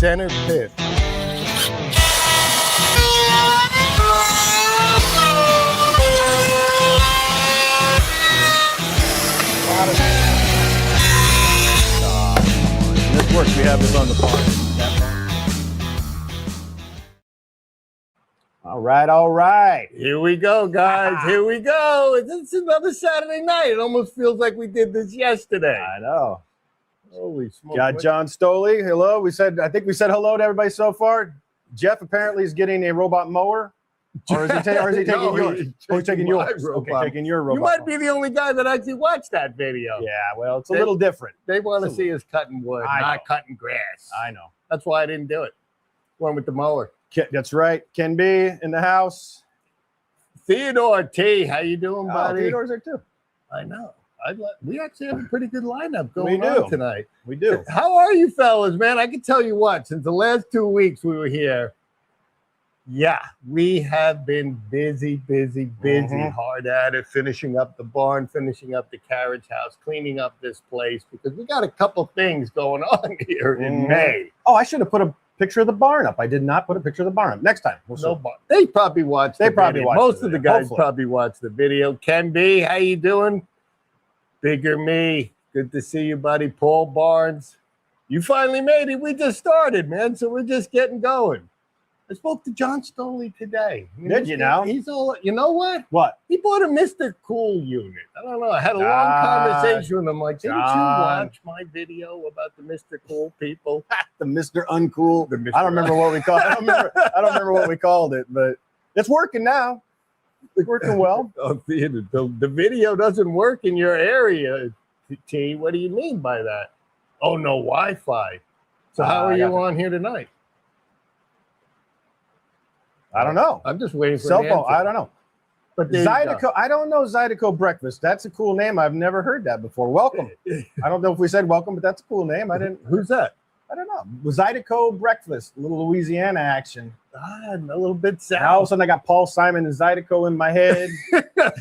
center pit. This works. We have this on the barn. All right. Here we go, guys. Here we go. It's another Saturday night. It almost feels like we did this yesterday. I know. Holy smoke. Got John Stoley. Hello. I think we said hello to everybody so far. Jeff apparently is getting a robot mower. Or is he taking yours? He's taking yours. Okay, taking your robot. You might be the only guy that actually watched that video. Yeah, well, it's a little different. They want to see us cutting wood, not cutting grass. I know. That's why I didn't do it. Went with the mower. That's right. Ken B in the house. Theodore T, how you doing, buddy? Theodore's there too. I know. We actually have a pretty good lineup going on tonight. We do. How are you fellas, man? I can tell you what, since the last 2 weeks we were here, yeah, we have been busy, hard at it, finishing up the barn, finishing up the carriage house, cleaning up this place, because we got a couple things going on here in May. Oh, I should have put a picture of the barn up. I did not put a picture of the barn up. Next time. They probably watched the video. Most of the guys probably watched the video. Ken B, how you doing? Bigger Me, good to see you, buddy. Paul Barnes, you finally made it. We just started, man, so we're just getting going. I spoke to John Stoley today. Did you know? He's all, you know what? What? He bought a Mr. Cool unit. I don't know. I had a long conversation with him. Like, didn't you watch my video about the Mr. Cool people? The Mr. Uncool. I don't remember what we called it. I don't remember what we called it, but it's working now. It's working well. The video doesn't work in your area, T. What do you mean by that? Oh, no Wi-Fi. So how are you on here tonight? I don't know. I'm just waiting for cell phone. I don't know. But Zydeco, I don't know Zydeco Breakfast. That's a cool name. I've never heard that before. Welcome. I don't know if we said welcome, but that's a cool name. I didn't. Who's that? I don't know. Zydeco Breakfast, a little Louisiana action. A little bit south. Now all of a sudden I got Paul Simon and Zydeco in my head.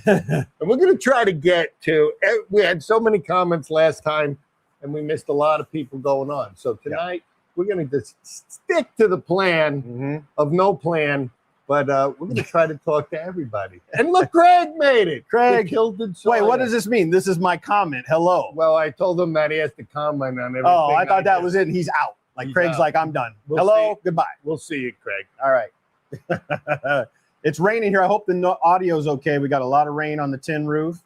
And we're going to try to get to, we had so many comments last time and we missed a lot of people going on. So tonight we're going to just stick to the plan of no plan. But we're going to try to talk to everybody. And look, Craig made it. Craig killed it. Wait, what does this mean? This is my comment. Hello. Well, I told him that he has to comment on everything. Oh, I thought that was it. And he's out. Like Craig's like, I'm done. Hello. Goodbye. We'll see you, Craig. All right. It's raining here. I hope the audio's okay. We got a lot of rain on the tin roof.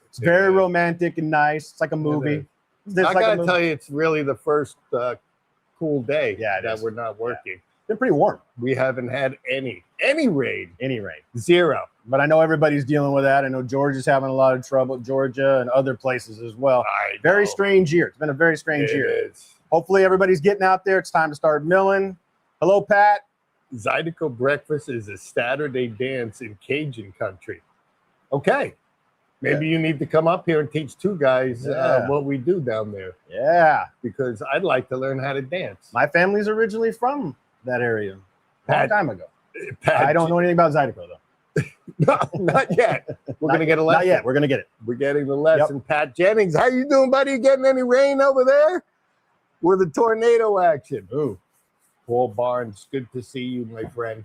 It's very romantic and nice. It's like a movie. I got to tell you, it's really the first cool day that we're not working. Yeah. It's been pretty warm. We haven't had any rain. Zero. But I know everybody's dealing with that. I know Georgia's having a lot of trouble. Georgia and other places as well. Very strange year. It's been a very strange year. It is. Hopefully everybody's getting out there. It's time to start milling. Hello, Pat. Zydeco Breakfast is a Saturday dance in Cajun country. Okay. Maybe you need to come up here and teach two guys what we do down there. Yeah. Because I'd like to learn how to dance. My family's originally from that area a long time ago. Pat, I don't know anything about Zydeco, though. No, not yet. We're going to get a lesson. Not yet. We're going to get it. We're getting the lesson. Yep. Pat Jennings, how you doing, buddy? You getting any rain over there? We're the tornado action. Ooh. Paul Barnes, good to see you, my friend.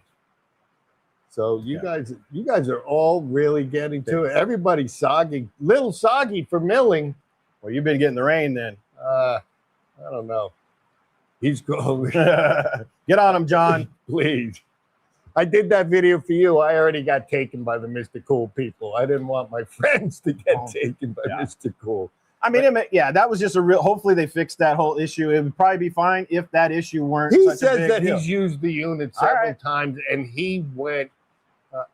So you guys are all really getting to it. Everybody's soggy, little soggy for milling. Well, you've been getting the rain then. I don't know. He's going. Get on him, John. Please. I did that video for you. I already got taken by the Mr. Cool people. I didn't want my friends to get taken by Mr. Cool. I mean, that was just a real. Hopefully, they fixed that whole issue. It would probably be fine if that issue weren't. He such says a big that deal. He's used the unit several times, and he went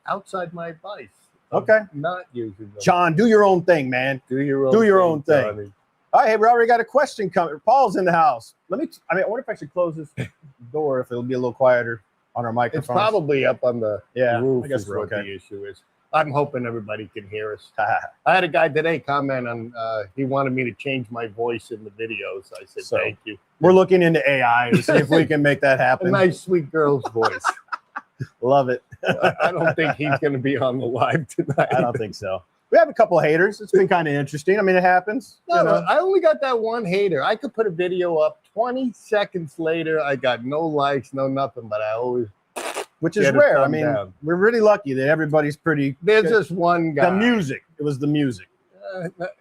outside my advice. Okay, not using them. John, do your own thing, man. Do your own thing. Johnny. All right, hey, we already got a question coming. Paul's in the house. I wonder if I should close this door if it'll be a little quieter on our microphone. It's probably up on the roof. I guess we're what the issue is. I'm hoping everybody can hear us. I had a guy today comment on, he wanted me to change my voice in the videos. I said, thank you. We're looking into AI to see if we can make that happen. A nice, sweet girl's voice. Love it. I don't think he's going to be on the live tonight. I don't think so. We have a couple of haters. It's been kind of interesting. I mean, it happens. No, you know? I only got that one hater. I could put a video up 20 seconds later. I got no likes, no nothing, but I always which is get a rare. I thumb mean, down. we're really lucky that everybody's pretty. There's good. just one guy. The music. It was the music.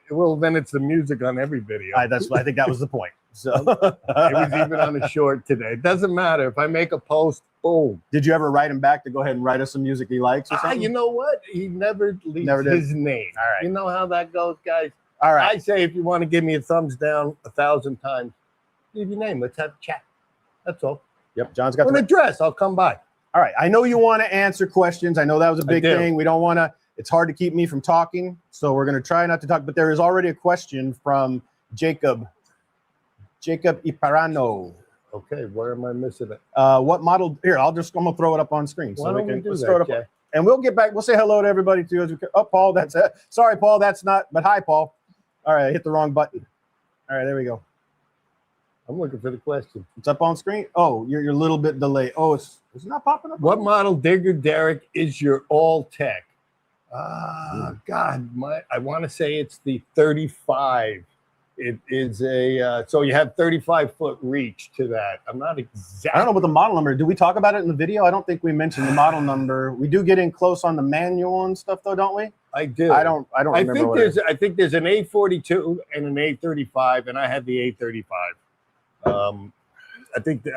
Well, then it's the music on every video. I think that was the point. So it was even on a short today. It doesn't matter. If I make a post, boom. Did you ever write him back to go ahead and write us some music he likes or something? You know what? He never leaves his name. All right. You know how that goes, guys? All right. I say if you want to give me a thumbs down 1,000 times, leave your name. Let's have a chat. That's all. Yep. John's got an address. I'll come by. All right. I know you want to answer questions. I know that was a big thing. We don't want to. It's hard to keep me from talking, so we're going to try not to talk. But there is already a question from Jacob Iparano. Okay, where am I missing it? What model? Here, I'm gonna throw it up on screen so we can throw it up. And we'll get back. We'll say hello to everybody too. As we can. Oh, Paul, that's it. Sorry, Paul, that's not. But hi, Paul. All right, I hit the wrong button. All right, there we go. I'm looking for the question. It's up on screen. Oh, you're a little bit delayed. Oh, it's not popping up. What model digger derrick is your all tech? God, I want to say it's the 35. It is a so you have 35-foot reach to that. I'm not exactly. I don't know what the model number. Do we talk about it in the video? I don't think we mentioned the model number. We do get in close on the manual and stuff, though, don't we? I do. I don't. Remember I think there's an 842 and an 835, and I had the 835. I think,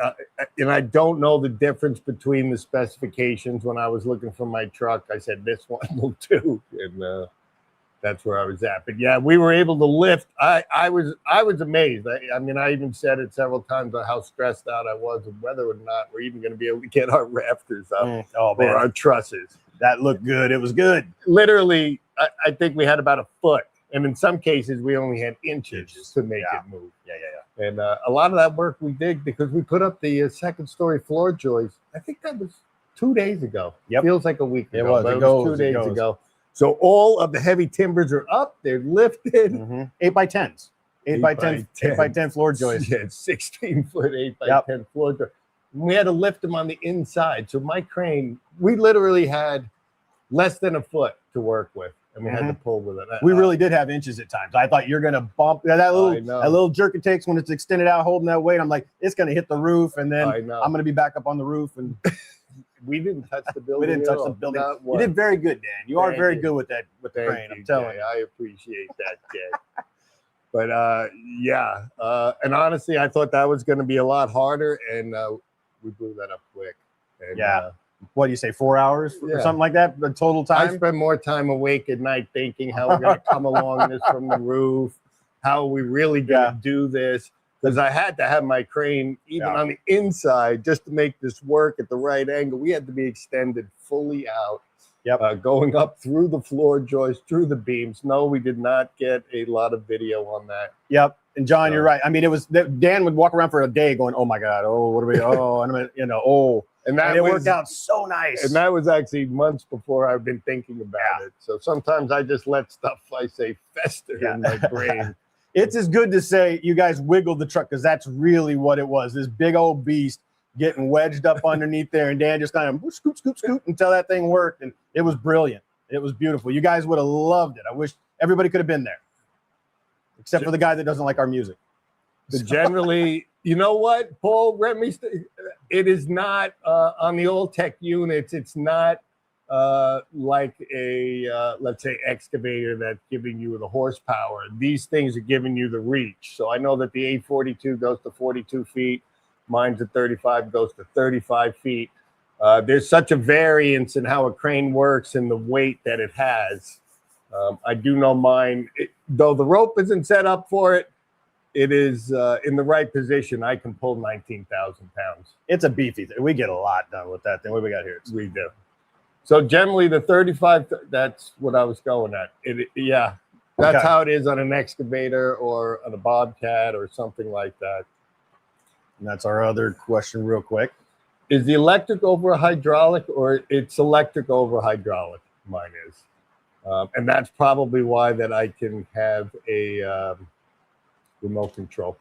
and I don't know the difference between the specifications. When I was looking for my truck, I said this one will do, and that's where I was at. But yeah, we were able to lift. I was amazed. I mean, I even said it several times on how stressed out I was of whether or not we're even going to be able to get our rafters up or our trusses. That looked good. It was good. Literally, I think we had about a foot, and in some cases, we only had inches to make it move. Yeah. And a lot of that work we did because we put up the second-story floor joists. I think that was 2 days ago. Yep. Feels like a week ago. It was 2 days ago. So all of the heavy timbers are up. They're lifted. 8x10s. 8x10 floor joists. Yeah, 16-foot 8x10 floor joist. We had to lift them on the inside. So my crane, we literally had less than a foot to work with. And we had to pull with it. We really did have inches at times. I thought you're going to bump that little jerk it takes when it's extended out, holding that weight. I'm like, it's going to hit the roof, and then I'm going to be back up on the roof. And we didn't touch the building. We didn't touch the building. You did very good, Dan. You are very good with that with the crane. I'm telling you. I appreciate that, Jay. But yeah, and honestly, I thought that was going to be a lot harder, and we blew that up quick. And, what do you say, 4 hours or something like that? The total time? I spend more time awake at night thinking how we're going to come along this from the roof. How are we really going to do this? Because I had to have my crane even on the inside just to make this work at the right angle. We had to be extended fully out. Going up through the floor joist, through the beams. No, we did not get a lot of video on that. Yep. And John, you're right. I mean, it was Dan would walk around for a day going, "Oh my God, oh what are we? Oh, and and it worked out so nice." And that was actually months before I've been thinking about it. So sometimes I just let stuff, I say, fester in my brain. It's as good to say you guys wiggled the truck, because that's really what it was. This big old beast getting wedged up underneath there, and Dan just kind of scoop until that thing worked, and it was brilliant. It was beautiful. You guys would have loved it. I wish everybody could have been there, except for the guy that doesn't like our music. But generally, you know what, Paul, it is not on the old tech units. It's not like a let's say excavator that's giving you the horsepower. These things are giving you the reach. So I know that the 842 goes to 42 feet. Mine's at 35, goes to 35 feet. There's such a variance in how a crane works and the weight that it has. I do know mine, though the rope isn't set up for it, it is in the right position. I can pull 19,000 pounds. It's a beefy thing. We get a lot done with that thing. What do we got here? We do. So generally the 35, that's what I was going at. That's how it is on an excavator or on a Bobcat or something like that. And that's our other question real quick. Is the electric over hydraulic, or it's electric over hydraulic? Mine is. And that's probably why that I can have a remote control.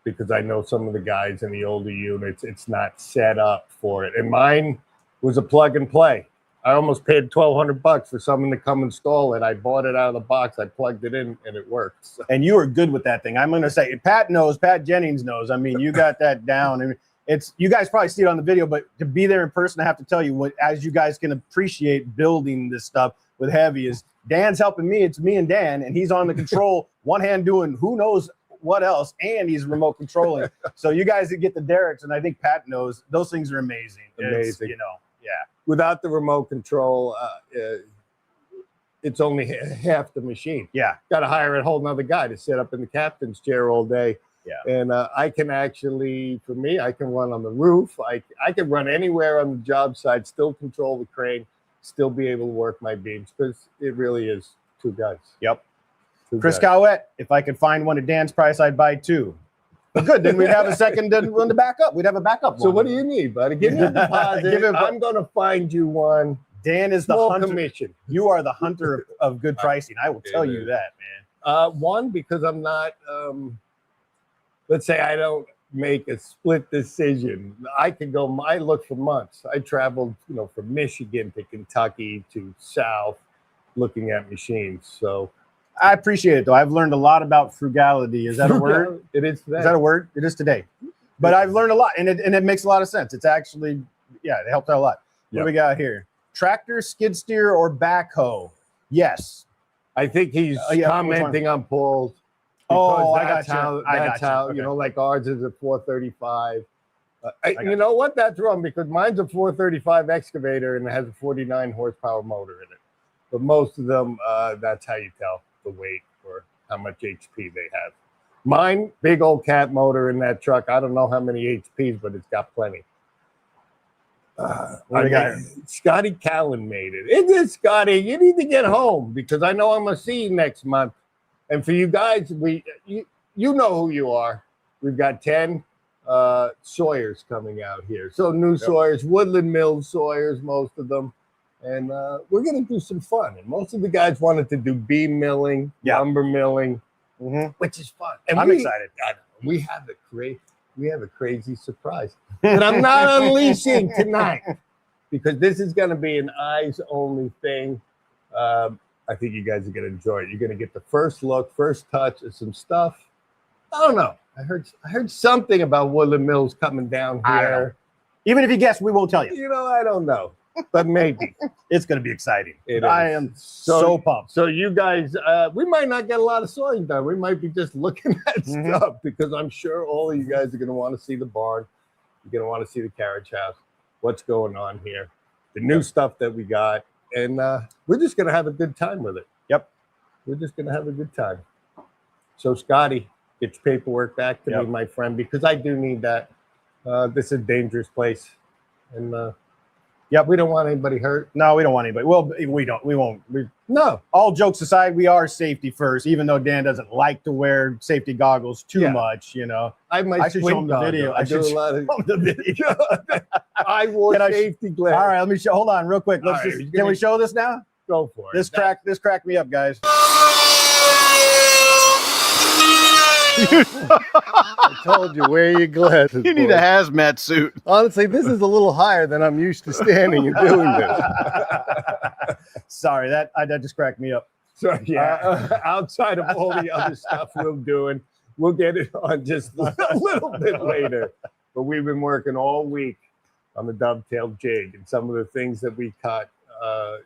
Because I know some of the guys in the older units, it's not set up for it. And mine was a plug and play. I almost paid $1,200 for someone to come install it. I bought it out of the box. I plugged it in, and it works. So. And you are good with that thing. I'm going to say, Pat knows. Pat Jennings knows. I mean, you got that down. And it's, you guys probably see it on the video, but to be there in person, I have to tell you, what, as you guys can appreciate building this stuff with heavy, is Dan's helping me. It's me and Dan, and he's on the control, one hand doing who knows what else, and he's remote controlling. So you guys that get the derricks, and I think Pat knows, those things are amazing. It's, you know, yeah. Without the remote control, it's only half the machine. Yeah. Got to hire a whole nother guy to sit up in the captain's chair all day. Yeah. And I can actually, for me, I can run on the roof. I can run anywhere on the job site, still control the crane, still be able to work my beams, because it really is two guys. Yep. Chris Cowett, if I could find one at Dan's price, I'd buy two. But good, then we'd have a second one to back up. We'd have a backup. So what do you need, buddy? Give me a deposit. I'm going to find you one. Dan is the hunter. Commission. You are the hunter of good pricing. I will tell you that, man. One, because I'm not, let's say I don't make a split decision. I could go, I look for months. I traveled, from Michigan to Kentucky to South looking at machines. So I appreciate it, though. I've learned a lot about frugality. Is that a word? It is today. Is that a word? It is today. But I've learned a lot, and it makes a lot of sense. It's actually, yeah, it helped out a lot. What do we got here? Tractor, skid steer, or backhoe? Yes. I think he's commenting on Paul's. Oh, that's how, okay. Like ours is a 435. You know what? That's wrong, because mine's a 435 excavator and it has a 49 horsepower motor in it. But most of them, that's how you tell the weight or how much HP they have. Mine, big old cat motor in that truck. I don't know how many HPs, but it's got plenty. Scotty Callan made it. It is, Scotty. You need to get home, because I know I'm going to see you next month. And for you guys, you know who you are. We've got 10 Sawyers coming out here. So new Sawyers, Woodland Mills Sawyers, most of them. And we're going to do some fun. And most of the guys wanted to do beam milling, lumber milling, which is fun. And I'm excited. We have a crazy surprise that I'm not unleashing tonight, because this is going to be an eyes-only thing. I think you guys are going to enjoy it. You're going to get the first look, first touch of some stuff. I don't know. I heard something about Woodland Mills coming down here. Even if you guess, we won't tell you. I don't know. But maybe. It's going to be exciting. I am so pumped. So you guys, we might not get a lot of sawing done. We might be just looking at stuff, because I'm sure all of you guys are going to want to see the barn. You're going to want to see the carriage house, what's going on here, the new stuff that we got. And we're just going to have a good time with it. Yep. We're just going to have a good time. So, Scotty, get your paperwork back to me, my friend, because I do need that. This is a dangerous place. And, we don't want anybody hurt. No, we don't want anybody. Well, we won't. No. All jokes aside, we are safety first, even though Dan doesn't like to wear safety goggles too much, I should show him the video. I should show him the video. I wore safety glasses. All right, let me show. Hold on real quick. Can we show this now? Go for it. This cracked me up, guys. I told you, wear your glasses. You need a hazmat suit. Honestly, this is a little higher than I'm used to standing and doing this. Sorry, that just cracked me up. So outside of all the other stuff we're doing, we'll get it on just a little bit later. But we've been working all week on the Dovetail Jig, and some of the things that we cut,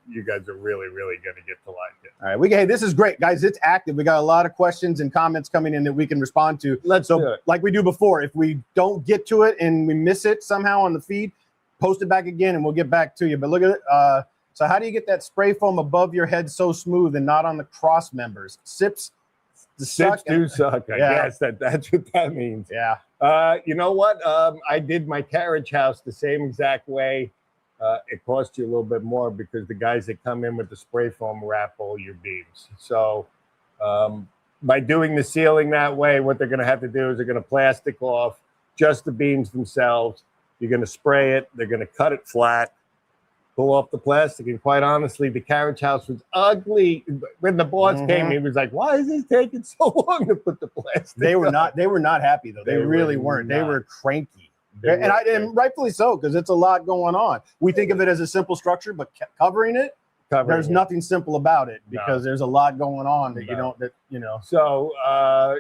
you guys are really, really going to get to like it. All right, hey, this is great, guys. It's active. We got a lot of questions and comments coming in that we can respond to. Let's do it. Like we do before, if we don't get to it and we miss it somehow on the feed, post it back again and we'll get back to you. But look at it. So how do you get that spray foam above your head so smooth and not on the cross members? Sips do suck. I guess that's what that means. Yeah. You know what? I did my carriage house the same exact way. It costs you a little bit more, because the guys that come in with the spray foam wrap all your beams. So by doing the sealing that way, what they're going to have to do is they're going to plastic off just the beams themselves. You're going to spray it. They're going to cut it flat, pull off the plastic. And quite honestly, the carriage house was ugly. When the boss came, he was like, "Why is this taking so long to put the plastic?" They were not happy though. They really weren't. They were cranky. And rightfully so, because it's a lot going on. We think of it as a simple structure, but covering it, there's nothing simple about it because there's a lot going on that you don't. So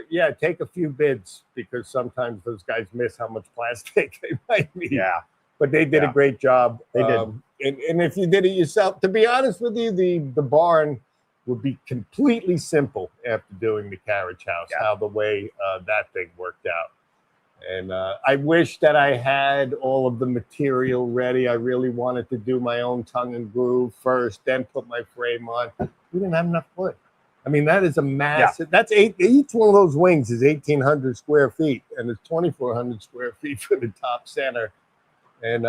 yeah, take a few bids because sometimes those guys miss how much plastic they might need. Yeah, but they did a great job. They did. And if you did it yourself, to be honest with you, the barn would be completely simple after doing the carriage house. How the way that thing worked out. And I wish that I had all of the material ready. I really wanted to do my own tongue and groove first, then put my frame on. We didn't have enough wood. I mean, that is a massive, that's each one of those wings is 1,800 square feet, and it's 2,400 square feet for the top center. And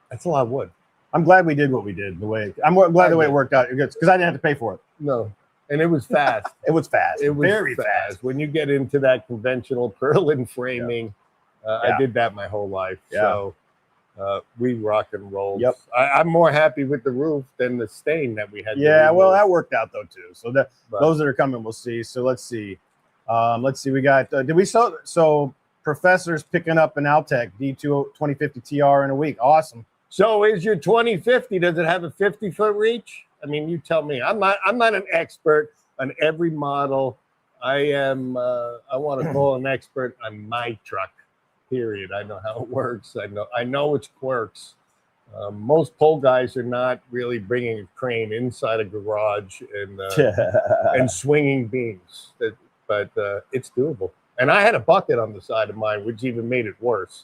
that's a lot of wood. I'm glad we did what we did. I'm glad the way it worked out, because I didn't have to pay for it. No. And it was fast. It was fast. It was very fast. When you get into that conventional purlin framing, I did that my whole life. So we rock and roll. Yep. I'm more happy with the roof than the stain that we had. Yeah, well, that worked out though too. So those that are coming, we'll see. So let's see. We got. So Professor's picking up an Altec D2 2050 TR in a week. Awesome. So is your 2050? Does it have a 50-foot reach? I mean, you tell me. I'm not an expert on every model. I am. I want to call an expert on my truck. Period. I know how it works. I know its quirks. Most pole guys are not really bringing a crane inside a garage and swinging beams. But it's doable. And I had a bucket on the side of mine, which even made it worse.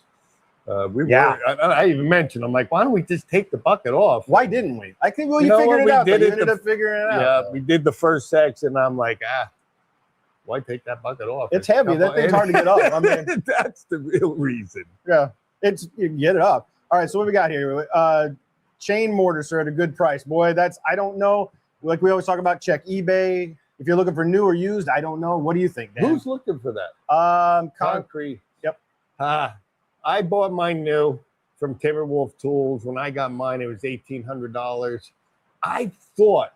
I even mentioned, I'm like, why don't we just take the bucket off? Why didn't we? I think, well, you figured it out. You ended up figuring it out. Yeah, we did the first section. I'm like, why take that bucket off? It's heavy. That thing's hard to get up. I mean, that's the real reason. Yeah, you can get it up. All right, so what we got here? Chain mortars are at a good price. Boy, I don't know. Like we always talk about, check eBay. If you're looking for new or used, I don't know. What do you think, Dan? Who's looking for that? Concrete. Yep. I bought mine new from Timberwolf Tools. When I got mine, it was $1,800. I thought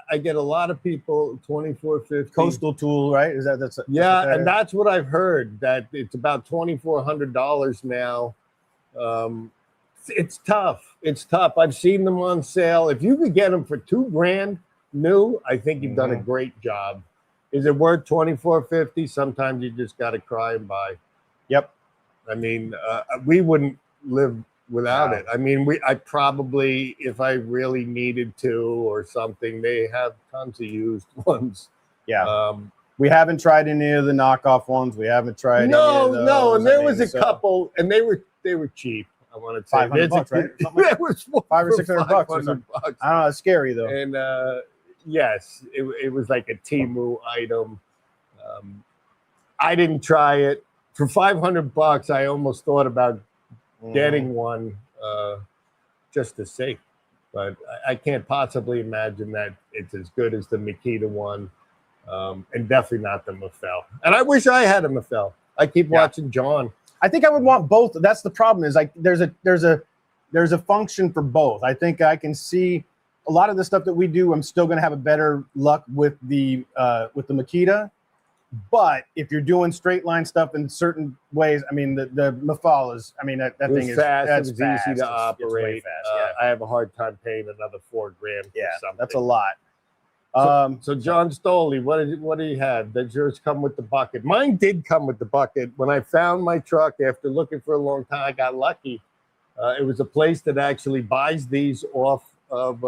I get a lot of people $2,450. Coastal Tool, right? And that's what I've heard, that it's about $2,400 now. It's tough. It's tough. I've seen them on sale. If you could get them for $2,000 new, I think you've done a great job. Is it worth $2,450? Sometimes you just got to cry and buy. Yep. I mean, we wouldn't live without it. I mean, I probably, if I really needed to or something, they have tons of used ones. Yeah. We haven't tried any of the knockoff ones. We haven't tried any of those. No, and there was a couple, and they were cheap. I want to say $500, right? That was $500 or $600 bucks. I don't know. It's scary though. And yes, it was like a Temu item. I didn't try it. For $500, I almost thought about getting one just to see, but I can't possibly imagine that it's as good as the Makita one, and definitely not the Mafel. And I wish I had a Mafel. I keep watching John. I think I would want both. That's the problem. Is like there's a function for both. I think I can see a lot of the stuff that we do. I'm still going to have a better luck with the Makita. But if you're doing straight line stuff in certain ways, I mean, the Mafal is, I mean, that thing is fast. That's it was easy to operate. It's fast, I have a hard time paying another $4,000. Yeah, for something. that's a lot. So John Stoley, what do you have? Does yours come with the bucket? Mine did come with the bucket. When I found my truck after looking for a long time, I got lucky. It was a place that actually buys these off of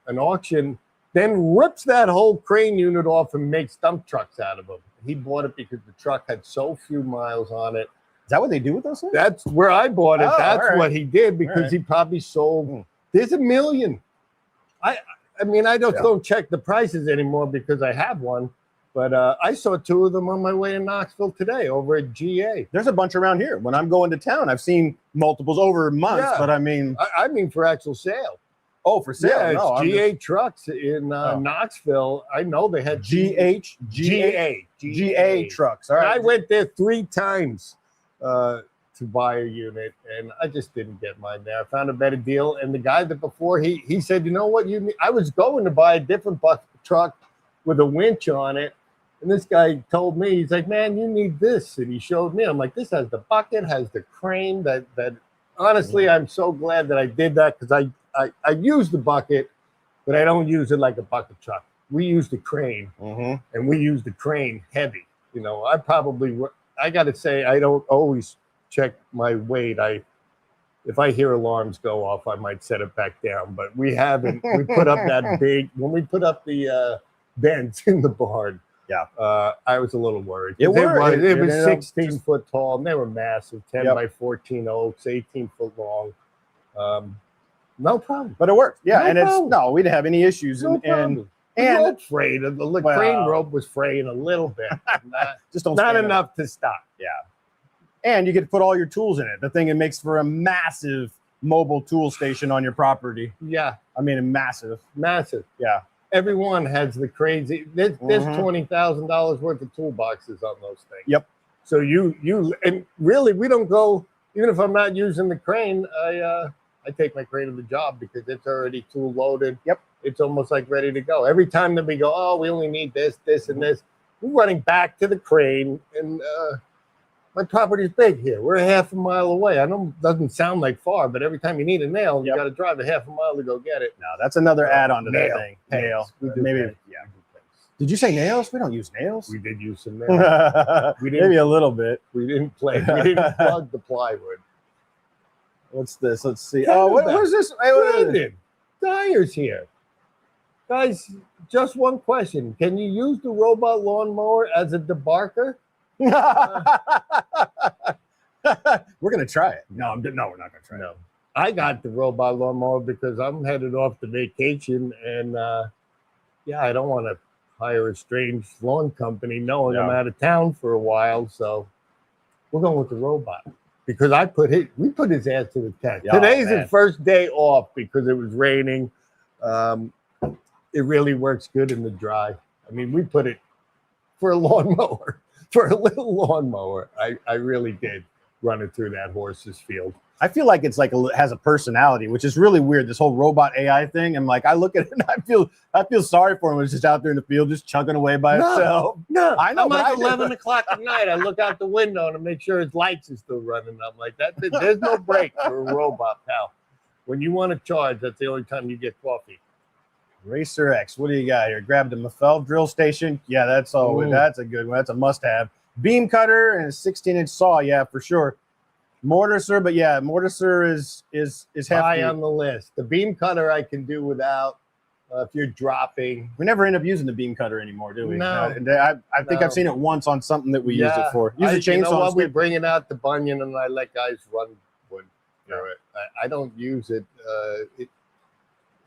an auction, then rips that whole crane unit off and makes dump trucks out of them. He bought it because the truck had so few miles on it. Is that what they do with those things? That's where I bought it. Oh, That's what he did, because he probably sold. There's a million. I mean, I don't check the prices anymore because I have one. But I saw two of them on my way to Knoxville today over at GA. There's a bunch around here. When I'm going to town, I've seen multiples over months. But I mean, I mean for actual sale. Oh, for sale? Yeah, no, it's GA trucks in Knoxville. I know they had GA trucks. All right. I went there 3 times to buy a unit, and I just didn't get mine there. I found a better deal, and the guy that before he said, you know what, I was going to buy a different truck with a winch on it, And this guy told me, he's like, man, you need this. And he showed me. I'm like, this has the bucket, has the crane. That honestly, I'm so glad that I did that, because I use the bucket, but I don't use it like a bucket truck. We use the crane, and we use the crane heavy. You know, I got to say, I don't always check my weight. If I hear alarms go off, I might set it back down. But we haven't. We put up that big, when we put up the bends in the barn. Yeah, I was a little worried. It was 16 foot tall, and they were massive, 10 Yep. by 14 oaks, 18 foot long. No problem. but it worked. Yeah, No and problem. we didn't have any issues. No and problem. and The rope frayed. The crane rope was fraying a little bit. just don't Not stand up. enough to stop. Yeah, and you get to put all your tools in it. The thing, it makes for a massive mobile tool station on your property. Yeah, I mean, massive. massive. Yeah. Everyone has the crazy. There's $20,000 worth of toolboxes on those things. Yep. So you and really, we don't go. Even if I'm not using the crane, I take my crane to the job because it's already tool loaded. Yep. It's almost like ready to go. Every time that we go, oh, we only need this, this, and this, we're running back to the crane. And my property's big here. We're a half a mile away. I know it doesn't sound like far, but every time you need a nail, you got to drive a half a mile to go get it. No, that's another add-on to Nail. that thing. Nail. We do Maybe. things. Yeah. Did you say nails? We don't use nails. We did use some nails. We didn't. Maybe a little bit. We didn't play. We didn't plug the plywood. What's this? Let's see. Canada. Oh, what is this? Hey, what is it? Brandon, Dyer's here. Guys, just one question. Can you use the robot lawnmower as a debarker? We're gonna try it. No, we're not gonna try it. No. I got the robot lawnmower because I'm headed off to vacation, and I don't want to hire a strange lawn company knowing I'm out of town for a while. So we're going with the robot because we put his ass to the test. Oh, Today's man. his first day off because it was raining. It really works good in the dry. I mean, we put it for a lawnmower, for a little lawnmower. I really did run it through that horse's field. I feel like it's like has a personality, which is really weird. This whole robot AI thing. I'm like, I look at it and I feel sorry for him when it's just out there in the field, just chugging away by itself. No, I know. I'm like I 11 o'clock at night. I look out the window and I make sure his lights are still running. I'm like, there's no break for a robot, pal. When you want to charge, that's the only time you get coffee. Racer X. What do you got here? Grab the Mafel drill station. Yeah, that's a good one. That's a must-have. Beam cutter and a 16-inch saw. Yeah, for sure. Mortiser, but yeah, mortiser is hefty. High on the list. The beam cutter I can do without. If you're dropping, we never end up using the beam cutter anymore, do we? No. I think I've seen it once on something that we used it for. Use a chainsaw. You know what? We bring it out the bunion and I let guys run wood through it. I don't use it.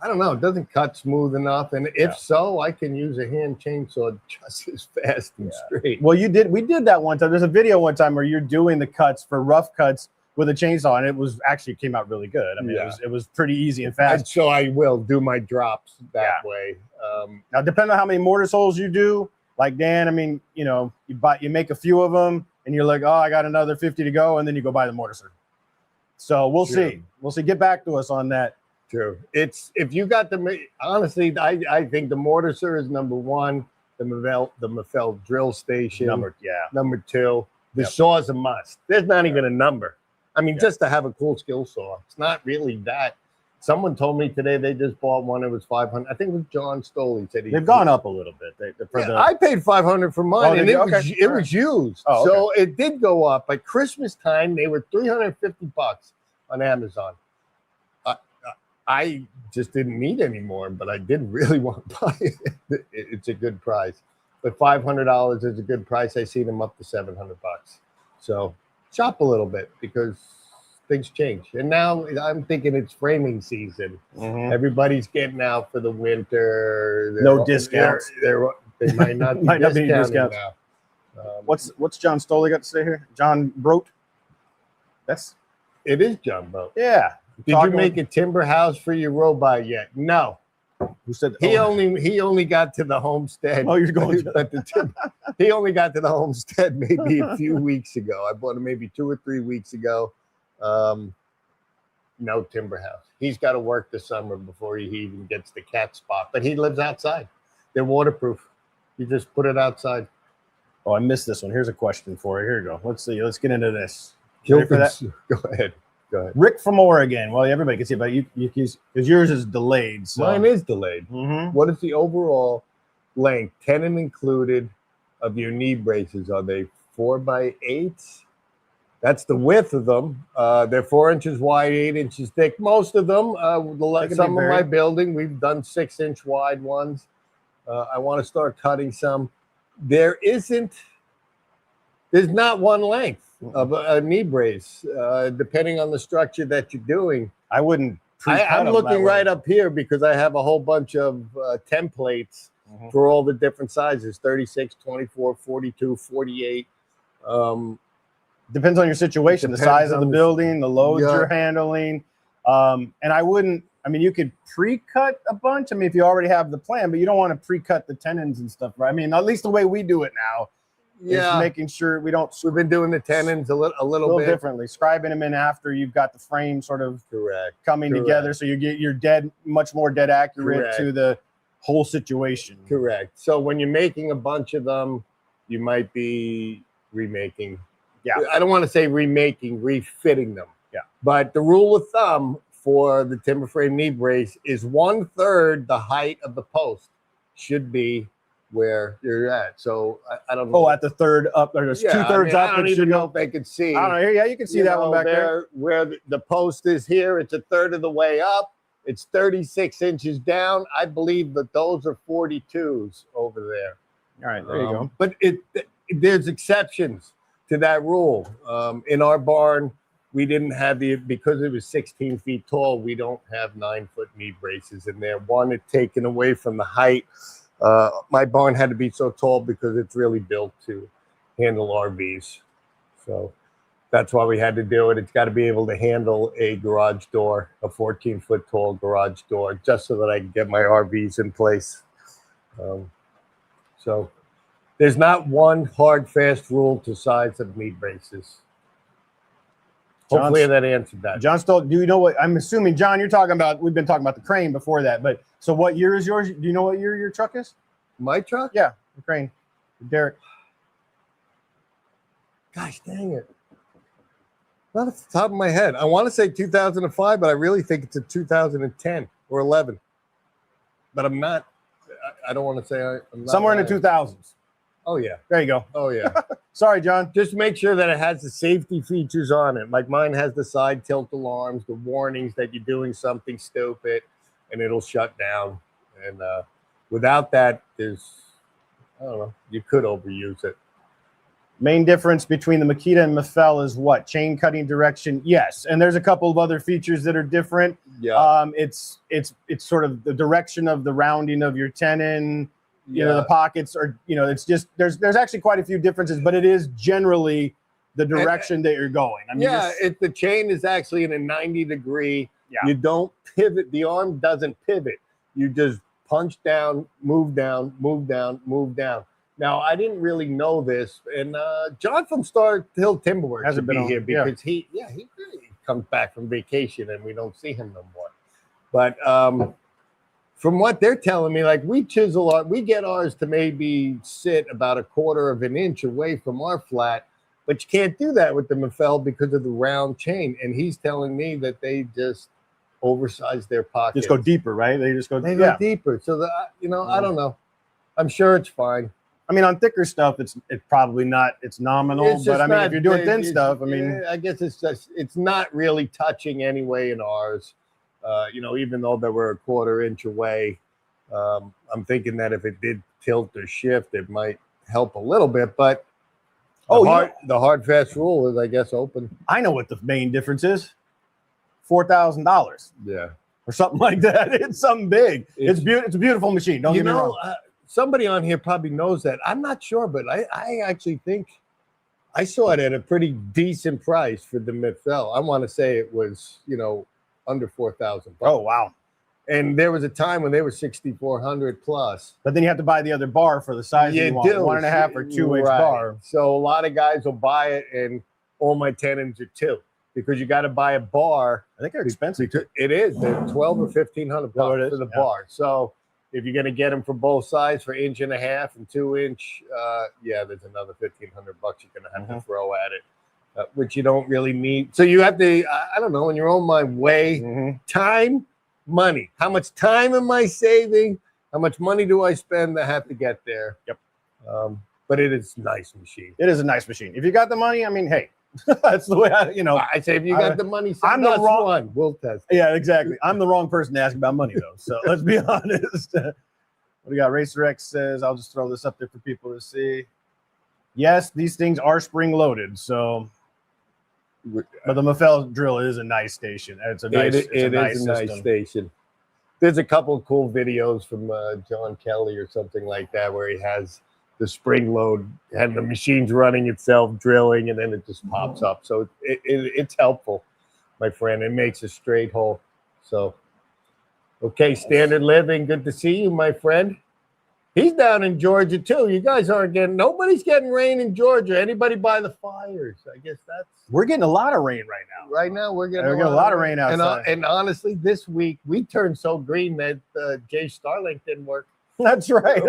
I don't know. It doesn't cut smooth enough, and if so, I can use a hand chainsaw just as fast and straight. Well, we did that one time. There's a video one time where you're doing the cuts for rough cuts with a chainsaw, and it came out really good. I mean, it was pretty easy and fast. And so I will do my drops that way. Now, depending on how many mortise holes you do, like Dan, I mean, you make a few of them, and you're like, oh, I got another 50 to go, and then you go buy the mortiser. So we'll see. We'll see. Get back to us on that. True. It's if you got honestly, I think the mortiser is number one. The Mafel drill station. Number two. The saw is a must. There's not even a number. I mean, just to have a cool skill saw. It's not really that. Someone told me today they just bought one. It was $500. I think it was John Stoll. He said they've gone up a little bit. I paid $500 for mine, and it was used. Oh, so it did go up. By Christmas time, they were $350 on Amazon. I just didn't need any more, but I did really want to buy it. It's a good price, but $500 is a good price. I see them up to $700. So shop a little bit because things change. And now I'm thinking it's framing season. Everybody's getting out for the winter. No discounts. They might not be discounting now. What's John Stoll got to say here? John Brote. It is John Brote. Yeah. Did you make a timber house for your robot yet? No. Who said he only got to the homestead? Oh, you're going to he only got to the homestead maybe a few weeks ago. I bought him maybe 2 or 3 weeks ago. No timber house. He's got to work the summer before he even gets the cat spot. But he lives outside. They're waterproof. You just put it outside. Oh, I missed this one. Here's a question for you. Here you go. Let's see. Let's get into this. Ready for that? Go ahead. Go ahead. Rick from Oregon. Well, everybody can see it, but because yours is delayed. So. Mine is delayed. Mm-hmm. What is the overall length, tenon included, of your knee braces? Are they 4x8? That's the width of them. They're 4 inches wide, 8 inches thick. Most of them, some of my building, we've done 6-inch wide ones. I want to start cutting some. There's not one length of a knee brace, depending on the structure that you're doing. I wouldn't. I'm looking right up here because I have a whole bunch of templates for all the different sizes: 36, 24, 42, 48. Depends on your situation, the size of the building, the loads you're handling. And I wouldn't. I mean, you could pre-cut a bunch. I mean, if you already have the plan, but you don't want to pre-cut the tenons and stuff, right? I mean, at least the way we do it now is making sure we don't. We've been doing the tenons a little bit differently, scribing them in after you've got the frame sort of coming together, so you get your much more dead accurate to the whole situation. Correct. So when you're making a bunch of them, you might be remaking. Yeah, I don't want to say remaking, refitting them. Yeah, but the rule of thumb for the timber frame knee brace is 1/3 the height of the post should be where you're at. So I don't know. Oh, at the third up, there's 2/3 up. I don't even know if they could see. I don't know. Yeah, you can see that one back there. Where the post is here, it's 1/3 of the way up. It's 36 inches down. I believe that those are 42s over there. All right, there you go. But there's exceptions to that rule. In our barn, we didn't have because it was 16 feet tall, we don't have 9-foot knee braces in there. One, it's taken away from the height. My barn had to be so tall because it's really built to handle RVs. So that's why we had to do it. It's got to be able to handle a garage door, a 14-foot tall garage door, just so that I can get my RVs in place. So there's not one hard, fast rule to size of knee braces. Hopefully that answered that. John Stoll, do you know what? I'm assuming, John, you're talking about, we've been talking about the crane before that, but so what year is yours? Do you know what year your truck is? My truck? Yeah, the crane. Derek. Gosh dang it. Not off the top of my head. I want to say 2005, but I really think it's a 2010 or 11. But I'm not, I don't want to say I'm not. Somewhere in the 2000s. Oh, yeah. There you go. Oh, yeah. Sorry, John. Just make sure that it has the safety features on it. Like mine has the side tilt alarms, the warnings that you're doing something stupid, and it'll shut down. And without that, I don't know, you could overuse it. Main difference between the Makita and Mafell is what? Chain cutting direction? Yes. And there's a couple of other features that are different. Yeah. It's sort of the direction of the rounding of your tenon. You know, the pockets are, it's just, there's actually quite a few differences, but it is generally the direction that you're going. I mean, the chain is actually in a 90-degree. Yeah. You don't pivot. The arm doesn't pivot. You just punch down, move down, move down, move down. Now, I didn't really know this, and John from Star Hill Timberworks hasn't been here because he really comes back from vacation and we don't see him no more. But from what they're telling me, like we get ours to maybe sit about 1/4 of an inch away from our flat, but you can't do that with the Mafell because of the round chain. And he's telling me that they just oversize their pockets. Just go deeper, right? They go deeper. So I don't know. I'm sure it's fine. I mean, on thicker stuff, it's probably not. It's nominal, but I mean, if you're doing thin stuff, I mean, I guess it's not really touching anyway in ours. Even though they were 1/4 inch away, I'm thinking that if it did tilt or shift, it might help a little bit. But the hard fast rule is, I guess, open. I know what the main difference is: $4,000. Yeah, or something like that. It's something big. It's a beautiful machine. Don't get me wrong. Somebody on here probably knows that. I'm not sure, but I actually think I saw it at a pretty decent price for the Mafell. I want to say it was, under $4,000. Oh, wow. And there was a time when they were $6,400 plus. But then you have to buy the other bar for the size you want. 1.5 or 2 inch bar. So a lot of guys will buy it, and all my tenons are 2 because you got to buy a bar. I think they're expensive. It is. They're $1,200 or $1,500 for the bar. So If you're going to get them for both sides, for 1.5 and 2 inch, yeah, there's another $1,500 you're going to have to throw at it, which you don't really need. So you have to, I don't know, in your own mind, weigh time, money. How much time am I saving? How much money do I spend to have to get there? Yep. But it is a nice machine. It is a nice machine. If you got the money, I mean, hey, that's the way I say if you got the money, I'm the wrong one. We'll test. Yeah, exactly. I'm the wrong person to ask about money, though. So let's be honest. What do we got? Racer X says, I'll just throw this up there for people to see. Yes, these things are spring loaded. So, but the Mafel drill is a nice station. It's a nice. It is a nice station. There's a couple of cool videos from John Kelly or something like that where he has the spring load and the machine's running itself, drilling, and then it just pops up. So it's helpful, my friend. It makes a straight hole. So, okay, Standard Living, good to see you, my friend. He's down in Georgia, too. You guys aren't nobody's getting rain in Georgia. Anybody by the fires? I guess we're getting a lot of rain right now. Right now, we're getting a lot of rain outside. And honestly, this week, we turned so green that Jay Starlink didn't work. That's right.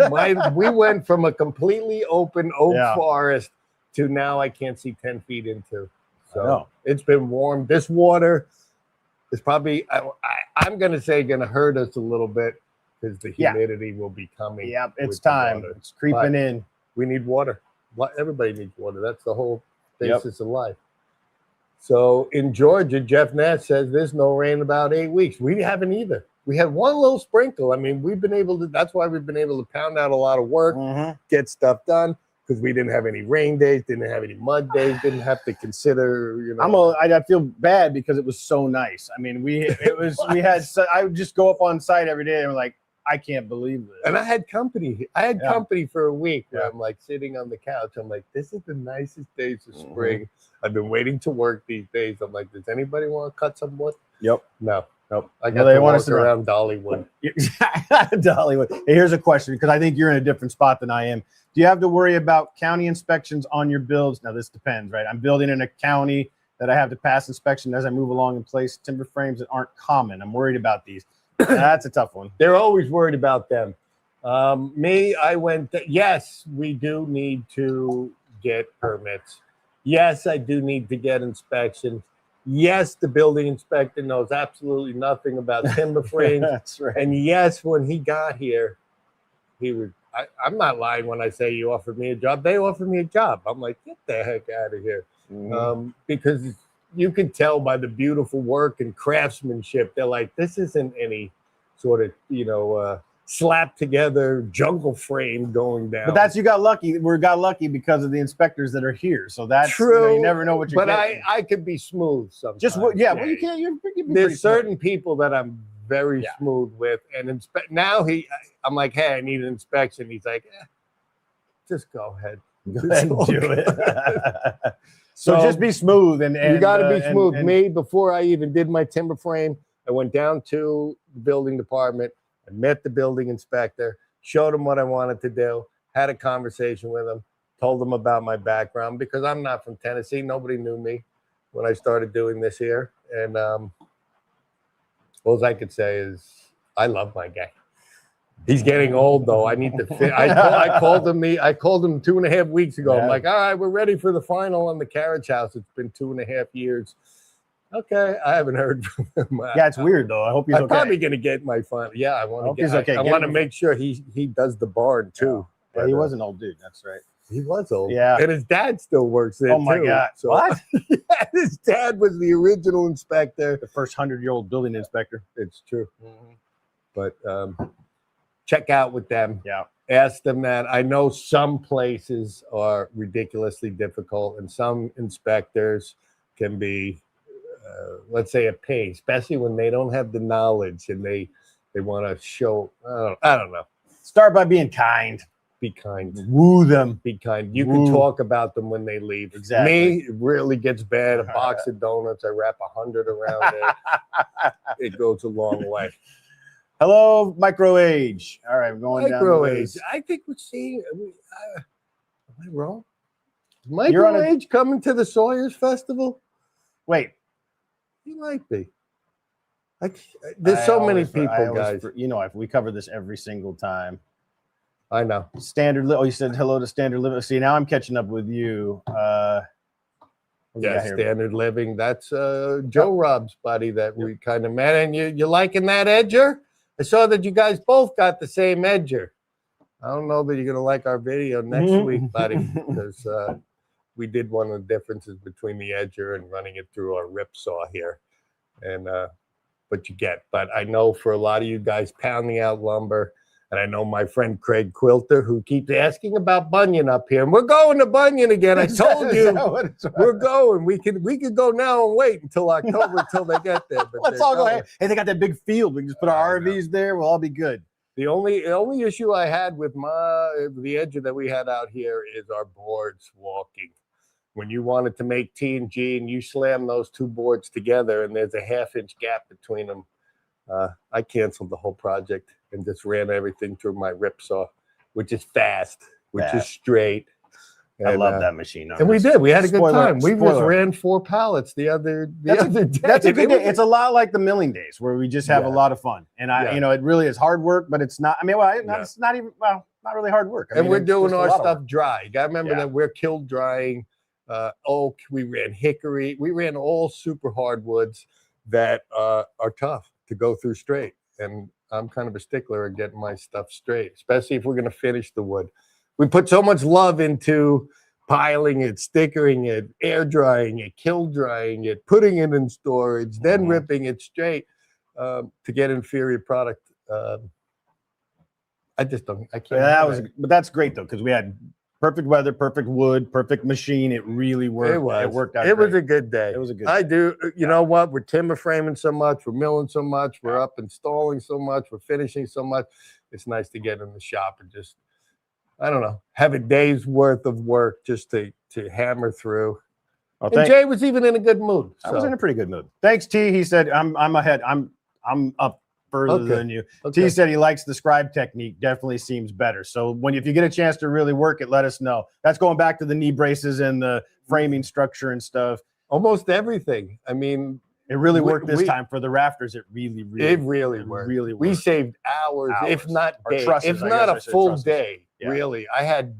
We went from a completely open oak forest to now I can't see 10 feet into. So it's been warm. This water is probably, I'm going to say, going to hurt us a little bit because the humidity will be coming. Yeah, it's time. It's creeping in. We need water. Everybody needs water. That's the whole basis of life. So in Georgia, Jeff Nash says there's no rain in about 8 weeks. We haven't either. We had one little sprinkle. I mean, we've been able to, that's why we've been able to pound out a lot of work, get stuff done, because we didn't have any rain days, didn't have any mud days, didn't have to consider, I feel bad because it was so nice. I mean, I would just go up on site every day and I'm like, I can't believe this. And I had company. I had company for a week where I'm like sitting on the couch. I'm like, this is the nicest days of spring. I've been waiting to work these days. I'm like, does anybody want to cut some wood? Yep. No. Nope. I got to walk around Dollywood. Dollywood. Hey, here's a question, because I think you're in a different spot than I am. Do you have to worry about county inspections on your builds? Now, this depends, right? I'm building in a county that I have to pass inspection as I move along and place timber frames that aren't common. I'm worried about these. That's a tough one. They're always worried about them. Yes, we do need to get permits. Yes, I do need to get inspections. Yes, the building inspector knows absolutely nothing about timber frames. That's right. And yes, when he got here, I'm not lying when I say he offered me a job. They offered me a job. I'm like, get the heck out of here. Because you can tell by the beautiful work and craftsmanship. They're like, this isn't any sort of, slapped together jungle frame going down. But you got lucky. We got lucky because of the inspectors that are here. So that's true. You never know what you're getting. But I could be smooth sometimes. Well, you can't. There's certain people that I'm very smooth with, and now I'm like, hey, I need an inspection. He's like, just go ahead. Go ahead and do it. So just be smooth, and you got to be smooth. Me, before I even did my timber frame, I went down to the building department. I met the building inspector, showed him what I wanted to do, had a conversation with him, told him about my background, because I'm not from Tennessee. Nobody knew me when I started doing this here. And all I could say is I love my guy. He's getting old, though. I need to fit. I called him 2.5 weeks ago. I'm like, all right, we're ready for the final on the carriage house. It's been 2.5 years. Okay, I haven't heard from him. Yeah, it's weird though. I hope he's okay. I'm probably gonna get my final. Yeah, I want to get. Okay. I want to make sure he does the barn too. Yeah, he was an old dude. That's right. He was old. Yeah, and his dad still works there. Oh my God! So, what? Yeah, his dad was the original inspector, the first 100-year-old building inspector. It's true. But check out with them. Yeah. Ask them that. I know some places are ridiculously difficult, and some inspectors can be. Let's say a pain, especially when they don't have the knowledge and they want to show. I don't know. Start by being kind. Be kind. Woo them. Be kind. You can talk about them when they leave. Exactly. Me, it really gets bad. A box of donuts, I wrap 100 around it. It goes a long way. Hello, Micro Age. All right, we're going Micro down. Age. I think we're seeing. Am I wrong? Micro Age coming to the Sawyer's Festival? Wait. He might be. There's so many people, guys. You know, we cover this every single time. I know. Standard. Oh, you said hello to Standard Living. See, now I'm catching up with you. Yeah, Standard Living. That's Joe Rob's buddy that we kind of met. And you liking that edger? I saw that you guys both got the same edger. I don't know that you're gonna like our video next week, buddy, because we did one of the differences between the edger and running it through our rip saw here, and what you get. But I know for a lot of you guys pounding out lumber, and I know my friend Craig Quilter, who keeps asking about Bunyan up here, and we're going to Bunyan again. I told you we're going. We could go now and wait until October until they get there. But let's all go ahead. Hey, they got that big field. We can just put our RVs there. We'll all be good. The only issue I had with the edger that we had out here is our boards walking. When you wanted to make T&G and you slam those two boards together and there's a half-inch gap between them, I canceled the whole project and just ran everything through my rip saw, which is fast, which is straight. And, I love that machine. And we did. We had a good time. We just ran 4 pallets the other day. That's a good day. It's a lot like the milling days where we just have a lot of fun. And you know, it really is hard work, but it's not. I mean, it's not even not really hard work. I mean, we're doing our stuff dry. You gotta remember that we're kiln drying oak. We ran hickory. We ran all super hardwoods that are tough to go through straight. And I'm kind of a stickler at getting my stuff straight, especially if we're going to finish the wood. We put so much love into piling it, stickering it, air drying it, kiln drying it, putting it in storage, then ripping it straight to get inferior product. I just don't. I can't. But that's great though, because we had perfect weather, perfect wood, perfect machine. It really worked. It worked out. It was a good day. It was a good. I do. You know what? We're timber framing so much. We're milling so much. We're up installing so much. We're finishing so much. It's nice to get in the shop and just, I don't know, have a day's worth of work just to hammer through. Well, and Jay was even in a good mood. I was in a pretty good mood. Thanks, T. He said, I'm ahead. I'm up further than you. T said he likes the scribe technique. Definitely seems better. So if you get a chance to really work it, let us know. That's going back to the knee braces and the framing structure and stuff. Almost everything. I mean, it really worked this time for the rafters. It really worked. We saved hours, if not days, if not a full day. Yeah. Really, I had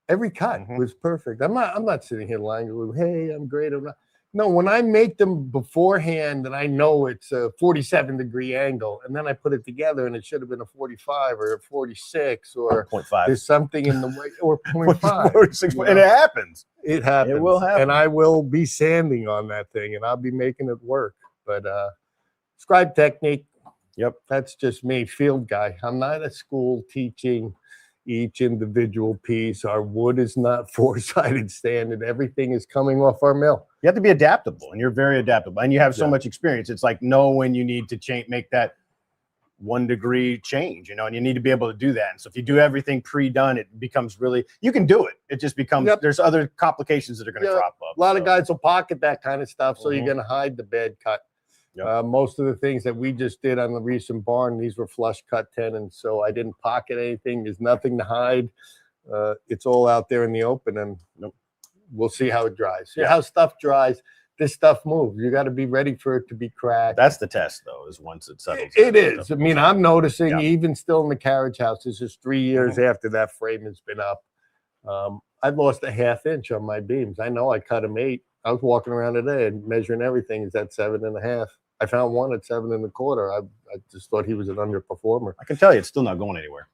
every cut was perfect. I'm not sitting here lying. Hey, I'm great. I'm not. No, when I make them beforehand and I know it's a 47-degree angle, and then I put it together and it should have been a 45 or a 46 or 0.5. There's something in the way, or 0.5. 46, and it happens. It happens. It will happen. And I will be sanding on that thing and I'll be making it work. But scribe technique, that's just me, field guy. I'm not at school teaching each individual piece. Our wood is not 4-sided standard. Everything is coming off our mill. You have to be adaptable, and you're very adaptable, and you have so much experience. It's like know when you need to make that 1-degree change, and you need to be able to do that. And so if you do everything pre-done, it becomes really, you can do it. It just becomes, there's other complications that are going to crop up. A lot of guys will pocket that kind of stuff, so you're going to hide the bad cut. Most of the things that we just did on the recent barn, these were flush cut tenons, so I didn't pocket anything. There's nothing to hide. It's all out there in the open, and we'll see how it dries. See how stuff dries. This stuff moves. You got to be ready for it to be cracked. That's the test, though, is once it settles. It is. I mean, I'm noticing even still in the carriage house, this is 3 years after that frame has been up. I've lost a 1/2 inch on my beams. I know I cut them 8. I was walking around today and measuring everything. Is at 7.5. I found one at 7 1/4. I just thought he was an underperformer. I can tell you, it's still not going anywhere.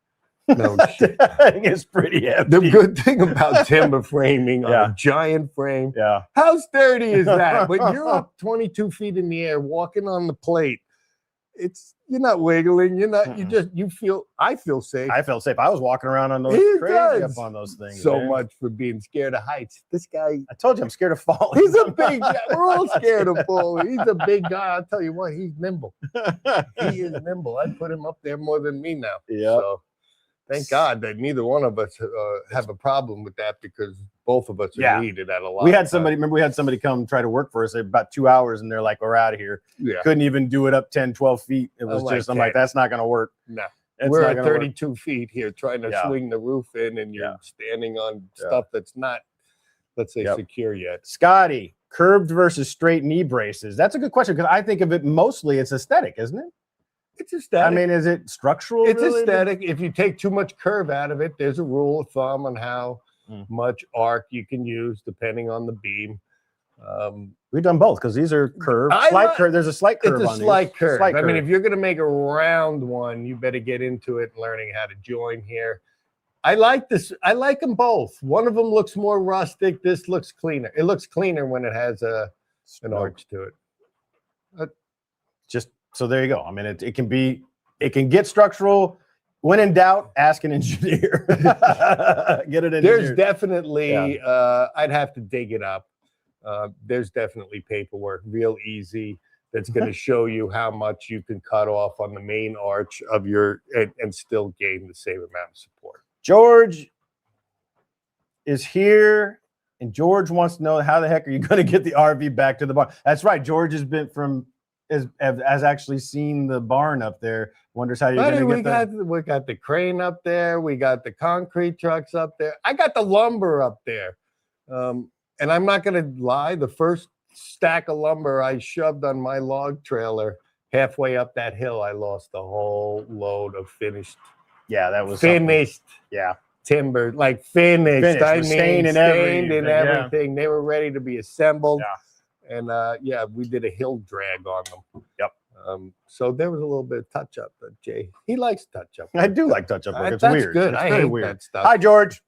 No shit. It's pretty heavy. The good thing about timber framing on a giant frame, how sturdy is that? When you're up 22 feet in the air, walking on the plate, you're not wiggling. You're not. I feel safe. I felt safe. I was walking around on those crazy up on those things. So much for being scared of heights. This guy. I told you I'm scared of falling. He's a big guy. We're all scared of falling. He's a big guy. I'll tell you what. He's nimble. He is nimble. I'd put him up there more than me now. Yeah. So thank God that neither one of us have a problem with that, because both of us are needed at a lot. We had somebody come try to work for us about 2 hours, and they're like, we're out of here. Couldn't even do it up 10, 12 feet. It was I'm like, that's not going to work. No. We're at 32 feet here trying to swing the roof in, and you're standing on stuff that's not, let's say, secure yet. Scotty, curved versus straight knee braces. That's a good question because I think of it mostly it's aesthetic, isn't it? It's aesthetic. I mean, is it structural? It's really? aesthetic. If you take too much curve out of it, there's a rule of thumb on how much arc you can use depending on the beam. We've done both because these are curved. There's a slight curve. It's a slight curve. Slight I curve. mean, if you're going to make a round one, you better get into it and learning how to join here. I like this. I like them both. One of them looks more rustic. This looks cleaner. It looks cleaner when it has an arch to it. Just so there you go. I mean, it can get structural. When in doubt, ask an engineer. Get it. There's definitely. I'd have to dig it up. There's definitely paperwork, real easy, that's going to show you how much you can cut off on the main arch of your and still gain the same amount of support. George is here, and George wants to know how the heck are you going to get the RV back to the barn? That's right. George has been has actually seen the barn up there. Wonders how you're going to get that. We got the crane up there. We got the concrete trucks up there. I got the lumber up there. And I'm not going to lie. The first stack of lumber I shoved on my log trailer, halfway up that hill, I lost a whole load of finished. Yeah, that was finished. Something. Yeah, timber, like finished. I mean, stained and everything. Yeah. They were ready to be assembled. Yeah. And we did a hill drag on them. Yep. So there was a little bit of touch up. But Jay, he likes touch up. I do like touch up work. It's that's weird. Good. It's I very hate weird. that stuff. Hi, George.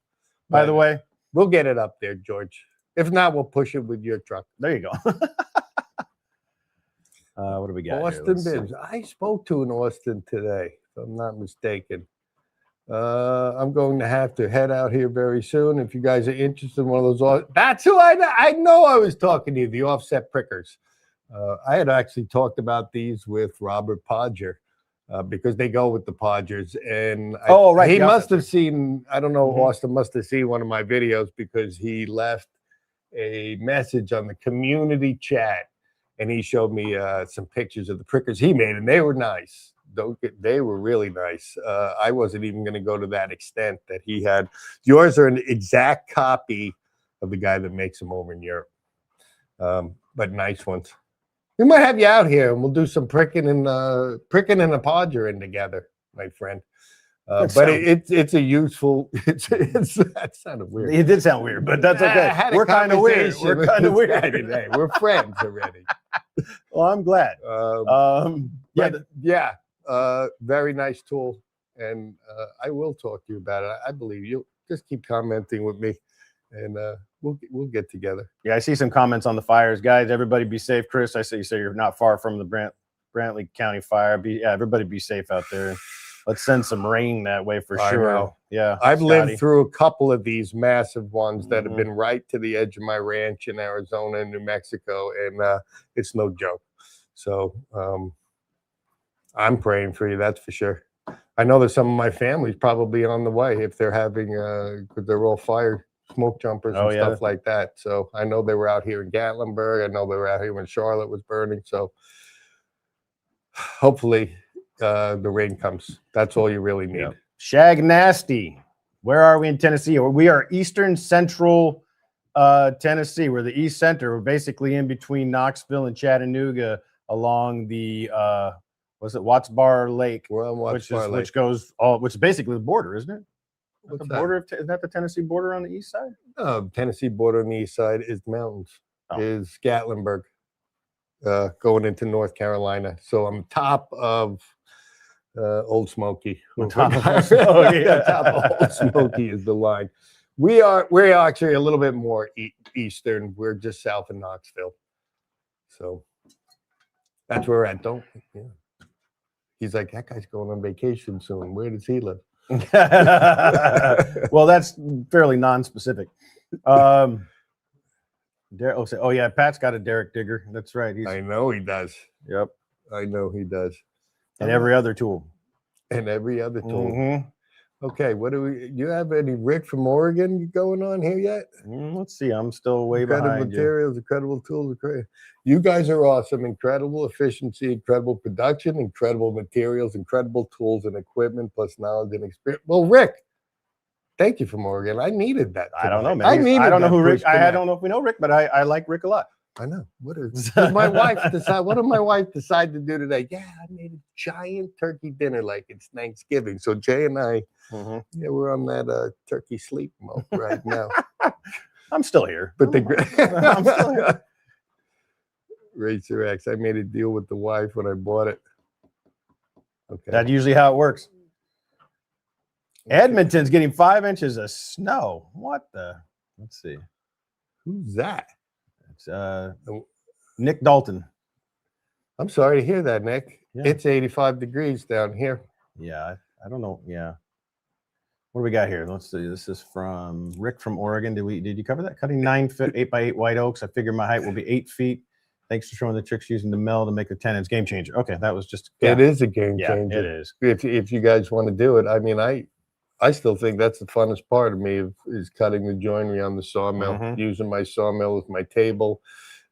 By the way, we'll get it up there, George. If not, we'll push it with your truck. There you go. What do we got? Austin Bibbs. I spoke to an Austin today, if I'm not mistaken. I'm going to have to head out here very soon. If you guys are interested in one of those, that's who I know. I was talking to you, the offset prickers. I had actually talked about these with Robert Podger because they go with the Podgers. And he must have seen, I don't know, Austin must have seen one of my videos because he left a message on the community chat and he showed me some pictures of the prickers he made, and they were nice. They were really nice. I wasn't even going to go to that extent that he had. Yours are an exact copy of the guy that makes them over in Europe, but nice ones. We might have you out here, and we'll do some pricking and a podger in together, my friend. But it's a useful. That sounded weird. It did sound weird, but that's okay. We're kind of weird. We're kind of weird. Hey, we're friends already. Well, I'm glad. Very nice tool, and I will talk to you about it. I believe you. Just keep commenting with me, and we'll get together. Yeah, I see some comments on the fires, guys. Everybody be safe, Chris. I see you say you're not far from the Brantley County fire. Everybody be safe out there. Let's send some rain that way for sure. Yeah, I've lived through a couple of these massive ones that have been right to the edge of my ranch in Arizona and New Mexico, and it's no joke. So I'm praying for you, that's for sure. I know that some of my family's probably on the way if they're having, because they're all fire smoke jumpers and stuff like that. So I know they were out here in Gatlinburg. I know they were out here when Charlotte was burning. So hopefully the rain comes. That's all you really need. Yep. Shag Nasty. Where are we in Tennessee? We are eastern central Tennessee. We're the east center. We're basically in between Knoxville and Chattanooga along the Watts Bar Lake, which is basically the border, isn't it? Isn't that the Tennessee border on the east side? Tennessee border on the east side is the mountains. Is Gatlinburg, going into North Carolina. So I'm top of Old Smoky. Top of Old Smoky is the line. We're actually a little bit more eastern. We're just south of Knoxville. So that's where we're at. He's like, that guy's going on vacation soon. Where does he live? Well, that's fairly non-specific. Pat's got a Derek digger. That's right. I know he does. Yep. I know he does. And every other tool. Okay, you have any Rick from Oregon going on here yet? Let's see. I'm still way behind. Incredible materials, incredible tools. You guys are awesome. Incredible efficiency, incredible production, incredible materials, incredible tools and equipment, plus knowledge and experience. Well, Rick, thank you from Oregon. I needed that. I don't know, man. I don't know who Rick. I don't know if we know Rick, but I like Rick a lot. I know. What did my wife decide? What did my wife decide to do today? Yeah, I made a giant turkey dinner like it's Thanksgiving. So Jay and I, yeah, we're on that turkey sleep mode right now. I'm still here. But I'm still here. Racer X. I made a deal with the wife when I bought it. Okay. That's usually how it works. Edmonton's getting 5 inches of snow. What the? Let's see. Who's that? It's Nick Dalton. I'm sorry to hear that, Nick. Yeah. It's 85 degrees down here. Yeah, I don't know. Yeah. What do we got here? Let's see. This is from Rick from Oregon. Did you cover that? Cutting 9-foot 8x8 white oaks. I figure my height will be 8 feet. Thanks for showing the tricks using the mill to make the 10-inch game changer. Okay, that was just. Yeah. It is a game changer. Yeah, it is. If you guys want to do it, I mean, I still think that's the funnest part of me is cutting the joinery on the sawmill, using my sawmill as my table,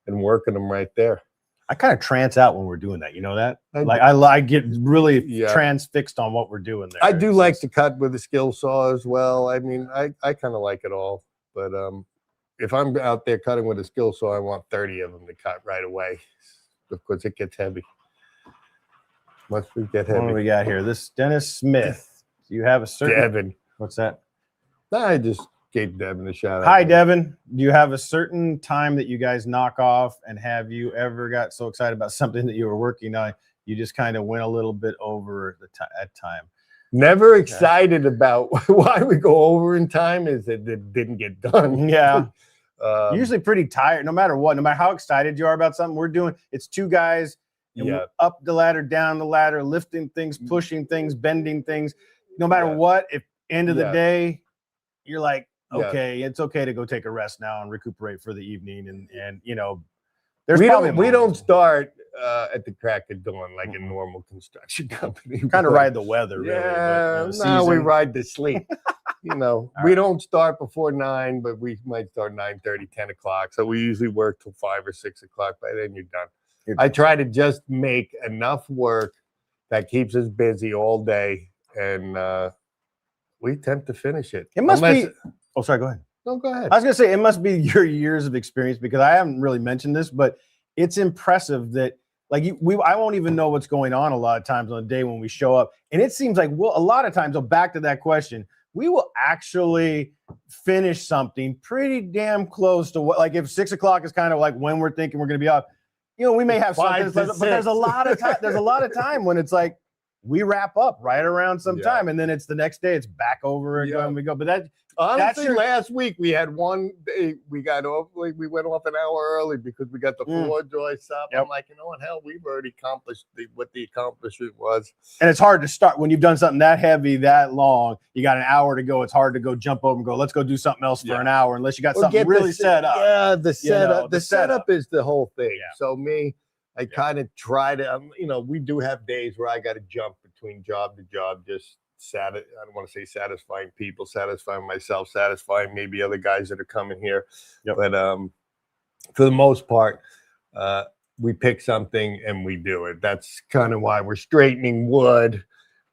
and working them right there. I kind of trance out when we're doing that. You know that? I get really transfixed on what we're doing there. I do like to cut with a skill saw as well. I mean, I kind of like it all. But if I'm out there cutting with a skill saw, I want 30 of them to cut right away because it gets heavy. Once we get heavy. What do we got here? This Dennis Smith. Do you have a certain... Devin. What's that? I just gave Devin a shout out. Hi, Devin. Do you have a certain time that you guys knock off? And have you ever got so excited about something that you were working on, you just kind of went a little bit over at time? Never excited about why we go over in time is that it didn't get done. Yeah. Usually pretty tired, no matter what, no matter how excited you are about something we're doing. It's two guys up the ladder, down the ladder, lifting things, pushing things, bending things. No matter what, if end of the day, you're like, okay, it's okay to go take a rest now and recuperate for the evening. And you know, we don't start at the crack of dawn like a normal construction company. We kind of ride the weather, really. Yeah, no, we ride the sleep. You know, we don't start before 9, but we might start 9:30, 10 o'clock. So we usually work till 5 or 6 o'clock. By then you're done. I try to just make enough work that keeps us busy all day. And we tend to finish it. It must be. Oh, sorry. Go ahead. No, go ahead. I was gonna say it must be your years of experience because I haven't really mentioned this, but it's impressive that like I won't even know what's going on a lot of times on the day when we show up, and it seems like a lot of times. So back to that question, we will actually finish something pretty damn close to what. Like if 6 o'clock is kind of like when we're thinking we're gonna be off, you know, we may have something, but there's a lot of time. There's a lot of time when it's like. We wrap up right around some time, and then it's the next day. It's back over again. And we go, but that honestly, last week we had one day we got off. We went off an hour early because we got the floor joists up. I'm like, you know what? Hell, we've already accomplished what the accomplishment was. And it's hard to start when you've done something that heavy, that long. You got an hour to go. It's hard to go jump over and go. Let's go do something else for an hour, unless you got something really set up. Yeah, the setup. The setup is the whole thing. So I kind of try to, you know, we do have days where I got to jump between job to job, just I don't want to say satisfying people, satisfying myself, satisfying maybe other guys that are coming here. But for the most part, we pick something and we do it. That's kind of why we're straightening wood.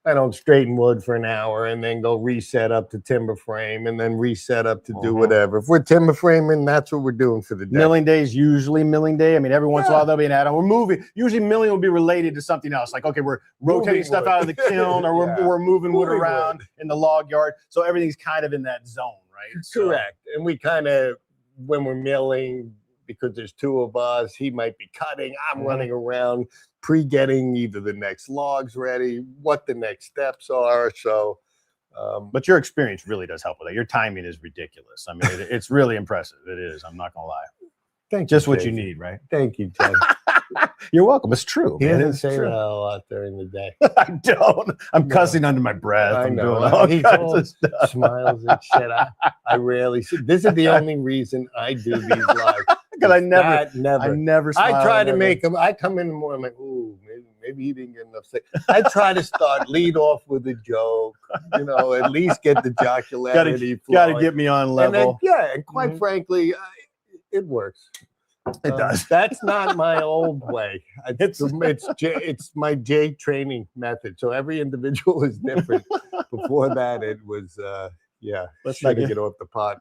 I don't straighten wood for an hour and then go reset up to timber frame and then reset up to do whatever. If we're timber framing, that's what we're doing for the day. Milling day is usually milling day. I mean, every once in a while there'll be an add-on. We're moving. Usually milling will be related to something else. Like, okay, we're rotating stuff out of the kiln or we're moving wood around in the log yard. So everything's kind of in that zone, right? Correct. And we kind of, when we're milling, because there's two of us, he might be cutting, I'm running around pre-getting either the next logs ready, what the next steps are. So but your experience really does help with that. Your timing is ridiculous. I mean, it's really impressive. It is. I'm not gonna lie. Thank Just you, what you need, right? Thank you, Ted. You're welcome. It's true. He doesn't say that a lot during the day. I don't. I'm cussing under my breath. I know. Doing all he kinds of stuff. Smiles and shit. I rarely see. This is the only reason I do these lives. Because I never smile. I try to make them. I come in the morning, I'm like, ooh, maybe he didn't get enough sleep. I try to lead off with a joke, you know, at least get the jocularity. Got to get me on level. And then, and quite frankly, it works. It does. That's not my old way. It's my J training method. So every individual is different. Before that, it was let's try to get off the pot.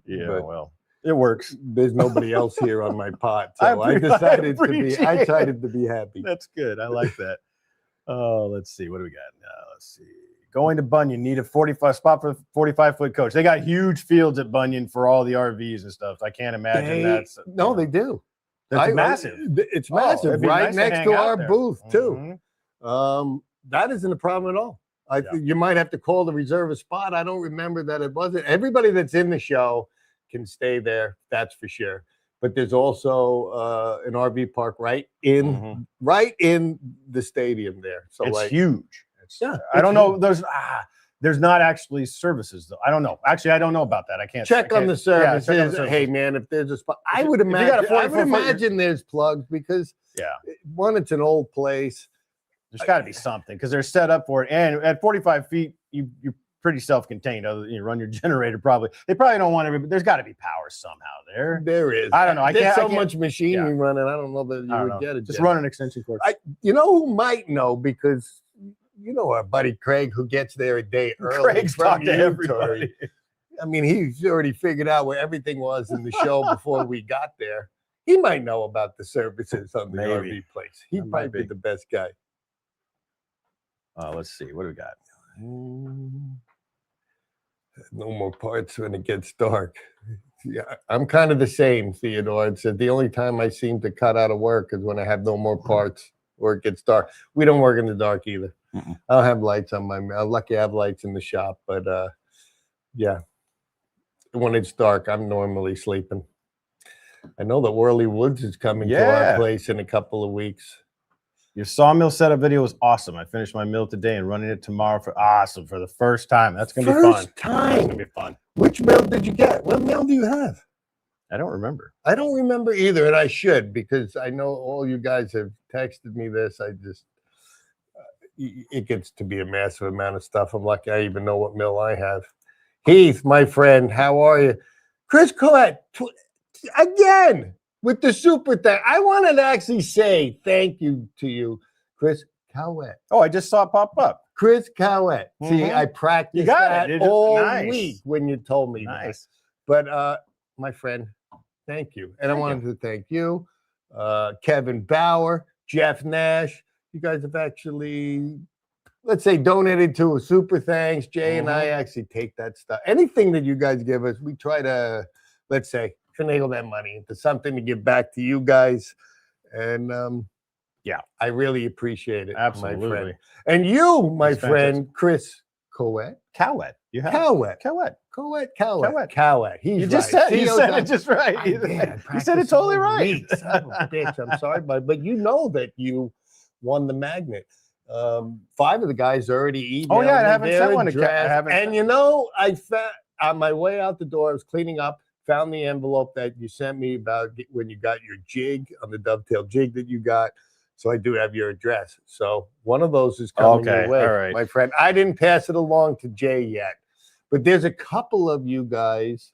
Well. It works. There's nobody else here on my pot, so I decided to be. I tried to be happy. That's good. I like that. Oh, let's see. What do we got now? Let's see. Going to Bunyan, need a 45 spot for 45-foot coach. They got huge fields at Bunyan for all the RVs and stuff. I can't imagine that's no, they do. That's massive. It's massive, right nice next to our there. booth too. That isn't a problem at all. You might have to call to reserve a spot. I don't remember that it wasn't. Everybody that's in the show can stay there. That's for sure. But there's also an RV park right in the stadium there. So it's like, huge. Yeah, I don't know. There's not actually services though. I don't know. Actually, I don't know about that. I can't check on the services. Yeah, check on the services. Hey man, if there's a spot, I would imagine there's plugs because one, it's an old place. There's got to be something because they're set up for it. And at 45 feet, you're pretty self-contained. Other than you run your generator, probably. They probably don't want everybody, but there's got to be power somehow there. There is. I don't know. There's so much machinery running. I don't know that you would get it. Just run an extension cord. You know who might know, because you know our buddy Craig, who gets there a day early. Craig's talked to everybody. I mean, he's already figured out where everything was in the show before we got there. He might know about the services on the RV place. He might be the best guy. Let's see. What do we got? No more parts when it gets dark. Yeah, I'm kind of the same, Theodore. It's the only time I seem to cut out of work is when I have no more parts or it gets dark. We don't work in the dark either. I don't have lights on my. I'm lucky I have lights in the shop, but yeah, when it's dark, I'm normally sleeping. I know that Whirly Woods is coming to our place in a couple of weeks. Your sawmill setup video was awesome. I finished my mill today and running it tomorrow for the first time. That's gonna be fun. First time. It's gonna be fun. Which mill did you get? What mill do you have? I don't remember. I don't remember either, and I should, because I know all you guys have texted me this. I just it gets to be a massive amount of stuff. I'm lucky I even know what mill I have. Heath, my friend, how are you? Chris Collette, again with the super thing. I wanted to actually say thank you to you, Chris Cowett. Oh, I just saw it pop up. Chris Cowett. See, I practiced that all week when you told me this. But my friend, thank you. And I wanted to thank you, Kevin Bauer, Jeff Nash. You guys have actually, let's say, donated to a super thanks. Jay and I actually take that stuff. Anything that you guys give us, we try to, let's say, finagle that money into something to give back to you guys. And yeah, I really appreciate it. Absolutely. My friend. And you, my friend, Chris Cowett. Cowett. You have Cowett. Cowett. He's you just right. You said it just right. You said it totally right. Son of a bitch. I'm sorry, but you know that you won the magnet. 5 of the guys already emailed. Oh yeah, I haven't sent one to And you know, I found on my way out the door, I was cleaning up, found the envelope that you sent me about when you got your jig on the Dovetail jig that you got. So I do have your address. So one of those is coming your way, my friend. I didn't pass it along to Jay yet, but there's a couple of you guys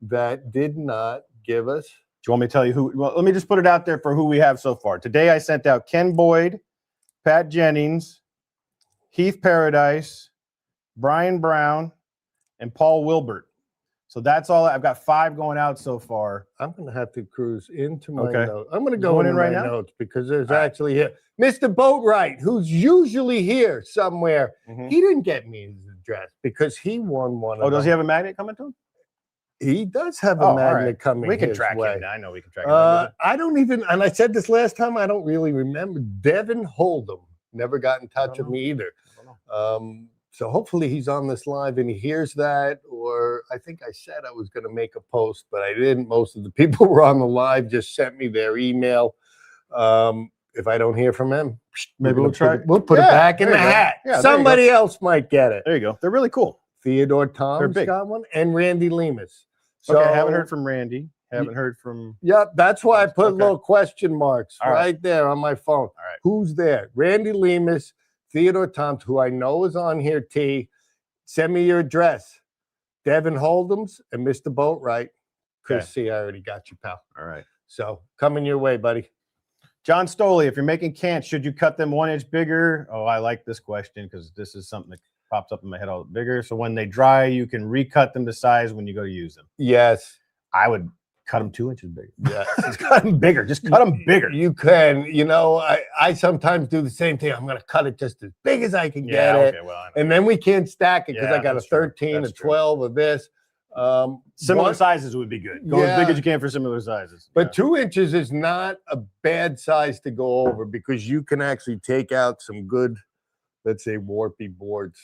that did not give us. Do you want me to tell you who? Well, let me just put it out there for who we have so far. Today I sent out Ken Boyd, Pat Jennings, Heath Paradise, Brian Brown, and Paul Wilbert. So that's all. I've got 5 going out so far. I'm going to have to cruise into my notes. I'm going to go in right now notes because there's actually here Mr. Boatwright, who's usually here somewhere. He didn't get me his address because he won one. Oh, does he have a magnet coming to him? He does have a magnet coming. We can track him. I know we can track him. I don't even, and I said this last time, I don't really remember. Devin Hold'em never got in touch with me either. So hopefully he's on this live and he hears that, or I think I said I was going to make a post, but I didn't. Most of the people were on the live just sent me their email. If I don't hear from him, maybe we'll try. We'll put it back in the hat. Yeah, somebody else might get it. There you go. They're really cool. Theodore Tom's got one, and Randy Lemus. So I haven't heard from Randy. Haven't heard from. Yep, that's why I put little question marks right there on my phone. All right. Who's there? Randy Lemus, Theodore Toms, who I know is on here. T, send me your address. Devin Hold'em's and Mr. Boatwright. Chris C, I already got you, pal. All right. So coming your way, buddy. John Stoley, if you're making cans, should you cut them 1 inch bigger? Oh, I like this question because this is something that pops up in my head all bigger. So when they dry, you can recut them to size when you go to use them. Yes. I would Cut them 2 inches bigger. Yeah. Just cut them bigger. Just cut them bigger. You can, you know, I sometimes do the same thing. I'm going to cut it just as big as I can get it. Okay, well, and then we can't stack it because I got a 13, a 12 of this. Similar sizes would be good. Go as big as you can for similar sizes. But 2 inches is not a bad size to go over because you can actually take out some good, let's say, warpy boards.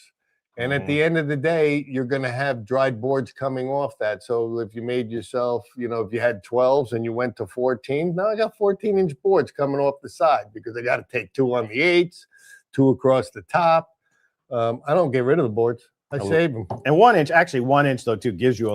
And at the end of the day, you're going to have dried boards coming off that. So if you made yourself, you know, if you had 12s and you went to 14, now I got 14-inch boards coming off the side because I got to take 2 on the 8s, 2 across the top. I don't get rid of the boards. I save them. And 1 inch, actually 1 inch though too, gives you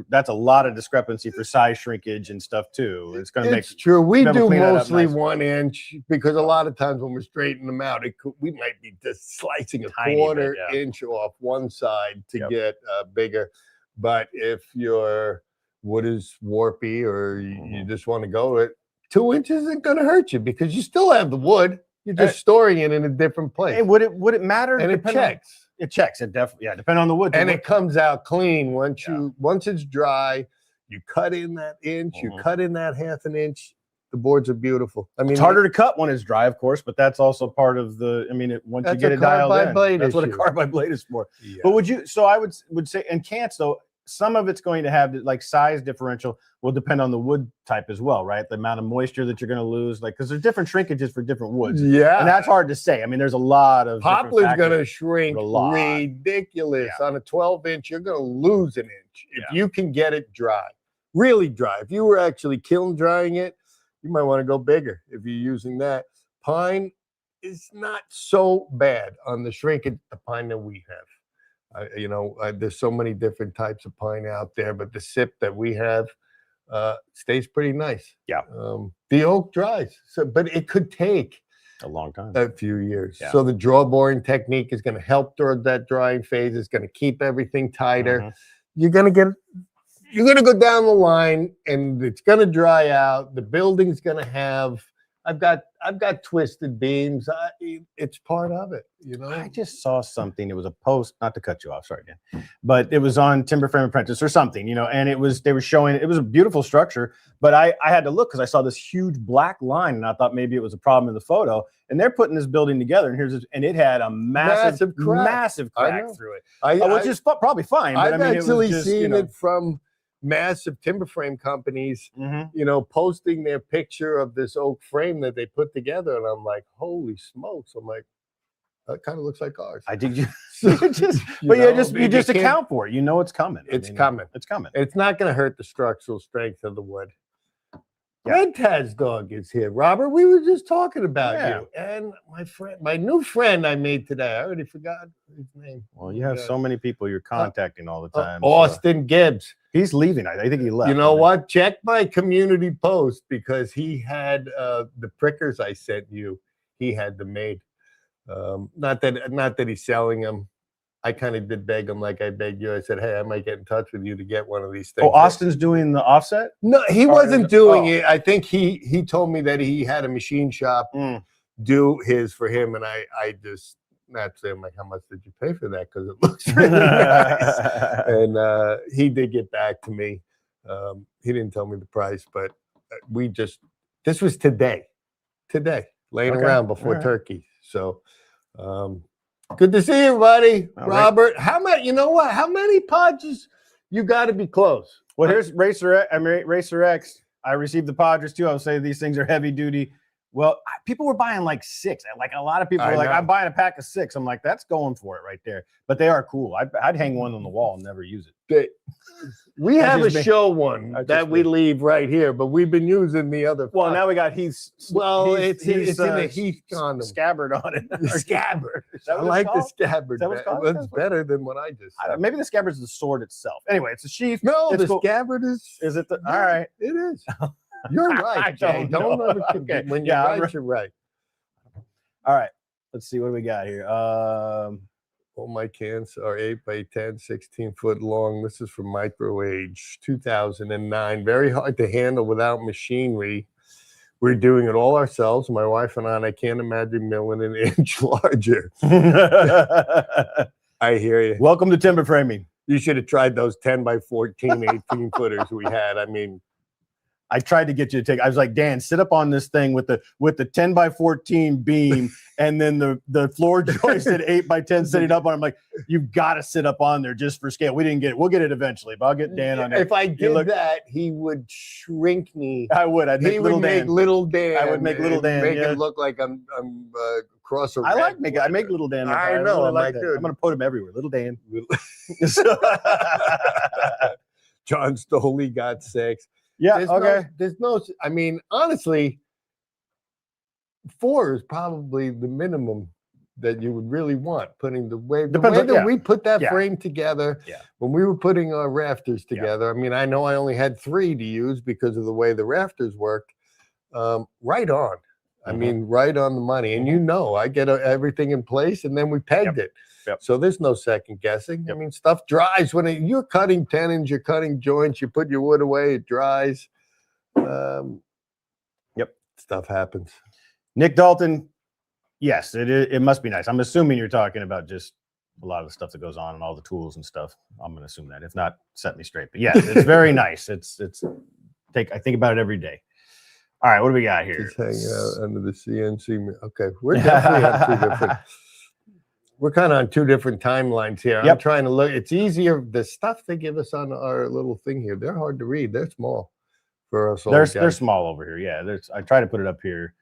that's a lot of discrepancy for size shrinkage and stuff too. It's going to make. It's true. We do mostly 1 inch because a lot of times when we're straightening them out, we might be just slicing a quarter inch off one side to get bigger. But if your wood is warpy or you just want to go with 2 inches, isn't going to hurt you because you still have the wood. You're just storing it in a different place. Hey, would it matter? And it checks. It checks. It definitely, depending on the wood. And it comes out clean once it's dry. You cut in that inch. You cut in that half an inch. The boards are beautiful. I mean, it's harder to cut when it's dry, of course, but that's also part of the. I mean, once you get it dialed in, that's what a carbide blade is for. Yeah. But would you? So I would say, and cants though, some of it's going to have like size differential will depend on the wood type as well, right? The amount of moisture that you're going to lose, like because there's different shrinkages for different woods. Yeah, and that's hard to say. I mean, there's a lot of poplar's going to shrink ridiculous on a 12-inch. You're going to lose an inch if you can get it dry, really dry. If you were actually kiln drying it, you might want to go bigger if you're using that. Pine is not so bad on the shrinkage. The pine that we have. There's so many different types of pine out there, but the sip that we have stays pretty nice. Yeah. The oak dries, but it could take a long time, a few years. Yeah. So the draw boring technique is going to help during that drying phase. It's going to keep everything tighter. You're going to go down the line, and it's going to dry out. The building's going to have. I've got twisted beams. It's part of it, you know. I just saw something. It was a post, not to cut you off, sorry, Dan, but it was on Timber Frame Apprentice or something, you know. And they were showing it was a beautiful structure, but I had to look because I saw this huge black line, and I thought maybe it was a problem in the photo. And they're putting this building together, and it had a massive crack through it, which is probably fine. But I've actually seen it from massive timber frame companies, posting their picture of this oak frame that they put together, and I'm like, holy smokes! I'm like, that kind of looks like ours. I think you just account for it. You know it's coming. It's coming. It's coming. It's not going to hurt the structural strength of the wood. Red Taz Dog is here. Robert, we were just talking about you. And my new friend I made today, I already forgot his name. Well, you have so many people you're contacting all the time. Austin Gibbs. He's leaving. I think he left. You know what? Check my community post because he had the prickers I sent you. He had them made. Not that he's selling them. I kind of did beg him like I begged you. I said, hey, I might get in touch with you to get one of these things. Oh, Austin's doing the offset? No, he wasn't doing it. I think he told me that he had a machine shop do his for him. And I just naturally, I'm like, how much did you pay for that? Because it looks really nice. And he did get back to me. He didn't tell me the price, but this was today, laying around before turkey. So, good to see you, buddy. Robert. Right. How many? You know what? How many Podges you got to be close? Well, here's Racer X. I received the Podges too. I would say these things are heavy duty. Well, people were buying like 6. Like a lot of people were like, I'm buying a pack of 6. I'm like, that's going for it right there. But they are cool. I'd hang one on the wall and never use it. We have a show one that we leave right here, but we've been using the other. Well, now we got Heath's. Well, it's in a Heath condom. Scabbard on it. The scabbard. I like the scabbard. That's better than what I just said. Maybe the scabbard's the sword itself. Anyway, it's a sheath. No, the scabbard is. Is it? All right. It is. You're right, Jay. Don't ever forget. When you're right, you're right. All right. Let's see what we got here. All my cans are 8 by 10, 16 foot long. This is from Micro Age, 2009. Very hard to handle without machinery. We're doing it all ourselves. My wife and I can't imagine milling an inch larger. I hear you. Welcome to timber framing. You should have tried those 10 by 14, 18 footers we had. I mean, I tried to get you to take. I was like, Dan, sit up on this thing with the 10x14 beam, and then the floor joist at 8x10 sitting up on. I'm like, you've got to sit up on there just for scale. We didn't get it. We'll get it eventually, but I'll get Dan on there. If I did that, he would shrink me. I would. I'd make little Dan. Little Dan. I would make little Dan. Make it look like I'm across a. I make little Dan. I know. I like that. I'm gonna put him everywhere. Little Dan. John Stoley got 6. Yeah. Okay. There's no. I mean, honestly, 4 is probably the minimum that you would really want. Putting the way that we put that frame together. Yeah. When we were putting our rafters together, I mean, I know I only had 3 to use because of the way the rafters worked. Right on. I mean, right on the money. And I get everything in place, and then we pegged it. Yep. So there's no second guessing. I mean, stuff dries when you're cutting tenons, you're cutting joints, you put your wood away, it dries. Stuff happens. Nick Dalton, yes, it must be nice. I'm assuming you're talking about just a lot of the stuff that goes on and all the tools and stuff. I'm going to assume that. If not, set me straight. But yes, it's very nice. I think about it every day. All right, what do we got here? Just hanging out under the CNC. Okay, we're definitely on 2 different. We're kind of on 2 different timelines here. I'm trying to look. It's easier. The stuff they give us on our little thing here, they're hard to read. They're small for us. They're small over here. Yeah, I try to put it up here.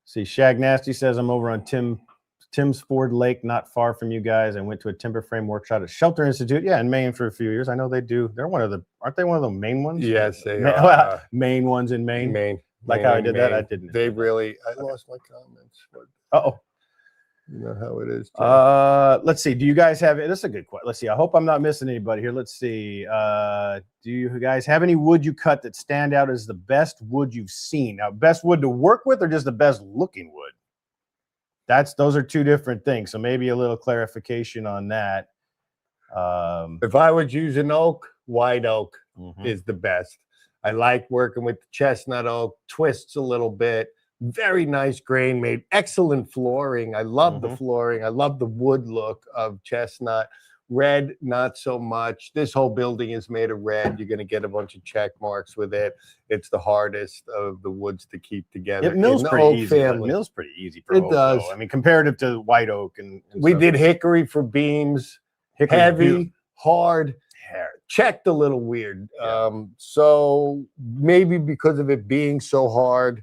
See, Shag Nasty says I'm over on Tim's Ford Lake, not far from you guys. I went to a timber frame workshop at Shelter Institute. Yeah, in Maine for a few years. I know they do. They're aren't they one of the main ones? Yes, they are. Main ones in Maine. Maine. Like how I did that, I didn't. They really. I lost my comments. Uh-oh. You know how it is. Let's see. Do you guys have it? This is a good question. Let's see. I hope I'm not missing anybody here. Let's see. Do you guys have any wood you cut that stand out as the best wood you've seen? Now, best wood to work with, or just the best looking wood? Those are 2 different things. So maybe a little clarification on that. If I was using oak, white oak is the best. I like working with the chestnut oak, twists a little bit. Very nice grain, made excellent flooring. I love the flooring. I love the wood look of chestnut. Red, not so much. This whole building is made of red. You're going to get a bunch of check marks with it. It's the hardest of the woods to keep together. It mills pretty easy. It mills pretty easy for oak, does. Though. I mean, comparative to white oak and we did hickory for beams. Heavy, hard. Checked a little weird. So maybe because of it being so hard,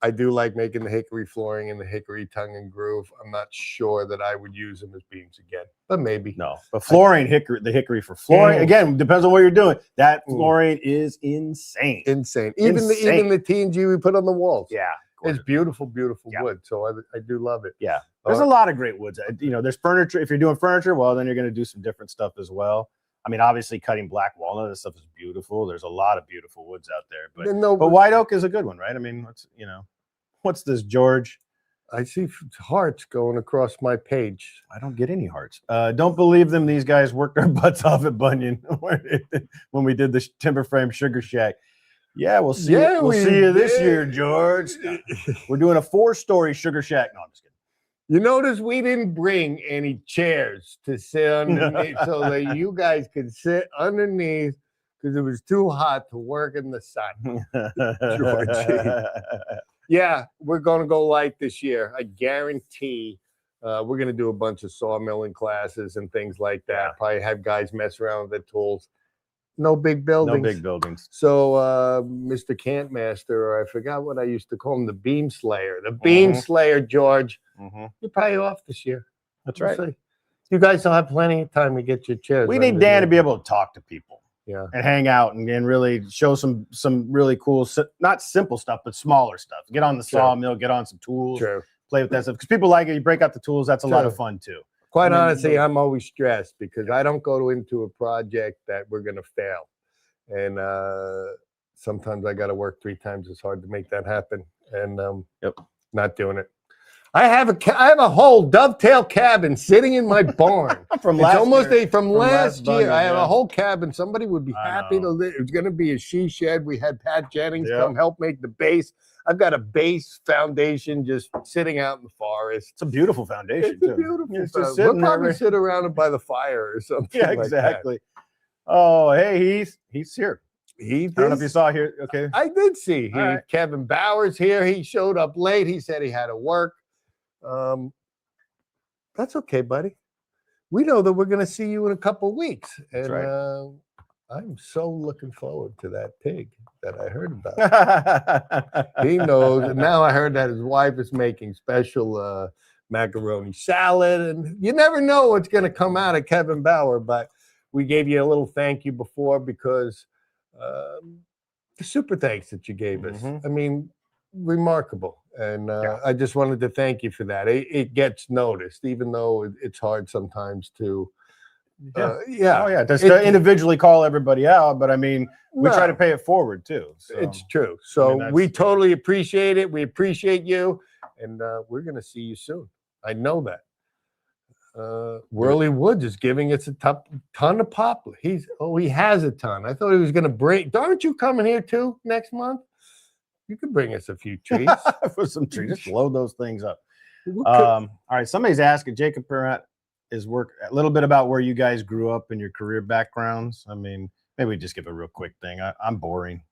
I do like making the hickory flooring and the hickory tongue and groove. I'm not sure that I would use them as beams again, but maybe. No, but flooring, the hickory for flooring, again, depends on what you're doing. That flooring is insane. Insane. Even the T&G we put on the walls. Yeah. It's beautiful wood. So I do love it. Yeah. There's a lot of great woods. There's furniture. If you're doing furniture, well, then you're going to do some different stuff as well. I mean, obviously cutting black walnut, this stuff is beautiful. There's a lot of beautiful woods out there, but white oak is a good one, right? I mean, what's this, George? I see hearts going across my page. I don't get any hearts. Don't believe them. These guys worked their butts off at Bunyan when we did the timber frame sugar shack. Yeah, we'll see. Yeah, we'll see you this year, George. We're doing a 4-story sugar shack. No, I'm just kidding. You notice we didn't bring any chairs to sit underneath so that you guys could sit underneath because it was too hot to work in the sun. Georgie. Yeah, we're going to go light this year. I guarantee we're going to do a bunch of sawmilling classes and things like that. Yeah. Probably have guys mess around with the tools. No big buildings. No big buildings. So Mr. Cantmaster, or I forgot what I used to call him, the Beam Slayer. The Beam Slayer, George. You're probably off this year. That's right. See. You guys will have plenty of time to get your chairs. We need Dan to be able to talk to people. Yeah. And hang out and really show some really cool, not simple stuff, but smaller stuff. Get on the sawmill, get on some tools, play with that stuff. Because people like it. You break out the tools. That's a lot of fun too. Quite honestly, I'm always stressed because I don't go into a project that we're going to fail. And sometimes I got to work 3 times as hard to make that happen. And not doing it. I have a whole dovetail cabin sitting in my barn. from last year. I have a whole cabin. Somebody would be happy to live. It's going to be a she shed. We had Pat Jennings come help make the base. I've got a base foundation just sitting out in the forest. It's a beautiful foundation. It's a beautiful foundation. We'll probably sit around it by the fire or something. Yeah, exactly. Like that. Oh, hey, Heath. Heath's here. He I don't know if you saw here. Okay. I did see. All right. Kevin Bauer's here. He showed up late. He said he had to work. That's okay, buddy. We know that we're going to see you in a couple of weeks. And right. I'm so looking forward to that pig that I heard about. He knows. Now I heard that his wife is making special macaroni salad. And you never know what's going to come out of Kevin Bauer. But we gave you a little thank you before because the super thanks that you gave us. I mean, remarkable. And I just wanted to thank you for that. It gets noticed, even though it's hard sometimes to, Oh yeah, just to individually call everybody out, but I mean, we try to pay it forward too. So. It's true. So I mean, we totally appreciate it. We appreciate you, and we're going to see you soon. I know that. Whirly Woods is giving us a ton of poplar. He has a ton. I thought he was going to bring. Aren't you coming here too next month? You could bring us a few trees. For some trees. Just load those things up. All right. Somebody's asking Jacob Perrott a little bit about where you guys grew up and your career backgrounds. I mean, maybe we just give a real quick thing. I'm boring.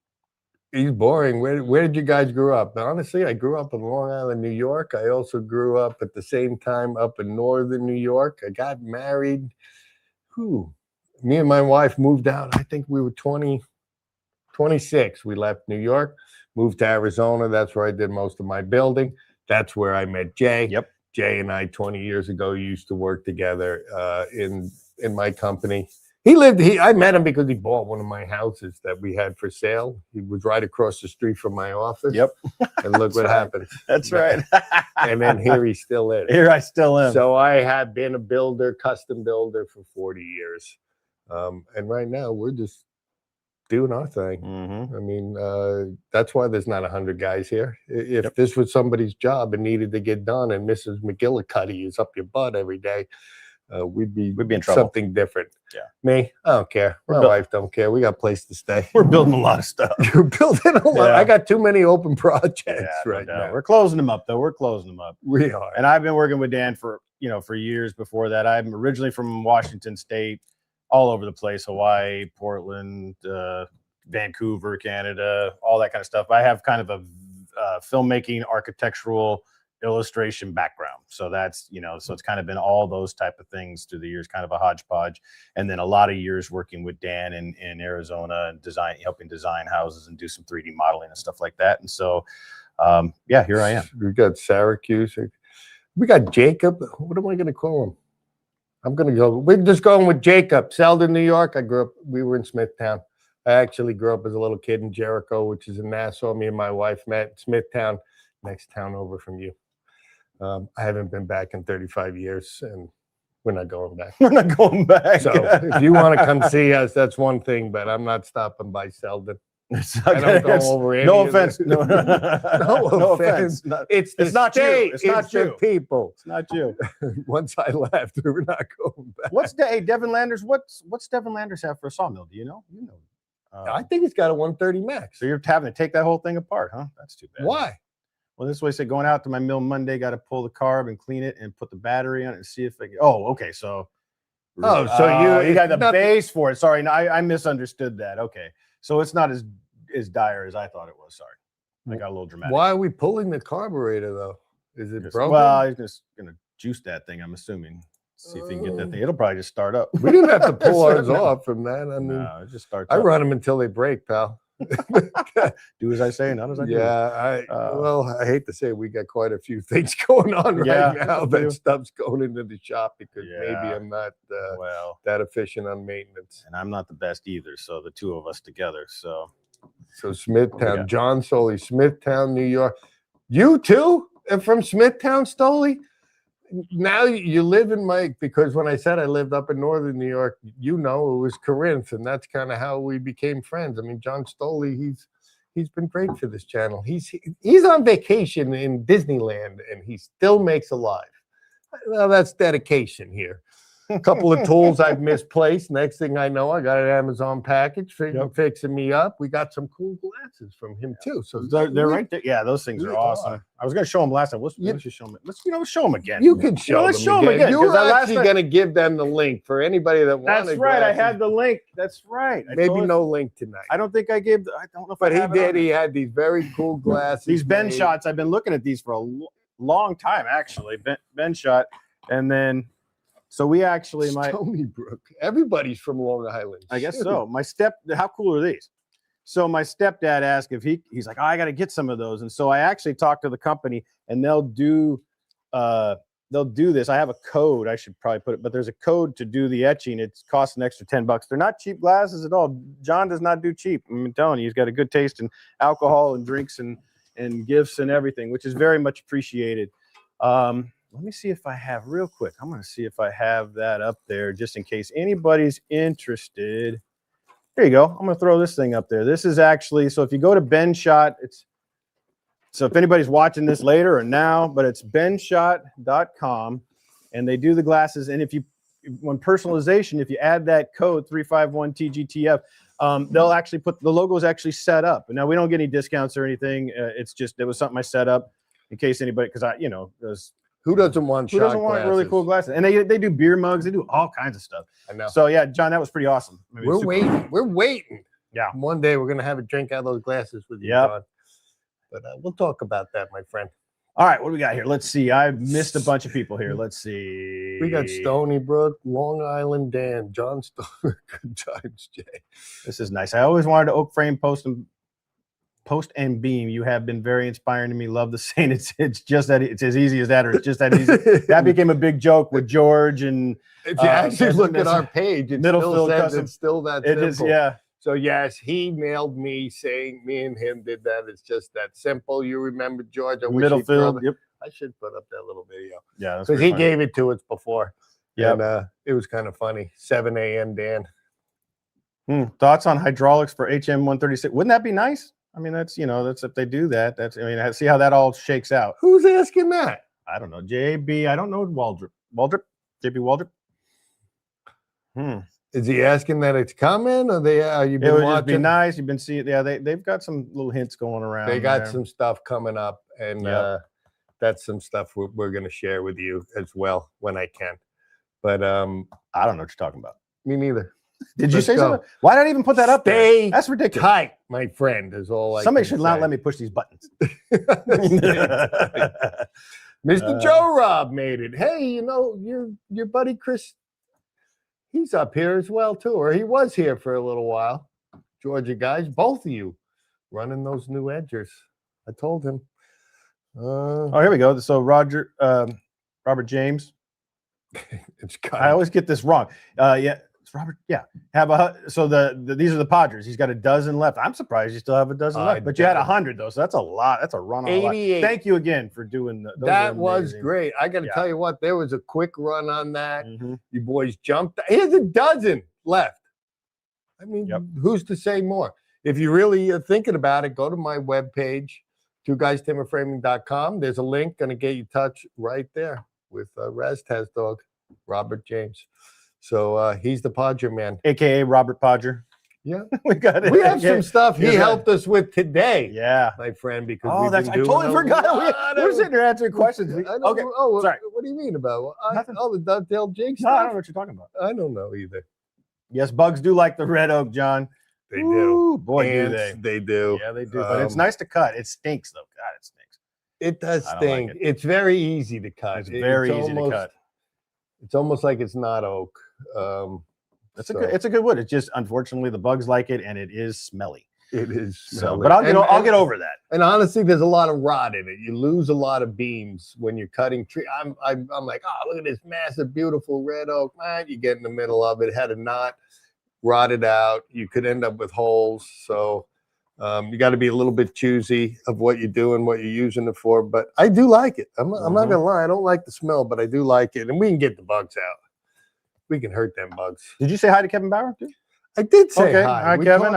He's boring. Where did you guys grow up? Now, honestly, I grew up in Long Island, New York. I also grew up at the same time up in northern New York. I got married. Me and my wife moved out. I think we were 26. We left New York, moved to Arizona. That's where I did most of my building. That's where I met Jay. Yep. Jay and I 20 years ago used to work together in my company. I met him because he bought one of my houses that we had for sale. He was right across the street from my office. Yep. And look what happened. That's right. And then here he still is. Here I still am. So I have been a builder, custom builder for 40 years. And right now we're just doing our thing. I mean, that's why there's not 100 guys here. If this was somebody's job and needed to get done and Mrs. McGillicuddy is up your butt every day, we'd be in trouble. Something different. Yeah. Me, I don't care. My wife don't care. We got a place to stay. We're building a lot of stuff. You're building a lot. I got too many open projects right now. We're closing them up though. We're closing them up. We are. And I've been working with Dan for years before that. I'm originally from Washington State, all over the place, Hawaii, Portland, Vancouver, Canada, all that kind of stuff. I have kind of a filmmaking, architectural, illustration background. So that's, so it's kind of been all those type of things through the years, kind of a hodgepodge. And then a lot of years working with Dan in Arizona and helping design houses and do some 3D modeling and stuff like that. And so, here I am. We got Syracuse. We got Jacob. What am I going to call him? We're just going with Jacob. Selden, New York. We were in Smithtown. I actually grew up as a little kid in Jericho, which is in Nassau. Me and my wife met. Smithtown, next town over from you. I haven't been back in 35 years, and we're not going back. We're not going back. So if you want to come see us, that's one thing, but I'm not stopping by Selden. I don't go over any no offense. No offense. It's not you. It's not the people. It's not you. Once I left, we're not going back. Devin Landers? What's Devin Landers have for a sawmill? Do you know? I think he's got a 130 max. So you're having to take that whole thing apart, huh? That's too bad. Why? Well, this way, say going out to my mill Monday, got to pull the carb and clean it and put the battery on it and see if I can. Oh, okay. So. You got the base for it. Sorry, no, I misunderstood that. Okay, so it's not as dire as I thought it was. Sorry, I got a little dramatic. Why are we pulling the carburetor though? Is it broken? Well, he's just gonna juice that thing. I'm assuming. See if he can get that thing. It'll probably just start up. We didn't have to pull ours off from that. I mean, no, it just starts. I run them until they break, pal. Do as I say, not as I do. Yeah, I hate to say we got quite a few things going on right now. That stuff's going into the shop because maybe I'm not that efficient on maintenance, and I'm not the best either. So the two of us together. So Smithtown, John Stoley, Smithtown, New York. You too are from Smithtown, Stoley? Now you live in because when I said I lived up in northern New York, it was Corinth, and that's kind of how we became friends. I mean, John Stoley, he's been great for this channel. He's on vacation in Disneyland, and he still makes a live. Well, that's dedication here. A couple of tools I've misplaced. Next thing I know, I got an Amazon package fixing me up. We got some cool glasses from him too. So They're right there. Yeah, those things are awesome. I was going to show them last time. Let's just show them. Let's show them again. You can show them. Let's show them again. You were actually going to give them the link for anybody that wanted. That's right. Glasses. I had the link. That's right. Maybe no link tonight. I don't think I gave. I don't know if. But he did. He had these very cool glasses. These Ben shots. I've been looking at these for a long time, actually. Ben shot, and then. So we actually Stony Brook. Everybody's from Long Island. I guess so. How cool are these? So my stepdad asked if he's like, oh, I got to get some of those. And so I actually talked to the company and they'll do this. I have a code. I should probably put it, but there's a code to do the etching. It costs an extra $10. They're not cheap glasses at all. John does not do cheap. I'm telling you, he's got a good taste in alcohol and drinks and gifts and everything, which is very much appreciated. Let me see if I have real quick. I'm going to see if I have that up there just in case anybody's interested. There you go. I'm going to throw this thing up there. This is actually, so if you go to Ben Shot, so if anybody's watching this later or now, but it's benshot.com and they do the glasses. And when personalization, if you add that code 351TGTF, they'll actually put the logo is actually set up. Now we don't get any discounts or anything. It was something I set up in case anybody, because who doesn't want really cool glasses? And they do beer mugs. They do all kinds of stuff. I know. So yeah, John, that was pretty awesome. We're waiting. We're waiting. Yeah. One day we're gonna have a drink out of those glasses with you, John. But we'll talk about that, my friend. All right, what do we got here? Let's see. I've missed a bunch of people here. Let's see. We got Stony Brook, Long Island Dan, John Stoner, Good Times Jay. This is nice. I always wanted to oak frame post and beam. You have been very inspiring to me. Love the saying. It's just that it's as easy as that, or it's just that easy. That became a big joke with George. And if you actually look at our page, it still says it's still that simple. It is, yeah. So yes, he mailed me saying me and him did that. It's just that simple. You remember, George? Middlefield. Yep. I should put up that little video. Yeah, because he gave it to us before. Yeah, and it was kind of funny. 7 a.m. Dan. Thoughts on hydraulics for HM136? Wouldn't that be nice? I mean, that's if they do that, see how that all shakes out. Who's asking that? I don't know. JB, I don't know. Waldrop, JB Waldrop. Is he asking that it's coming, or you been watching? It would watching? just be nice. You've been seeing, yeah. They've got some little hints going around. They got some stuff coming up, and that's some stuff we're going to share with you as well when I can. But I don't know what you're talking about. Me neither. Did you say something? Why not even put that up there? That's ridiculous. Tight, my friend, is all. Somebody should not let me push these buttons. Mr. Joe Rob made it. Hey, your buddy Chris, he's up here as well too, or he was here for a little while. Georgia guys, both of you running those new edgers. I told him. Here we go. So Robert James. I always get this wrong. It's Robert. Yeah. So these are the Padres. He's got a dozen left. I'm surprised you still have a dozen left, but you had 100 though, so that's a lot. That's a run on 88. Thank you again for doing those. That was great. I got to tell you what, there was a quick run on that. You boys jumped. Here's a dozen left. I mean, who's to say more? If you really are thinking about it, go to my webpage, twoguystimberframing.com. There's a link going to get you touch right there with Raz Tazdog, Robert James. So he's the Podger man, aka Robert Podger. Yeah, we got it. We have some stuff he helped us with today. Yeah, my friend. Because I totally forgot. We're sitting there answering questions. Okay. Oh, sorry. What do you mean about the Dovetail Jig System? No, I don't know what you're talking about. I don't know either. Yes, bugs do like the red oak, John. They do. Boy, do they. They do. Yeah, they do. But it's nice to cut. It stinks though. God, it stinks. It does stink. Like it. It's very easy to cut. It's very easy to cut. It's almost like it's not oak. It's a good wood. It's just unfortunately the bugs like it, and it is smelly. It is smelly. But I'll get over that. And honestly, there's a lot of rot in it. You lose a lot of beams when you're cutting tree. I'm like, oh, look at this massive, beautiful red oak. Man, you get in the middle of it, had a knot, rotted out. You could end up with holes. So you got to be a little bit choosy of what you do and what you're using it for. But I do like it. I'm not gonna lie. I don't like the smell, but I do like it. And we can get the bugs out. We can hurt them bugs. Did you say hi to Kevin Bauer too? I did say hi. Hi, Kevin.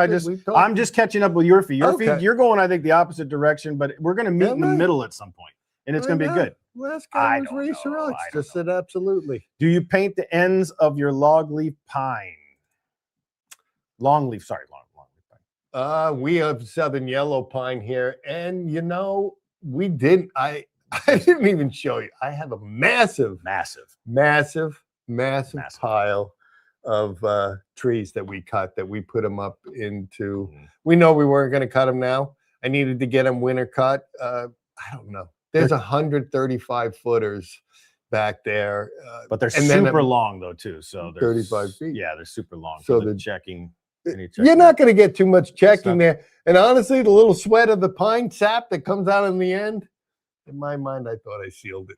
I'm just catching up with your feed. Your feed, you're going, I think, the opposite direction, but we're going to meet in the middle at some point. and it's going to be good. Last guy I was don't Racer know. Alex I don't just said absolutely. Do you paint the ends of your longleaf pine? Longleaf, sorry, longleaf pine. We have southern yellow pine here, and you know, we didn't. I didn't even show you. I have a massive pile of trees that we cut, that we put them up into. We know we weren't going to cut them now. I needed to get them winter cut. I don't know. There's 135 footers back there, but they're super long though too. So 35 feet. Yeah, they're super long. So the checking. You're not going to get too much checking there. And honestly, the little sweat of the pine sap that comes out in the end, in my mind, I thought I sealed it.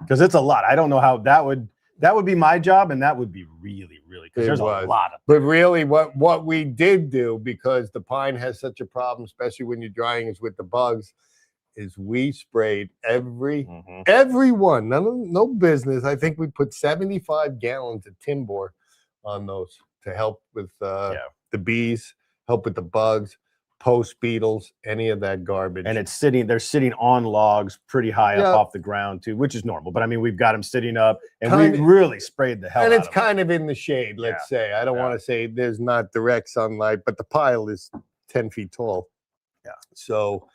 Because it's a lot. I don't know how that would be my job, and that would be really, because there's a lot of. But really, what we did do, because the pine has such a problem, especially when you're drying, is with the bugs, is we sprayed every one. No business. I think we put 75 gallons of Timbor on those to help with the bees, help with the bugs, post beetles, any of that garbage. And they're sitting on logs pretty high up off the ground too, which is normal. But I mean, we've got them sitting up, and we really sprayed the hell out of them. And it's kind of in the shade, let's say. I don't want to say there's not direct sunlight, but the pile is 10 feet tall. Yeah. So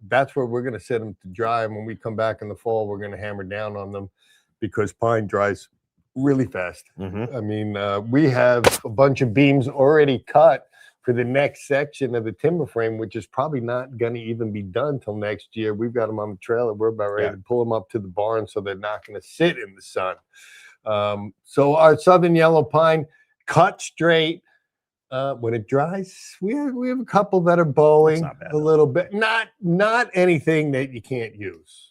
that's where we're going to set them to dry. And when we come back in the fall, we're going to hammer down on them, because pine dries really fast. I mean, we have a bunch of beams already cut for the next section of the timber frame, which is probably not going to even be done till next year. We've got them on the trailer. We're about ready to pull them up to the barn, so they're not going to sit in the sun. So our southern yellow pine, cut straight. When it dries, we have a couple that are bowing a little bit. Not anything that you can't use.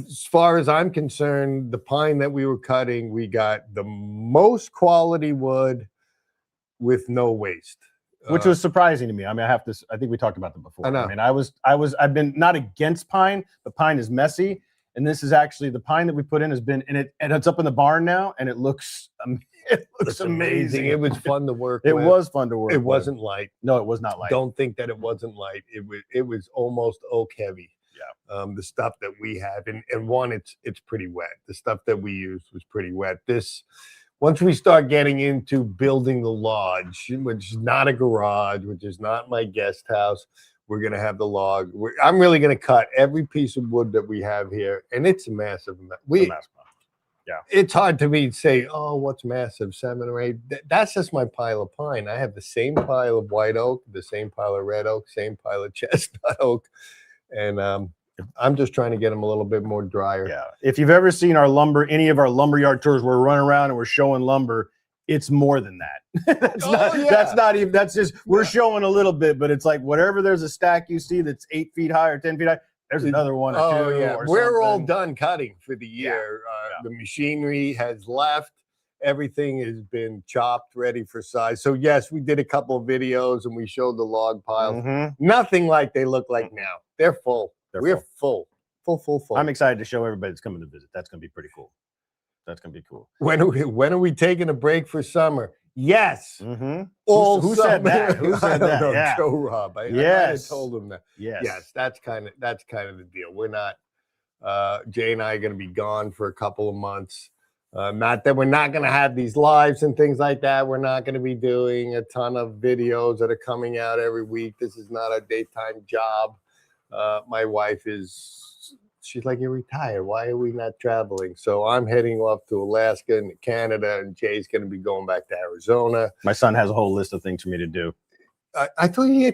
As far as I'm concerned, the pine that we were cutting, we got the most quality wood with no waste, which was surprising to me. I mean, I think we talked about that before. I know. I mean, I've been not against pine, but pine is messy, and this is actually the pine that we put in has been, and it's up in the barn now, and it looks amazing. It was fun to work. It was fun to work. It wasn't light. No, it was not light. Don't think that it wasn't light. It was almost oak heavy. Yeah. The stuff that we have, and one, it's pretty wet. The stuff that we used was pretty wet. Once we start getting into building the lodge, which is not a garage, which is not my guest house, we're going to have the log. I'm really going to cut every piece of wood that we have here, and it's a massive amount. It's hard to me to say, oh, what's massive, 7 or 8. That's just my pile of pine. I have the same pile of white oak, the same pile of red oak, same pile of chestnut oak, and I'm just trying to get them a little bit more drier. Yeah. If you've ever seen any of our lumberyard tours, we're running around and we're showing lumber. It's more than that. That's not even. That's just we're showing a little bit, but it's like whatever. There's a stack you see that's 8 feet high or 10 feet high. There's another one or two. Yeah, we're all done cutting for the year. The machinery has left. Everything has been chopped, ready for size. So yes, we did a couple of videos and we showed the log piles. Nothing like they look like now. They're full. We're full. I'm excited to show everybody that's coming to visit. That's going to be pretty cool. That's going to be cool. When are we taking a break for summer? Yes. Who said that? Who said that? Yeah. Joe Rob. I told him that. Yes. That's kind of the deal. We're not. Jay and I are going to be gone for a couple of months. Not that we're not going to have these lives and things like that. We're not going to be doing a ton of videos that are coming out every week. This is not a daytime job. My wife she's like, you're retired. Why are we not traveling? So I'm heading off to Alaska and Canada, and Jay's going to be going back to Arizona. My son has a whole list of things for me to do. I thought he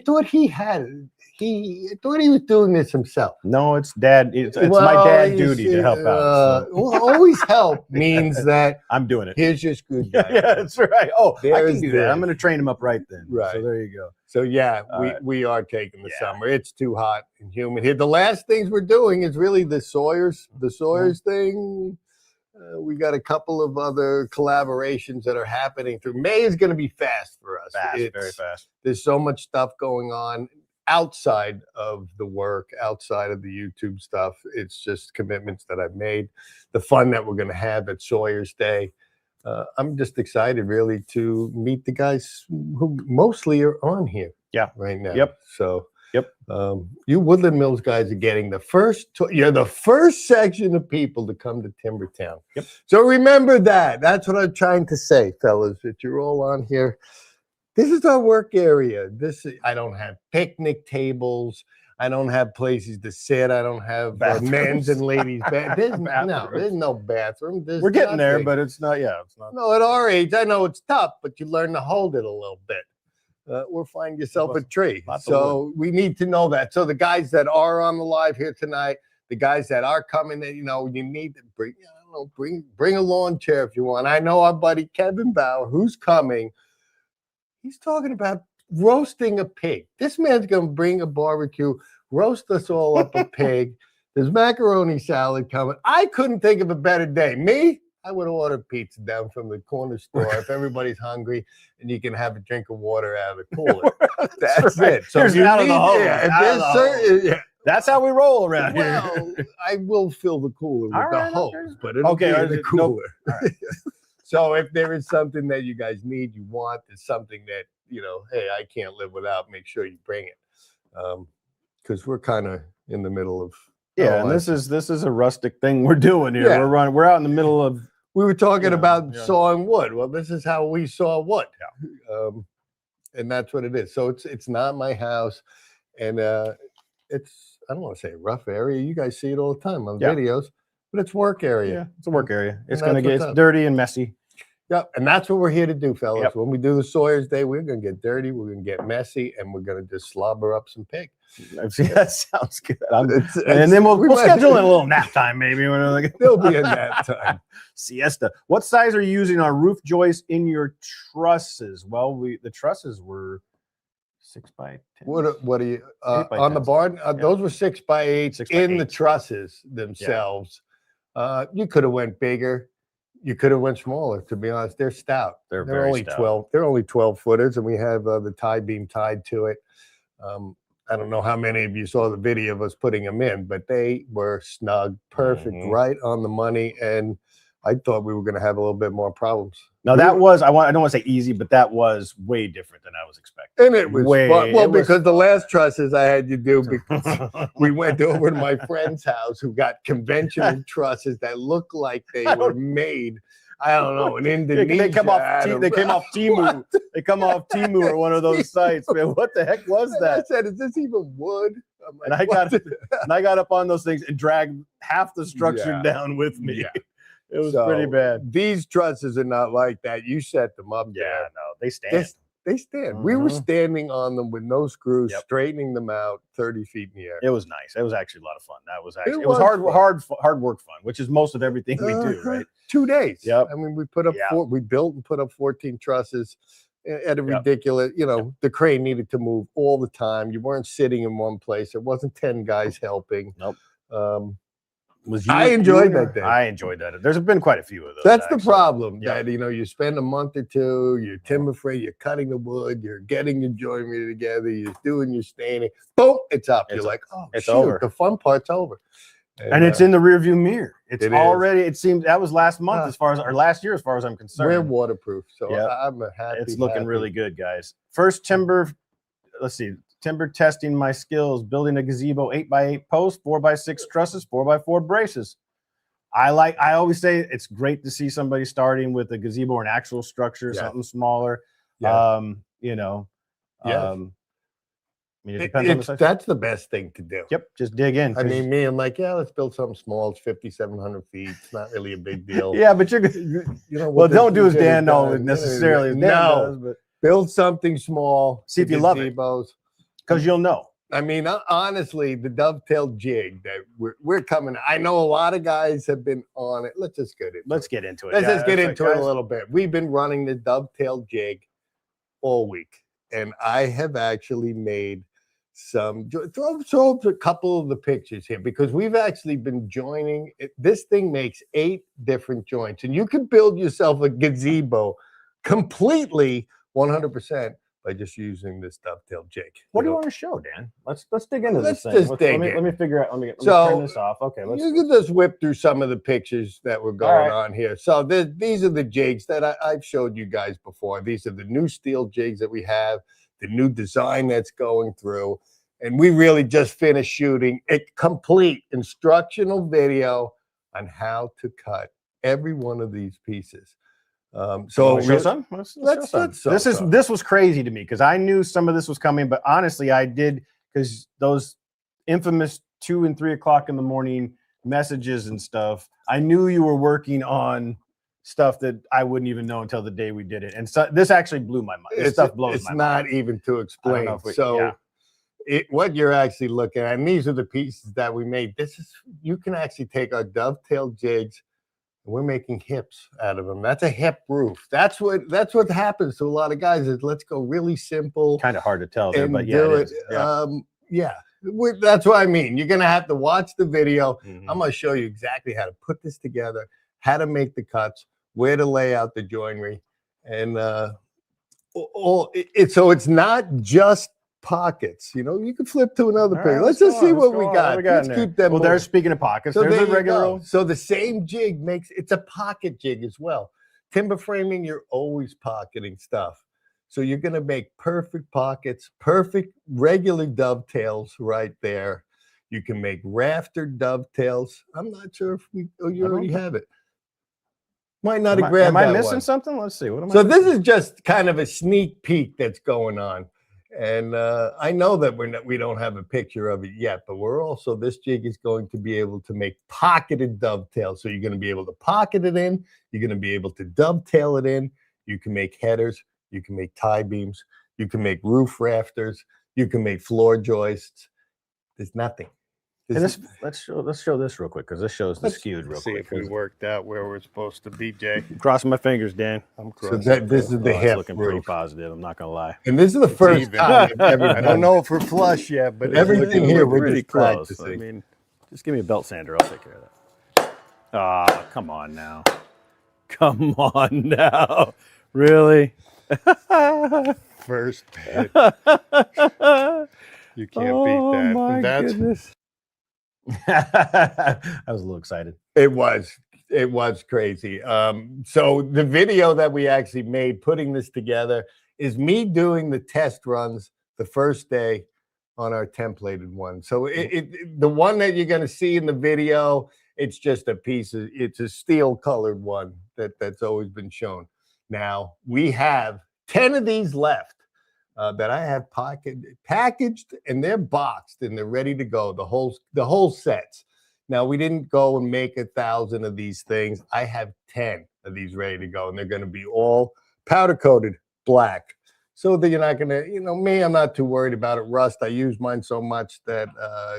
was doing this himself. No, it's dad. It's my dad duty to help out. So. Well, always help means that I'm doing it. Here's your screw guy. Yeah, that's right. Oh, I can do that. I'm going to train him up right then. Right. So there you go. So yeah, we are taking the summer. It's too hot and humid here. The last things we're doing is really the Sawyers thing. We got a couple of other collaborations that are happening through. May is going to be fast for us. Very fast. There's so much stuff going on outside of the work, outside of the YouTube stuff. It's just commitments that I've made. The fun that we're going to have at Sawyer's Day. I'm just excited really to meet the guys who mostly are on here. Yeah. Right now. Yep. So Yep. You Woodland Mills guys are getting the first. You're the first section of people to come to Timbertown. Yep. So remember that. That's what I'm trying to say, fellas. That you're all on here. This is our work area. I don't have picnic tables. I don't have places to sit. I don't have men's and ladies' there's no bathroom. We're getting there, but it's not. Yeah, it's not. No, at our age, I know it's tough, but you learn to hold it a little bit. Or find yourself a tree. So we need to know that. So the guys that are on the live here tonight, the guys that are coming, you need to bring a lawn chair if you want. I know our buddy Kevin Bauer, who's coming. He's talking about roasting a pig. This man's going to bring a barbecue, roast us all up a pig. There's macaroni salad coming. I couldn't think of a better day. Me, I would order pizza down from the corner store if everybody's hungry and you can have a drink of water out of the cooler. That's right. It. So out of the hose. That's how we roll around here. I will fill the cooler with the hose, but it'll be in the cooler. Nope. Right. So if there is something that you guys need, you want, there's something that, hey, I can't live without, make sure you bring it. Because we're kind of in the middle of. Yeah, and this is a rustic thing we're doing here. Yeah. We're out in the middle of. We were talking about sawing wood. Well, this is how we saw wood. Yeah. And that's what it is. So it's not my house. And it's, I don't want to say rough area. You guys see it all the time on videos. But it's work area. Yeah, it's a work area. It's going to get dirty and messy. Yep, and that's what we're here to do, fellas. Yep. When we do the Sawyer's Day, we're going to get dirty, we're going to get messy, and we're going to just slobber up some pig. That sounds good. And then we'll schedule in a little nap time, maybe. There'll be a nap time. Siesta. What size are you using on roof joists in your trusses? Well, the trusses were 6 by 10. What are you on the barn? Those were 6 by 8 in the trusses themselves. Yeah. You could have went bigger. You could have went smaller. To be honest, they're stout. They're only stout. 12. They're only 12 footers, and we have the tie beam tied to it. I don't know how many of you saw the video of us putting them in, but they were snug, perfect, right on the money. And I thought we were going to have a little bit more problems. Now that was, I don't want to say easy, but that was way different than I was expecting. And it was fun. Well, because the last trusses I had you do, because we went over to my friend's house who got conventional trusses that look like they were made, I don't know, in Indonesia. They came off Temu. They come off Temu or one of those sites. Man, what the heck was that? I said, is this even wood? And I got up on those things and dragged half the structure down with me. Yeah. It was pretty bad. These trusses are not like that. You set them up. Yeah, no, they stand. They stand. We were standing on them with no screws, straightening them out 30 feet in the air. It was nice. It was actually a lot of fun. It was hard work fun, which is most of everything we do, right? 2 days. Yep. I mean, we put up we built and put up 14 trusses at a ridiculous, the crane needed to move all the time. You weren't sitting in one place. There wasn't 10 guys helping. Nope. I enjoyed that day. I enjoyed that. There's been quite a few of those. That's the problem. That you spend a month or two, you're timber free, you're cutting the wood, you're getting your joinery together, you're doing your staining. Boom, it's up. You're like, oh, it's over. The fun part's over. And it's in the rearview mirror. It's already. It seems that was last month, last year, as far as I'm concerned. We're waterproof, so I'm happy. It's looking really good, guys. First timber. Let's see. Timber testing my skills, building a gazebo 8x8 post, 4x6 trusses, 4x4 braces. I always say it's great to see somebody starting with a gazebo or an actual structure, something smaller. Yeah. I mean, it depends on the size. That's the best thing to do. Yep, just dig in. I mean, me, I'm like, let's build something small. It's 5,700 feet. It's not really a big deal. Yeah, but well, don't do as Dan knows necessarily. But build something small. See if you love it. Because you'll know. I mean, honestly, the Dovetail Jig that we're coming. I know a lot of guys have been on it. Let's just get into it. Let's get into it. Let's just get into it a little bit. We've been running the Dovetail Jig all week, and I have actually made some. Throw a couple of the pictures here because we've actually been joining. This thing makes 8 different joints, and you can build yourself a gazebo completely 100%. By just using this Dovetail Jig. What do you want to show, Dan? Let's dig into this thing. Let me figure out. Let me turn this off. Okay, you can just whip through some of the pictures that were going on here. So these are the jigs that I've showed you guys before. These are the new steel jigs that we have, the new design that's going through. And we really just finished shooting a complete instructional video on how to cut every one of these pieces. So show some? Let's this was crazy to me because I knew some of this was coming, but honestly, I did, because those infamous 2 and 3 o'clock in the morning messages and stuff, I knew you were working on stuff that I wouldn't even know until the day we did it. And so this actually blew my mind. This stuff blows my mind. It's not even to explain. What you're actually looking at, and these are the pieces that we made. You can actually take our dovetail jigs. We're making hips out of them. That's a hip roof. That's what happens to a lot of guys, is let's go really simple. Kind of hard to tell there, but that's what I mean. You're gonna have to watch the video. I'm gonna show you exactly how to put this together, how to make the cuts, where to lay out the joinery, and so it's not just pockets. You know, you can flip to another page. Let's just see what we got. Let's keep them. Well, there's, speaking of pockets, there's a regular. So the same jig it's a pocket jig as well. Timber framing, you're always pocketing stuff. So you're going to make perfect pockets, perfect regular dovetails right there. You can make rafter dovetails. I'm not sure if you already have it. Might not have grabbed that one. Am I missing something? Let's see. What am I missing? This is just kind of a sneak peek that's going on. And I know that we don't have a picture of it yet, but this jig is going to be able to make pocketed dovetails. So you're going to be able to pocket it in. You're going to be able to dovetail it in. You can make headers. You can make tie beams. You can make roof rafters. You can make floor joists. There's nothing. Let's show this real quick, because this shows the skewed real quick. See if we worked out where we're supposed to be, Jay. Crossing my fingers, Dan. I'm crossing. So this is the hip. Looking pretty positive. I'm not gonna lie. And this is the first time. I don't know if we're flush yet, but everything here we're pretty close. Practicing. I mean, just give me a belt sander. I'll take care of that. Ah, come on now. Come on now. Really? First bit. You can't beat that. My goodness. I was a little excited. It was crazy. So the video that we actually made putting this together is me doing the test runs the first day on our templated one. So the one that you're going to see in the video, it's just it's a steel colored one that's always been shown. Now we have 10 of these left. That I have packaged, and they're boxed and they're ready to go. The whole sets. Now we didn't go and make 1,000 of these things. I have 10 of these ready to go, and they're going to be all powder coated black, so that you're not going to, me, I'm not too worried about it. Rust. I use mine so much that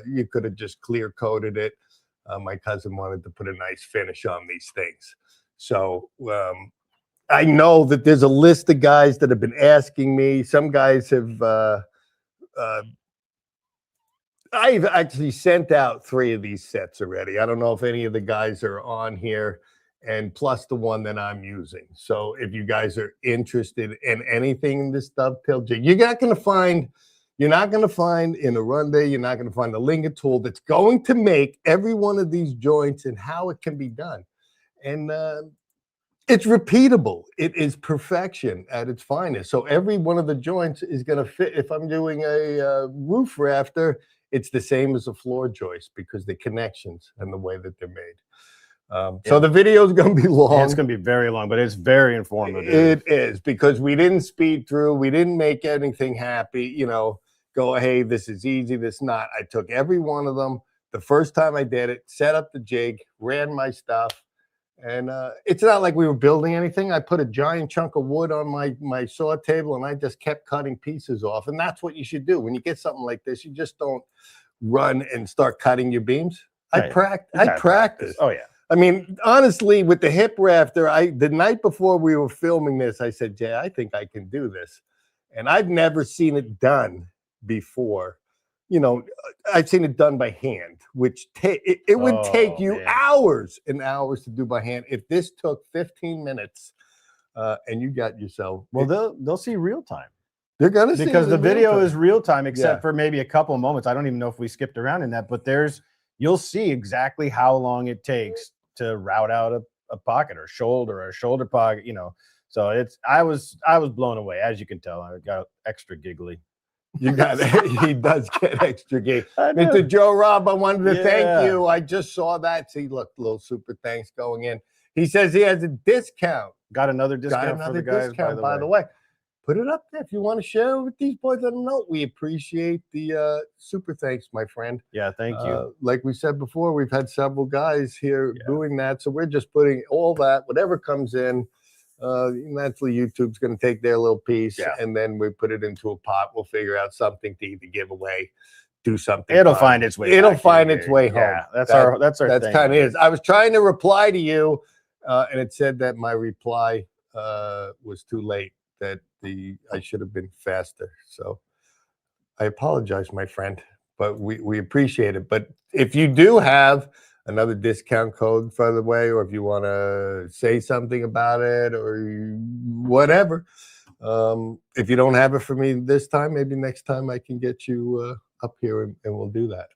you could have just clear coated it. My cousin wanted to put a nice finish on these things, so. I know that there's a list of guys that have been asking me. Some guys have, I've actually sent out 3 of these sets already. I don't know if any of the guys are on here, and plus the one that I'm using. So if you guys are interested in anything in this dovetail jig, you're not going to find in a run day, you're not going to find a linger tool that's going to make every one of these joints and how it can be done. And, it's repeatable. It is perfection at its finest. So every one of the joints is going to fit. If I'm doing a roof rafter, it's the same as a floor joist, because the connections and the way that they're made. So the video is going to be long. It's going to be very long, but it's very informative. It is, because we didn't speed through. We didn't make anything happy. Go, hey, this is easy. This not. I took every one of them. The first time I did it, set up the jig, ran my stuff. And it's not like we were building anything. I put a giant chunk of wood on my saw table, and I just kept cutting pieces off. And that's what you should do when you get something like this. You just don't run and start cutting your beams. I practice. Oh yeah. I mean, honestly, with the hip rafter, the night before we were filming this, I said, Jay, I think I can do this. And I've never seen it done before. I've seen it done by hand, which it would take you hours and hours to do by hand. If this took 15 minutes and you got yourself. Well, they'll see real time. They're going to see, because the video is real time, except for maybe a couple of moments. I don't even know if we skipped around in that, but you'll see exactly how long it takes to route out a pocket or a shoulder pocket, So I was blown away, as you can tell. I got extra giggly. You got it. He does get extra game. I do. Mr. Joe Robb, I wanted to Yeah. thank you. I just saw that. See, look, little super thanks going in. He says he has a discount. Got another discount for the guys, by the way. Put it up there if you want to share it with these boys. Let them know. We appreciate the super thanks, my friend. Yeah, thank you. Like we said before, we've had several guys here doing that. So we're just putting all that, whatever comes in. Naturally, YouTube's going to take their little piece, and then we put it into a pot. We'll figure out something to either give away, do something. It'll find its way. It'll find its way home. Yeah, that's our That's thing. kind of is. I was trying to reply to you, and it said that my reply was too late. That I should have been faster. So I apologize, my friend, but we appreciate it. But if you do have another discount code, by the way, or if you want to say something about it or whatever, if you don't have it for me this time, maybe next time I can get you up here and we'll do that.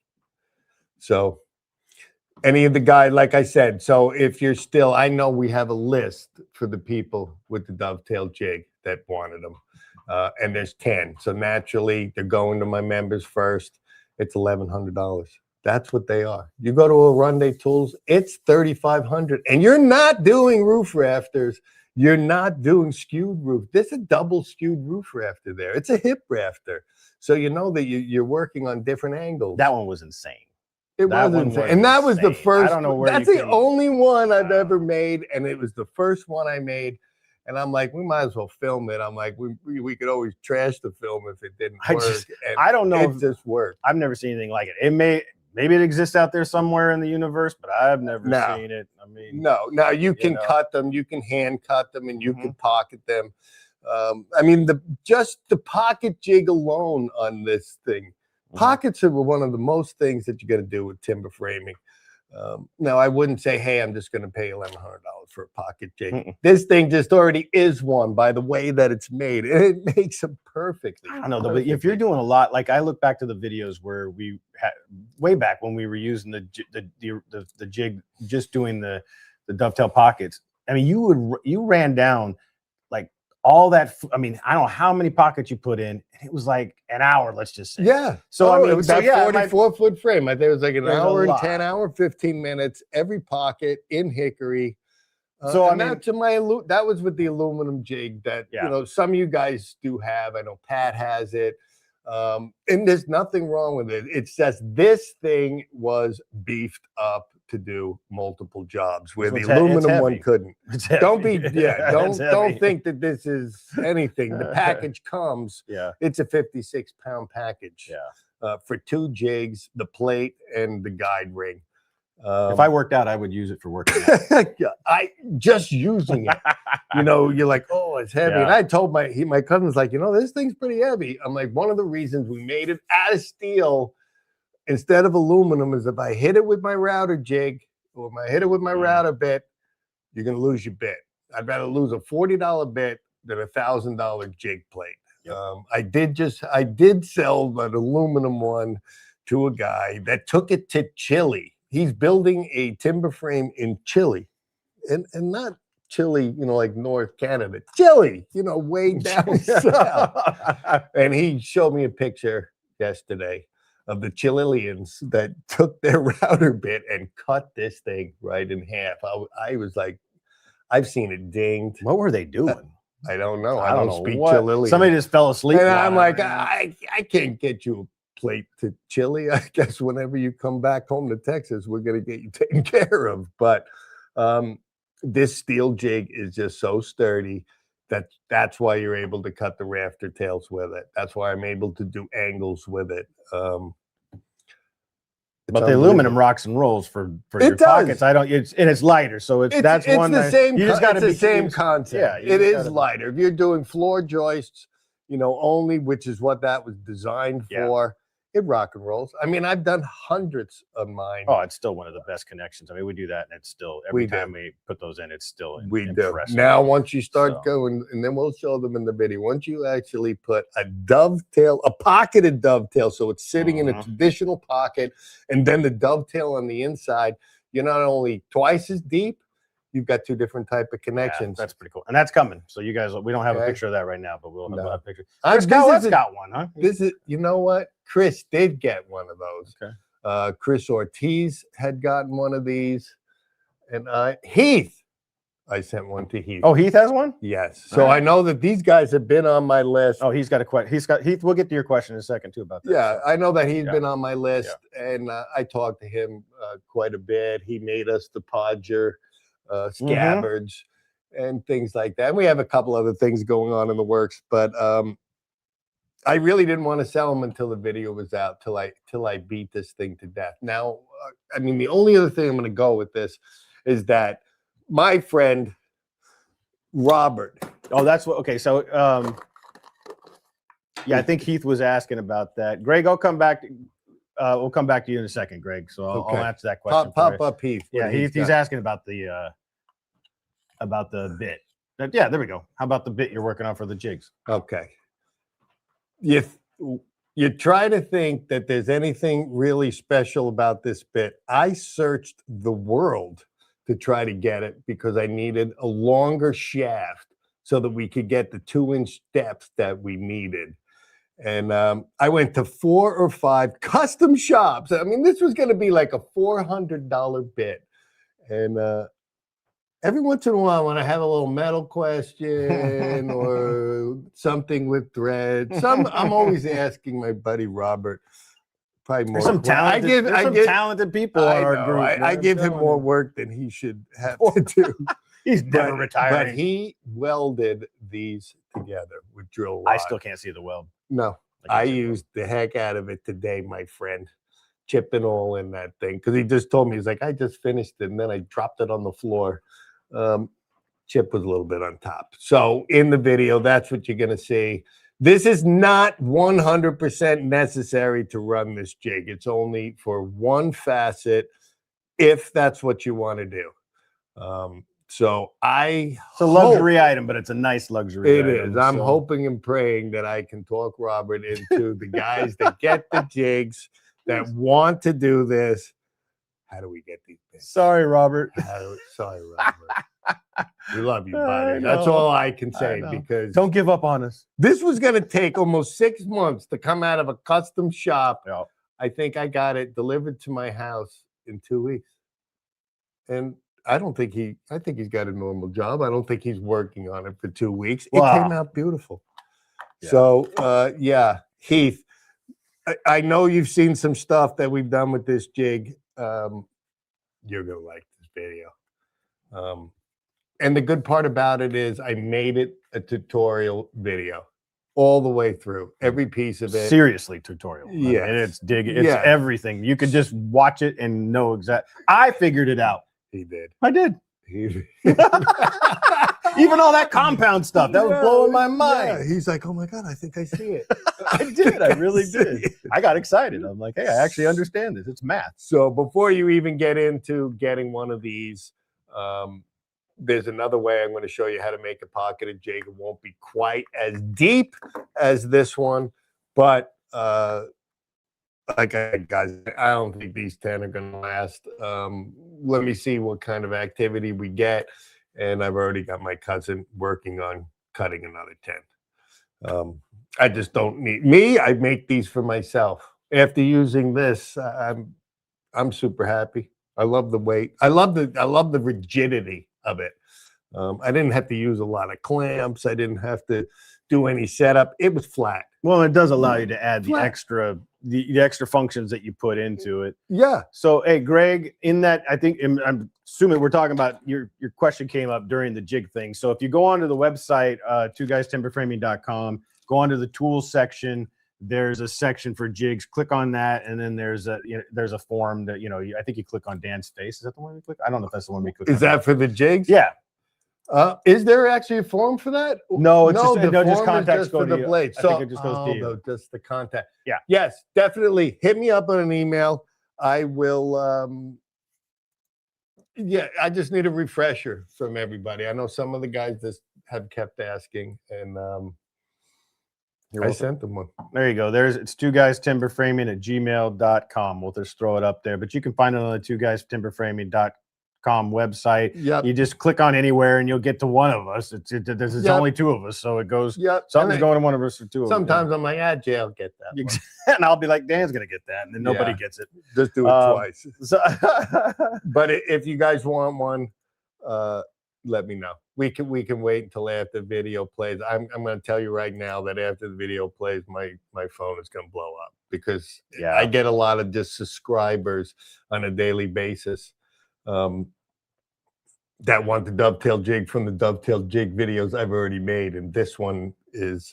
So any of the guys, like I said, so if you're still, I know we have a list for the people with the dovetail jig that wanted them, and there's 10. So naturally, they're going to my members first. It's $1,100. That's what they are. You go to Arunde Tools, it's $3,500, and you're not doing roof rafters. You're not doing skewed roof. There's a double skewed roof rafter there. It's a hip rafter, so you know that you're working on different angles. That one was insane. It was insane, and that was the first. I don't know where that's the only one I've ever made, and it was the first one I made. And I'm like, we might as well film it. I'm like, we could always trash the film if it didn't work. I don't know. It just worked. I've never seen anything like it. It maybe it exists out there somewhere in the universe, but I've never seen it. I mean, no, you can cut them, you can hand cut them, and you can pocket them. I mean, just the pocket jig alone on this thing. Pockets are one of the most things that you got to do with timber framing. Now, I wouldn't say, hey, I'm just going to pay $1,100 for a pocket jig. This thing just already is one by the way that it's made. And it makes them perfectly. I don't know, but if you're doing a lot, like I look back to the videos where we had way back when we were using the jig, just doing the dovetail pockets. I mean, you ran down like all that. I mean, I don't know how many pockets you put in. It was like an hour, let's just say. Yeah. So I mean, it was that 44-foot frame. I think it was like an hour and 10 hour, 15 minutes, every pocket in hickory. So I mean, that was with the aluminum jig that you know some of you guys do have. I know Pat has it, and there's nothing wrong with it. It's just this thing was beefed up to do multiple jobs where the aluminum one couldn't. Don't think that this is anything. The package comes. It's a 56-pound package. For 2 jigs, the plate and the guide ring. If I worked out, I would use it for working out. Just using it. You know, you're like, oh, it's heavy. And I told my cousin's like, you know, this thing's pretty heavy. I'm like, one of the reasons we made it out of steel instead of aluminum is if I hit it with my router jig or if I hit it with my router bit, you're going to lose your bit. I'd rather lose a $40 bit than a $1,000 jig plate. I did sell an aluminum one to a guy that took it to Chile. He's building a timber frame in Chile, and not Chile, you know, like North Canada, Chile, you know, way down south. And he showed me a picture yesterday of the Chileans that took their router bit and cut this thing right in half. I was like, I've seen it dinged. What were they doing? I don't know. I don't speak Chilean. Somebody just fell asleep. And I'm like, I can't get you a plate to Chile. I guess whenever you come back home to Texas, we're going to get you taken care of. But this steel jig is just so sturdy that's why you're able to cut the rafter tails with it. That's why I'm able to do angles with it. But the aluminum rocks and rolls for your pockets. It's lighter, so it's the same. You just got to be the same concept. Yeah, it is lighter. If you're doing floor joists, you know, only, which is what that was designed for. It rock and rolls. I mean, I've done hundreds of mine. Oh, it's still one of the best connections. I mean, we do that, and it's still every time we put those in, it's still impressive. Now, once you start going, and then we'll show them in the video. Once you actually put a pocketed dovetail, so it's sitting in a traditional pocket, and then the dovetail on the inside, you're not only twice as deep, you've got two different type of connections. That's pretty cool, and that's coming. So you guys, we don't have a Okay. picture of that right now, but we'll have a picture. Chris Scott's got one, huh? This is, you know what? Chris did get one of those. Okay. Chris Ortiz had gotten one of these, and Heath. I sent one to Heath. Oh, Heath has one? Yes. So I know that these guys have been on my list. Oh, he's got a question. Heath, we'll get to your question in a second too about that. Yeah, I know that he's been on my list, and I talked to him quite a bit. He made us the podger scabbards and things like that. And we have a couple other things going on in the works, but I really didn't want to sell them until the video was out, till I beat this thing to death. Now, I mean, the only other thing I'm going to go with this is that my friend Robert. Oh, that's what. Okay, so yeah, I think Heath was asking about that. Greg, I'll come back. We'll come back to you in a second, Greg. So I'll answer that question. Pop up, Heath. Yeah, he's asking about the bit. Yeah, there we go. How about the bit you're working on for the jigs? Okay. You try to think that there's anything really special about this bit. I searched the world to try to get it because I needed a longer shaft so that we could get the 2-inch depth that we needed. And I went to 4 or 5 custom shops. I mean, this was going to be like a $400 bit. And every once in a while, when I have a little metal question or something with thread, I'm always asking my buddy Robert. Probably more. There's some talented people on our group. I give him more work than he should have to do. He's never retired. But he welded these together with drill rod. I still can't see the weld. No, I used the heck out of it today, my friend. Chipping all in that thing. Because he just told me, he's like, I just finished it, and then I dropped it on the floor. Chip was a little bit on top. So in the video, that's what you're going to see. This is not 100% necessary to run this jig. It's only for one facet, if that's what you want to do. It's a luxury item, but it's a nice luxury item. It is. I'm hoping and praying that I can talk Robert into the guys that get the jigs, that want to do this. How do we get these things? Sorry, Robert. Sorry, Robert. We love you, buddy. That's all I can say, because don't give up on us. This was going to take almost 6 months to come out of a custom shop. Yeah. I think I got it delivered to my house in 2 weeks. And I think he's got a normal job. I don't think he's working on it for 2 weeks. Wow. It came out beautiful. Yeah. So, Heath, I know you've seen some stuff that we've done with this jig. You're going to like this video. And the good part about it is I made it a tutorial video all the way through, every piece of it. Seriously, tutorial. Yeah. And it's everything. You could just watch it and know exactly. I figured it out. He did. I did. Even all that compound stuff, that was blowing my mind. Yeah. He's like, oh my God, I think I see it. I did. I really did. I got excited. I'm like, hey, I actually understand this. It's math. So before you even get into getting one of these, there's another way I'm going to show you how to make a pocketed jig. It won't be quite as deep as this one, but guys, I don't think these 10 are going to last. Let me see what kind of activity we get. And I've already got my cousin working on cutting another 10. I just don't need I make these for myself. After using this, I'm super happy. I love the weight. I love the rigidity of it. I didn't have to use a lot of clamps. I didn't have to do any setup. It was flat. Well, it does allow you to add the extra functions that you put into it. Yeah. So, hey, Greg, in that, I'm assuming we're talking about your question came up during the jig thing. So if you go onto the website, 2guystimberframing.com, go onto the tools section. There's a section for jigs. Click on that, and then there's a form that I think you click on Dan's face. Is that the one we click? I don't know if that's the one we click. Is that for the jigs? Yeah. Is there actually a form for that? No, it's just contacts go to the blade. I think it just goes to you. Just the contact. Yeah. Yes, definitely. Hit me up on an email. I will. I just need a refresher from everybody. I know some of the guys just have kept asking, and I sent them one. There you go. It's 2guystimberframing@gmail.com. We'll just throw it up there, but you can find it on the 2guystimberframing.com website. Yep. You just click on anywhere and you'll get to one of us. There's only two of us, so it goes. Yep. Something's going to one of us or two. Sometimes I'm like, Jay, I'll get that one. And I'll be like, Dan's gonna get that, and then nobody gets it. Just do it twice. So but if you guys want one, let me know. We can wait until after the video plays. I'm going to tell you right now that after the video plays, my phone is going to blow up because I get a lot of just subscribers on a daily basis that want the dovetail jig from the dovetail jig videos I've already made, and this one is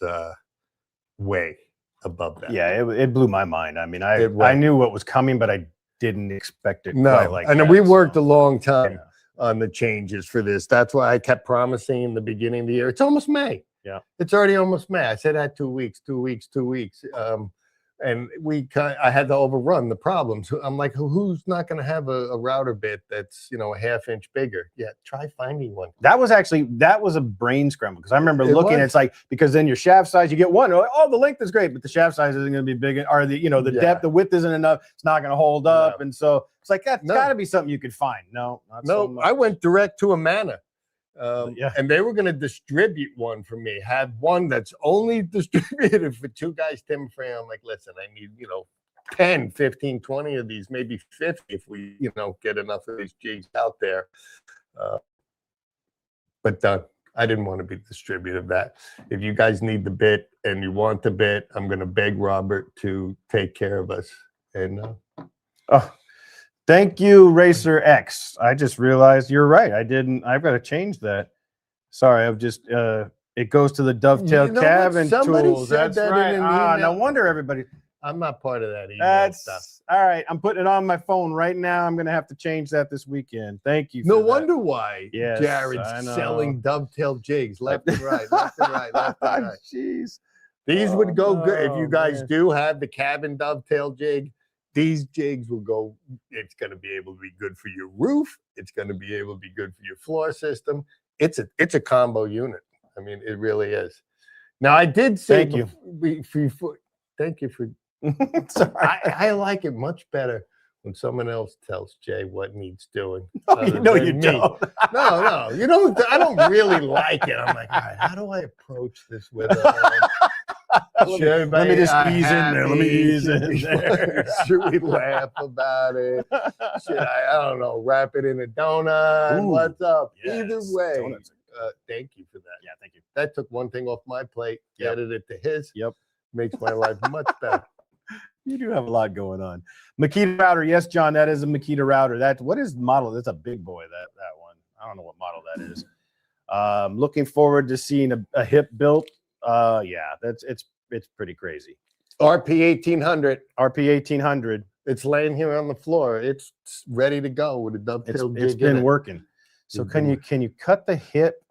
way above that. Yeah, it blew my mind. I mean, I knew what was coming, but I didn't expect it quite like that. And we worked a long time on the changes for this. That's why I kept promising in the beginning of the year. It's almost May. Yeah, it's already almost May. I said that 2 weeks. And I had to overrun the problems. I'm like, who's not going to have a router bit that's, a ½ inch bigger? Yeah, try finding one. That was a brain scramble because I remember looking. It's like, because then your shaft size, you get one. Like, oh, the length is great, but the shaft size isn't going to be big, or the depth, the width isn't enough. It's not going to hold up, and so it's like that's got to be something you could find. No, not so much. I went direct to Amana. And they were going to distribute one for me, have one that's only distributed for two guys, Tim and Fran. I'm like, listen, I need, 10, 15, 20 of these, maybe 50 if we, get enough of these jigs out there. But I didn't want to be the distributor of that. If you guys need the bit and you want the bit, I'm going to beg Robert to take care of us. And thank you, Racer X. I just realized you're right. I've got to change that. Sorry, I've just it goes to the dovetail cabin tools. That's right. No wonder everybody. I'm not part of that stuff. All right. I'm putting it on my phone right now. I'm gonna have to change that this weekend. Thank you. No wonder why Jared's selling dovetail jigs left and right, left and right, left and right. Jeez. These would go good if you guys do have the cabin dovetail jig. These jigs will go, it's going to be able to be good for your roof. It's going to be able to be good for your floor system. It's a combo unit. I mean, it really is. Now, I did say, thank you for, I like it much better when someone else tells Jay what needs doing. Oh, you don't. No, I don't really like it. I'm like, all right, how do I approach this with let me just ease in there. Let me ease in there. Should we laugh about it? Should I don't know, wrap it in a donut? Ooh, what's up? Yes. Either way, thank you for that. Yeah, thank you. That took one thing off my plate, added it to his. Yep. Makes my life much better. You do have a lot going on. Makita router. Yes, John, that is a Makita router. What is model? That's a big boy, that one. I don't know what model that is. Looking forward to seeing a hip built. It's pretty crazy. RP 1800. RP 1800. It's laying here on the floor. It's ready to go with a dovetail jig. It's been working. So can you cut the hip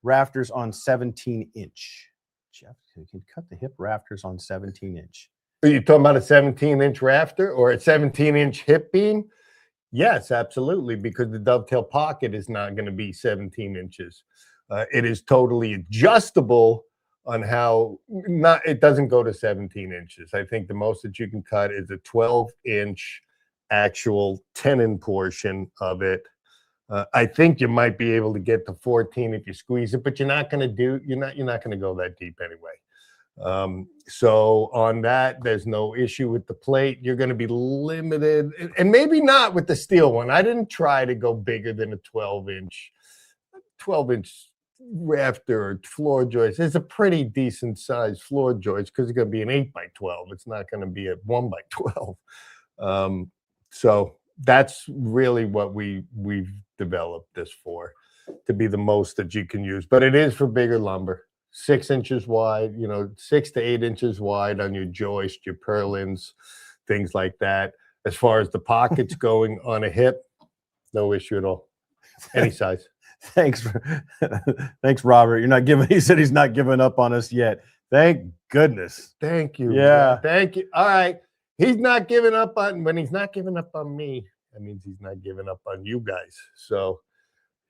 rafters on 17-inch? Jeff, can you cut the hip rafters on 17-inch? Are you talking about a 17-inch rafter or a 17-inch hip beam? Yes, absolutely, because the dovetail pocket is not going to be 17 inches. It is totally adjustable on how it doesn't go to 17 inches. I think the most that you can cut is a 12-inch actual tenon portion of it. I think you might be able to get to 14 if you squeeze it, but you're not going to go that deep anyway. So on that, there's no issue with the plate. You're going to be limited, and maybe not with the steel one. I didn't try to go bigger than a 12-inch rafter or floor joist. It's a pretty decent sized floor joist because it's going to be an 8x12. It's not going to be a 1x12. So that's really what we've developed this for, to be the most that you can use. But it is for bigger lumber, 6 inches wide, 6 to 8 inches wide on your joist, your purlins, things like that. As far as the pockets going on a hip, no issue at all. Any size. Thanks, Robert. He said he's not giving up on us yet. Thank goodness. Thank you. Yeah. Thank you. All right. He's not giving up on, when he's not giving up on me, that means he's not giving up on you guys. So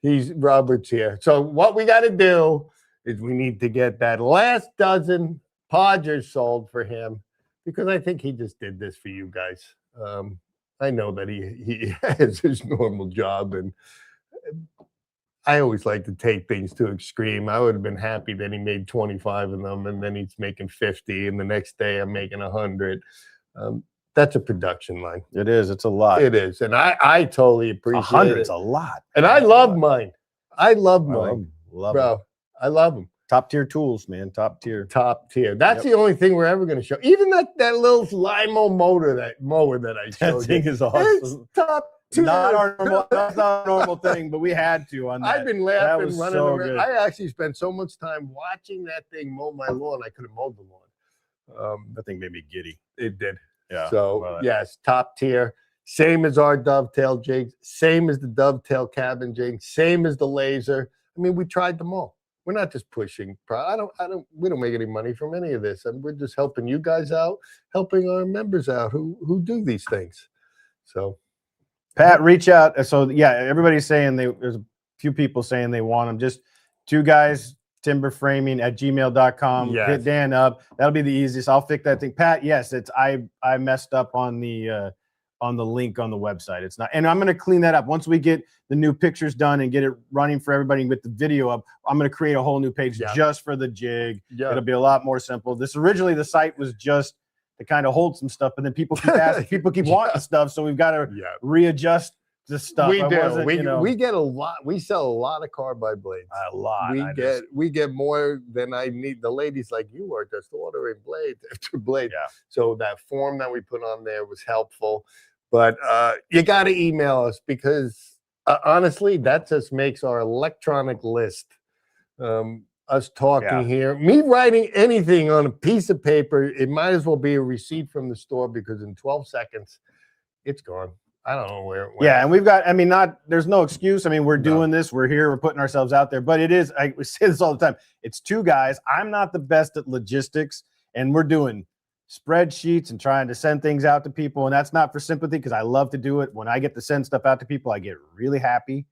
Robert's here. So what we got to do is we need to get that last dozen podgers sold for him, because I think he just did this for you guys. I know that he has his normal job, and I always like to take things to extreme. I would have been happy that he made 25 of them, and then he's making 50, and the next day I'm making 100. That's a production line. It is. It's a lot. It is, and I totally appreciate 100's it. a lot, and I love mine. I love mine, love bro. I love them. Top tier tools, man. Top tier. Top tier. That's the only thing we're ever going to show. Even that little limo mower that I showed That thing is awesome. It's top tier. Not our normal. That's not a normal thing, but we had to on that. I've been laughing, was running so around. good. I actually spent so much time watching that thing mow my lawn. I could have mowed the lawn. That thing made me giddy. It did. Yeah. So well, yes, top tier. Same as our dovetail jigs. Same as the dovetail cabin jig. Same as the laser. I mean, we tried them all. We're not just pushing. We don't make any money from any of this. We're just helping you guys out, helping our members out who do these things. So, Pat, reach out. So yeah, everybody's saying there's a few people saying they want them. Just two guys, timberframing@gmail.com. Yes. Hit Dan up. That'll be the easiest. I'll fix that thing. Pat, yes, it's I messed up on the link on the website. It's not, and I'm going to clean that up once we get the new pictures done and get it running for everybody with the video up. I'm going to create a whole new page just for the jig. It'll be a lot more simple. This originally the site was just to kind of hold some stuff, but then people keep asking, people keep wanting stuff, so we've got to readjust the stuff. We do. We get a lot. We sell a lot of carbide blades. A lot. We get more than I need. The ladies like you are just ordering blade after blade. Yeah. So that form that we put on there was helpful. But you got to email us because honestly, that just makes our electronic list. Us talking here, me writing anything on a piece of paper, it might as well be a receipt from the store because in 12 seconds, it's gone. I don't know where it went. Yeah, and we've got, I mean, there's no excuse. I mean, we're doing this. We're here. We're putting ourselves out there. But it is, we say this all the time. It's two guys. I'm not the best at logistics, and we're doing spreadsheets and trying to send things out to people. And that's not for sympathy because I love to do it. When I get to send stuff out to people, I get really happy.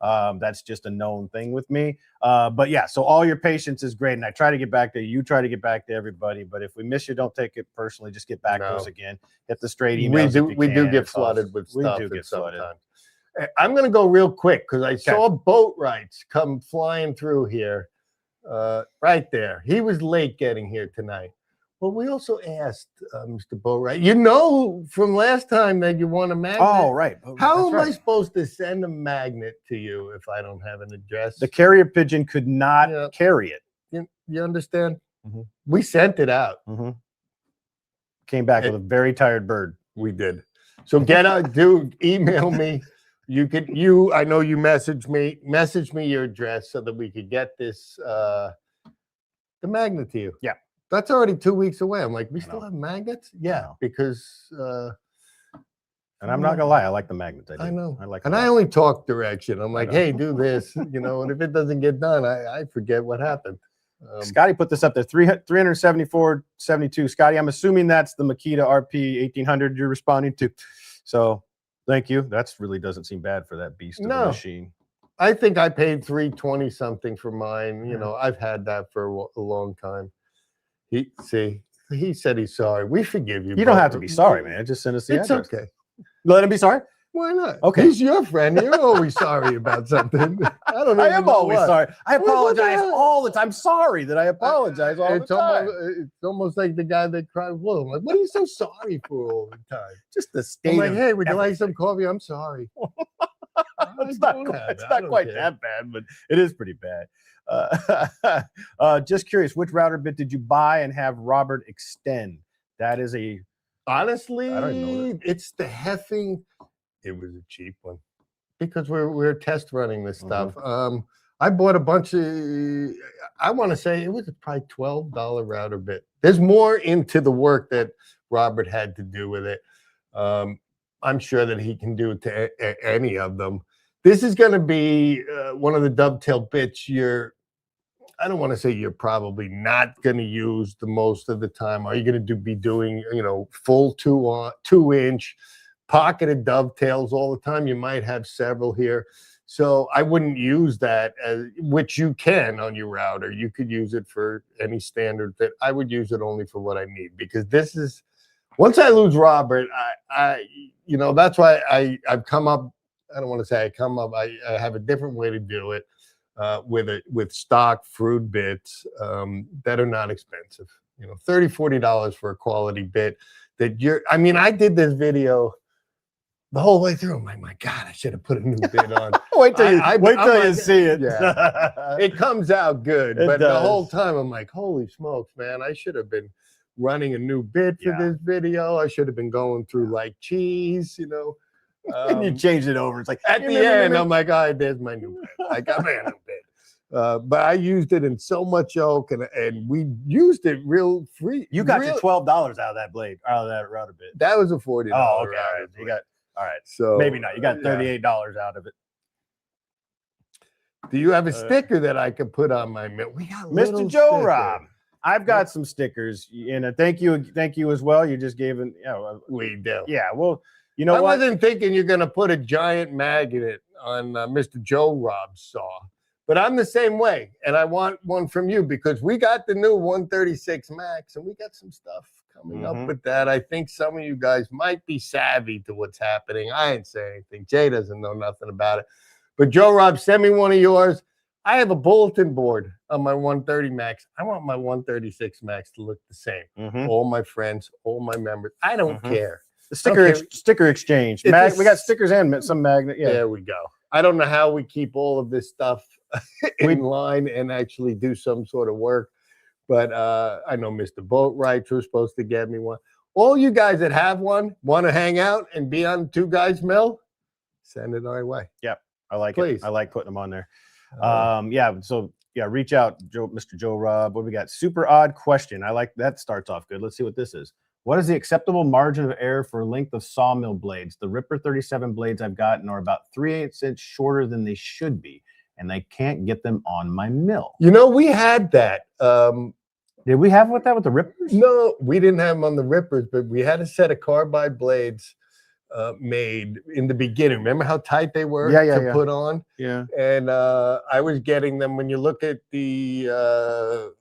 That's just a known thing with me. But yeah, so all your patience is great. And I try to get back to you. You try to get back to everybody. But if we miss you, don't take it personally. Just get back to us again. Hit the straight emails. We do get flooded with stuff. We do get flooded. I'm going to go real quick because I saw boat rights come flying through here. Right there. He was late getting here tonight. Well, we also asked Mr. Boatwright, you know from last time that you want a magnet. Oh, right. How am I supposed to send a magnet to you if I don't have an address? The carrier pigeon could not carry it. You understand? We sent it out. Came back with a very tired bird. We did. So email me. I know you message me your address so that we could get this, the magnet to you. Yeah. That's already 2 weeks away. I'm like, we still have magnets? Yeah, because and I'm not gonna lie, I like the magnets. I know. I like, and I only talk direction. I'm like, hey, do this, and if it doesn't get done, I forget what happened. Scotty put this up there, 374.72. Scotty, I'm assuming that's the Makita RP 1800 you're responding to. So thank you. That's really doesn't seem bad for that beast of a machine. I think I paid $320 something for mine. I've had that for a long time. He said he's sorry. We forgive you. You don't have to be sorry, man. Just send us the address. It's okay. Let him be sorry. Why not? Okay. He's your friend. You're always sorry about something. I am always sorry. I apologize all the time. I'm sorry that I apologize all the time. It's almost like the guy that cried wolf. Like, what are you so sorry for all the time? Just the state. I'm like, hey, would you like some coffee? I'm sorry. It's not quite that bad, but it is pretty bad. Just curious, which router bit did you buy and have Robert extend? That is honestly, I don't even know it's the Heffing. It was a cheap one because we're test running this stuff. I bought a bunch of, I want to say it was probably $12 router bit. There's more into the work that Robert had to do with it. I'm sure that he can do it to any of them. This is going to be one of the dovetail bits I don't want to say you're probably not going to use the most of the time. Are you going to be doing, full 2-inch pocketed dovetails all the time? You might have several here. So I wouldn't use that, which you can on your router. You could use it for any standard fit. I would use it only for what I need because this is Once I lose Robert, you know, that's why I've come up. I don't want to say I come up. I have a different way to do it with stock fruit bits that are not expensive. You know, $30-$40 for a quality bit that you're. I mean, I did this video the whole way through. I'm like, my God, I should have put a new bit on. wait till you see it. Yeah, it comes out good, It but does. the whole time I'm like, holy smokes, man! I should have been running a new bit for this video. I should have been going through like cheese, you know. And you changed it over. It's like at the end, I'm like, all right, there's my new bit. I got my new bit. But I used it in so much oak, and we used it real free. You got your $12 out of that blade, out of that router bit. That was a $40. Oh, okay. All right. You got all right. So maybe not. You got $38 out of it. Do you have a sticker that I could put on my mill? We got Mr. Joe Rob. I've got some stickers, and thank you as well. You just gave it. We do. Yeah. Well, you know I what? wasn't thinking you're going to put a giant magnet on Mr. Joe Rob's saw, but I'm the same way, and I want one from you because we got the new 136 Max, and we got some stuff coming up with that. I think some of you guys might be savvy to what's happening. I ain't saying anything. Jay doesn't know nothing about it, but Joe Rob, send me one of yours. I have a bulletin board on my 130 Max. I want my 136 Max to look the same. All my friends, all my members. I don't care. The sticker exchange. We got stickers and some magnet. Yeah. There we go. I don't know how we keep all of this stuff in line and actually do some sort of work, but I know Mr. Boatwright was supposed to get me one. All you guys that have one want to hang out and be on Two Guys Mill, send it our way. Yep, I like Please. it. I like putting them on there. So reach out, Mr. Joe Rob. What do we got? Super odd question. I like that. Starts off good. Let's see what this is. What is the acceptable margin of error for length of sawmill blades? The Ripper 37 blades I've gotten are about 3/8 inch shorter than they should be, and I can't get them on my mill. You know, we had that. Did we have that with the Rippers? No, we didn't have them on the Rippers, but we had a set of carbide blades made in the beginning. Remember how tight they were to put on? Yeah. And I was getting them. When you look at the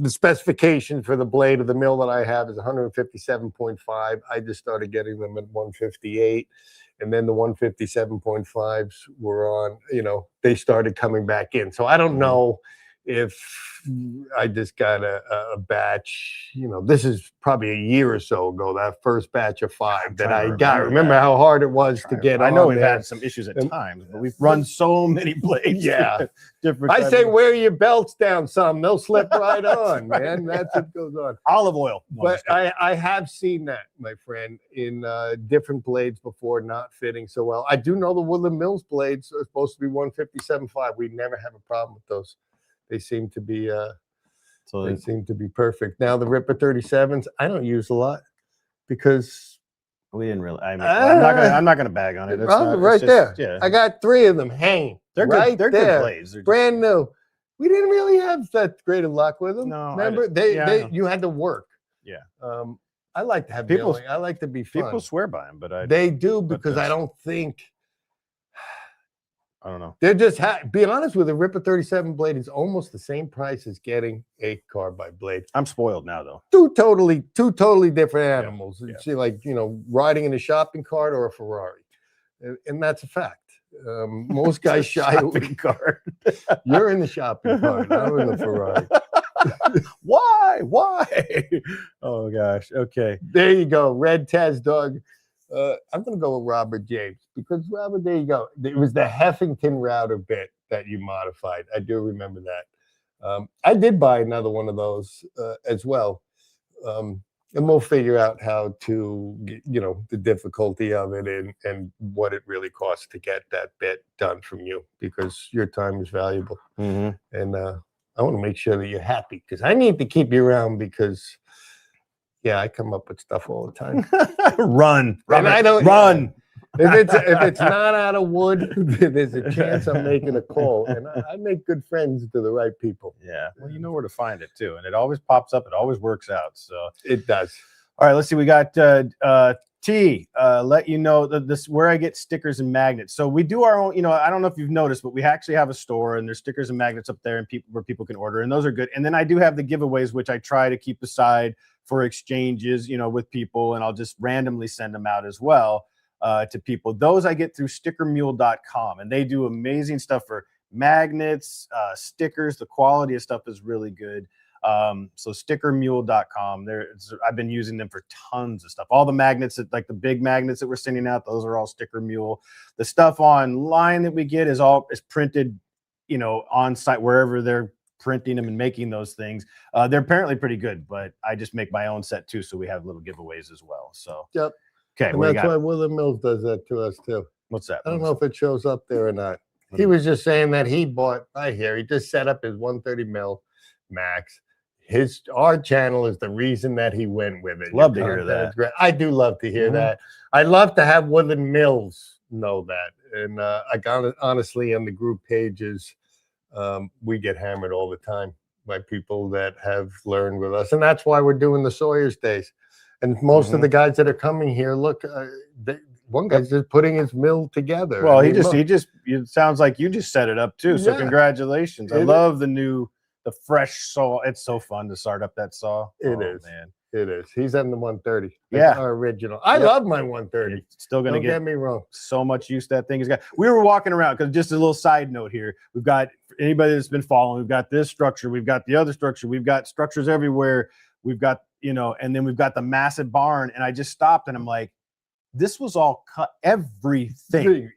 specification for the blade of the mill that I have is 157.5. I just started getting them at 158, and then the 157.5s were on, you know, they started coming back in. So I don't know if I just got a batch, you know, this is probably a year or so ago, that first batch of 5 that I got. Remember how hard it was to get on. I know we've had some issues at times, but we've run so many blades. Yeah. Different. I say wear your belts down some. They'll slip right on, man. That's what goes on. Olive oil. But I have seen that, my friend, in different blades before not fitting so well. I do know the Woodland Mills blades are supposed to be 157.5. We never have a problem with those. They seem to be perfect. Now the Ripper 37s, I don't use a lot because we didn't really. I mean, I'm not gonna bag on it. It's right there. Yeah, I got 3 of them hanging. They're good. Right they're there. good blades. They're brand new. We didn't really have that great of luck with them. No, remember you had to work. Yeah. I like to have people. I like to be fun. People swear by them, but they do because I don't think. I don't know. They're just be honest with a Ripper 37 blade is almost the same price as getting a carbide blade. I'm spoiled now though. Two totally different animals. Yeah. See, like, you know, riding in a shopping cart or a Ferrari, and that's a fact. Most guys shy away. Cart. You're in the shopping cart. I'm in the Ferrari. Why? Oh gosh. Okay. There you go. Red Taz Dog. I'm going to go with Robert James because Robert, there you go. It was the Heffington router bit that you modified. I do remember that. I did buy another one of those as well. And we'll figure out how to, you know, the difficulty of it and what it really costs to get that bit done from you because your time is valuable. And I want to make sure that you're happy because I need to keep you around because yeah, I come up with stuff all the time. Run. And I don't run. If it's not out of wood, there's a chance I'm making a call. And I make good friends to the right people. Yeah. Well, you know where to find it too. And it always pops up. It always works out. So it does. All right, let's see. We got T. Let you know that this where I get stickers and magnets. So we do our own, you know, I don't know if you've noticed, but we actually have a store and there's stickers and magnets up there and where people can order, and those are good. And then I do have the giveaways, which I try to keep aside for exchanges, with people, and I'll just randomly send them out as well to people. Those I get through stickermule.com, and they do amazing stuff for magnets, stickers. The quality of stuff is really good. So stickermule.com, I've been using them for tons of stuff. All the magnets, like the big magnets that we're sending out, those are all Sticker Mule. The stuff online that we get is printed, on site, wherever they're printing them and making those things. They're apparently pretty good, but I just make my own set too, so we have little giveaways as well. So yep. Okay, and that's why Woodland Mills does that to us too. What's that? I don't know if it shows up there or not. He was just saying that he just set up his 130 mil max. Our channel is the reason that he went with it. Love to hear that. Great. I do love to hear that. I love to have Woodland Mills know that. And I got it honestly on the group pages. We get hammered all the time by people that have learned with us, and that's why we're doing the Sawyer's Days. And most of the guys that are coming here, look, one guy's just putting his mill together. Well, it sounds like you just set it up too. So congratulations. I love the fresh saw. It's so fun to start up that saw. It is, man. It is. He's on the 130. Yeah, our original. I love my 130. It's still gonna get me wrong. So much use that thing has got. We were walking around, because just a little side note here. We've got anybody that's been following. We've got this structure. We've got the other structure. We've got structures everywhere. We've got and then we've got the massive barn. And I just stopped and I'm like, this was all cut. Everything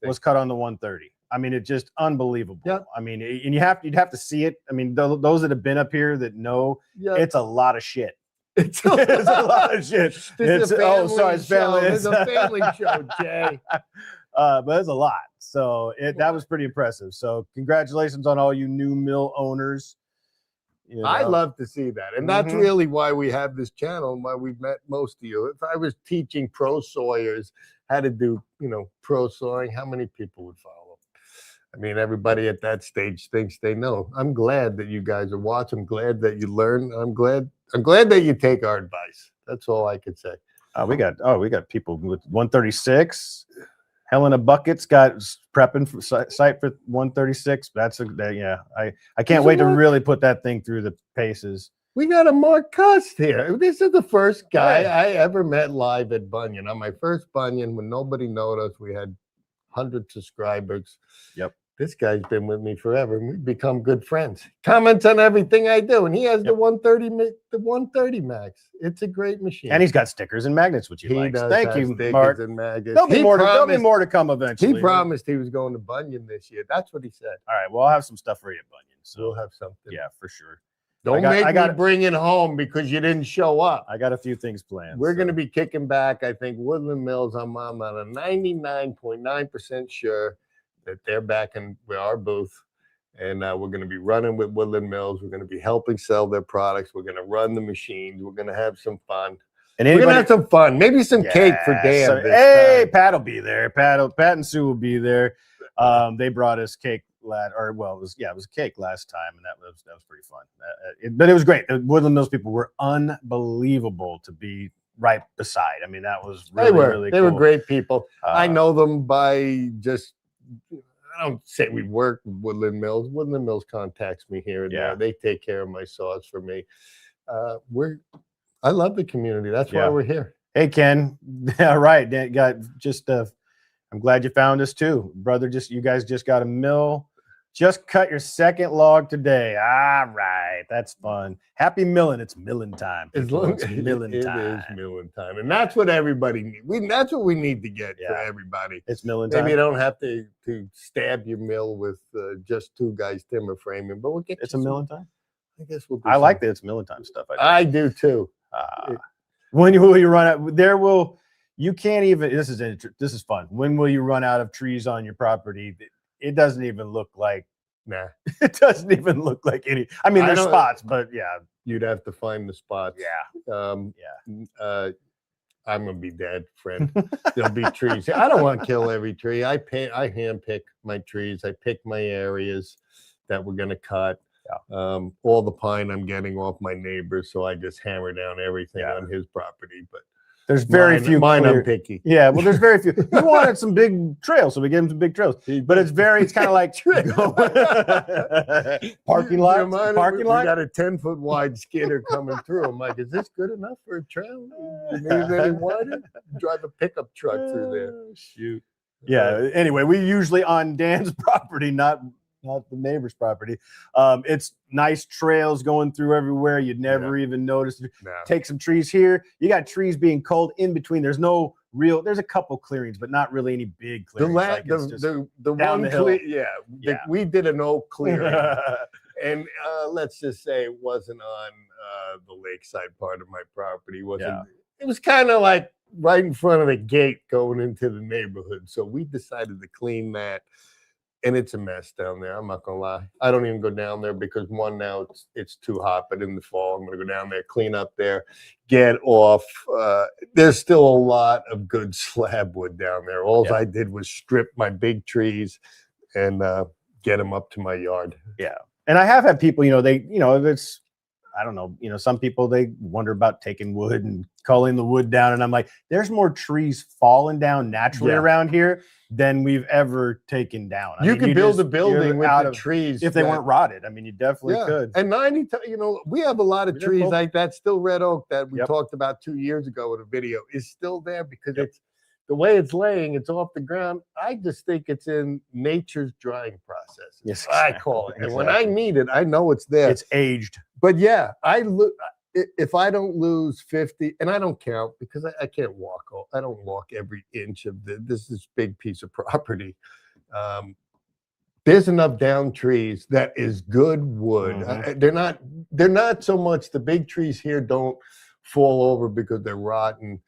was cut on the 130. I mean, it's just unbelievable. Yep. I mean, and you'd have to see it. I mean, those that have been up here that know, it's a lot of shit. It's a lot of shit. It's family. It's a family show, Jay. But it's a lot. So that was pretty impressive. So congratulations on all you new mill owners. I love to see that. And that's really why we have this channel and why we've met most of you. If I was teaching pro sawyers how to do, pro sawing, how many people would follow? I mean, everybody at that stage thinks they know. I'm glad that you guys are watching. I'm glad that you learn. I'm glad that you take our advice. That's all I could say. We got people with 136. Helena Buckets got prepping for site for 136. I can't wait to really put that thing through the paces. We got a Mark Cust here. This is the first guy I ever met live at Bunyan. On my first Bunyan, when nobody noticed, we had 100 subscribers. Yep. This guy's been with me forever, and we've become good friends. Comments on everything I do, and he has the 130 max. It's a great machine, and he's got stickers and magnets, which he likes. Thank you, Mark. And magnets. There'll be more to come eventually. He promised he was going to Bunyan this year. That's what he said. All right, well, I'll have some stuff for you at Bunyan. So we'll have something. Yeah, for sure. Don't make me bring it home because you didn't show up. I got a few things planned. We're going to be kicking back. I think Woodland Mills, I'm on a 99.9% sure that they're back in our booth. And we're going to be running with Woodland Mills. We're going to be helping sell their products. We're going to run the machines. We're going to have some fun. And we're going to have some fun. Maybe some cake for Dan. Pat will be there. Pat and Sue will be there. They brought us cake. It was a cake last time, and that was pretty fun. But it was great. The Woodland Mills people were unbelievable to be right beside. I mean, that was really they cool. were great people. I know them by just. I don't say we work with Woodland Mills. Woodland Mills contacts me here and there. They take care of my saws for me. I love the community. That's why we're here. Hey, Ken. All right, Dan, I'm glad you found us too, brother. You guys just got a mill. Just cut your second log today. All right, that's fun. Happy milling. It's milling time. It's milling time. It is milling time, and that's what everybody needs. That's what we need to get for everybody. It's milling time. Maybe you don't have to stab your mill with just two guys timber framing, but we'll get. It's a milling time. I guess we'll. I like that it's milling time stuff. I do too. When will you run out? You can't even. This is fun. When will you run out of trees on your property? It doesn't even look like. Nah. It doesn't even look like any. I mean, there's spots, but you'd have to find the spots. Yeah. I'm gonna be dead, friend. There'll be trees. I don't want to kill every tree. I hand pick my trees. I pick my areas that we're gonna cut. Yeah. All the pine I'm getting off my neighbors, so I just hammer down everything on his property. But There's very few. Mine, clear, I'm picky. Yeah, well, there's very few. He wanted some big trails, so we gave him some big trails. But it's kind of like parking lot. Parking lot. We got a 10-foot wide skidder coming through. I'm like, is this good enough for a trail? You need it any wider? Drive a pickup truck through there. Shoot. Yeah. Anyway, we usually on Dan's property, not the neighbor's property. It's nice trails going through everywhere. You'd never even notice. No. Take some trees here. You got trees being culled in between. There's a couple clearings, but not really any big clearings. The one we did an oak clearing. And let's just say it wasn't on the lakeside part of my property. It was kind of like right in front of the gate going into the neighborhood. So we decided to clean that. And it's a mess down there. I'm not gonna lie. I don't even go down there because one, now it's too hot. But in the fall, I'm gonna go down there, clean up there, get off. There's still a lot of good slab wood down there. All I did was strip my big trees and get them up to my yard. Yeah, and I have had people, it's, I don't know, some people, they wonder about taking wood and culling the wood down, and I'm like, there's more trees falling down naturally around here than we've ever taken down. You could build a building with the trees if they weren't rotted. I mean, you definitely could. And we have a lot of trees like that. Still red oak that we talked about 2 years ago in a video is still there because it's the way it's laying. It's off the ground. I just think it's in nature's drying process. Yes, I call it. And when I need it, I know it's there. It's aged. But if I don't lose 50, and I don't count because I can't walk. I don't walk every inch of this big piece of property. There's enough down trees that is good wood. They're not so much the big trees here don't fall over because they're rotten.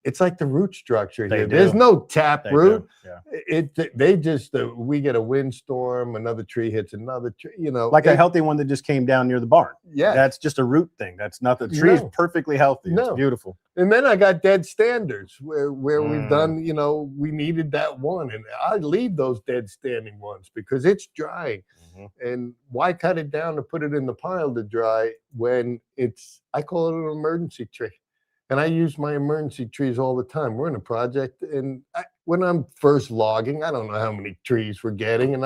It's like the root structure here. There's no tap root. They just we get a windstorm, another tree hits another tree. Like a healthy one that just came down near the barn. Yeah, that's just a root thing. That's not the tree is perfectly healthy. It's beautiful. And then I got dead standards where we've done. We needed that one, and I leave those dead standing ones because it's drying. And why cut it down to put it in the pile to dry when I call it an emergency tree. And I use my emergency trees all the time. We're in a project, and when I'm first logging, I don't know how many trees we're getting, and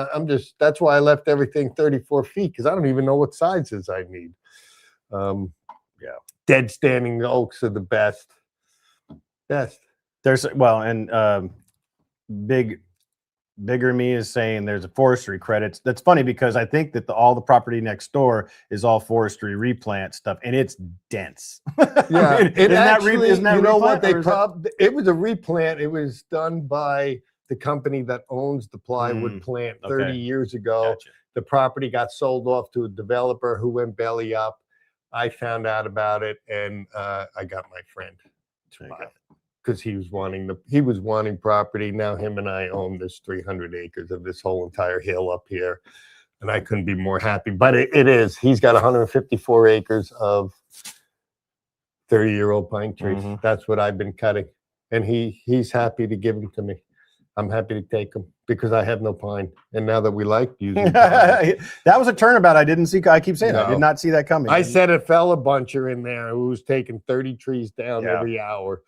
that's why I left everything 34 feet because I don't even know what sizes I need. Dead standing oaks are the best. There's Bigger Me is saying there's a forestry credits. That's funny because I think that all the property next door is all forestry replant stuff, and it's dense. Yeah, isn't that replant? It was a replant. It was done by the company that owns the plywood plant 30 years ago. Gotcha. The property got sold off to a developer who went belly up. I found out about it, and I got my friend to buy it. Because he was wanting property. Now him and I own this 300 acres of this whole entire hill up here, and I couldn't be more happy. But it is. He's got 154 acres of 30-year-old pine trees. That's what I've been cutting, and he's happy to give them to me. I'm happy to take them because I have no pine, and now that we like using pine. That was a turnabout I didn't see. I keep saying I did not see that coming. I said a fella buncher in there who was taking 30 trees down every hour.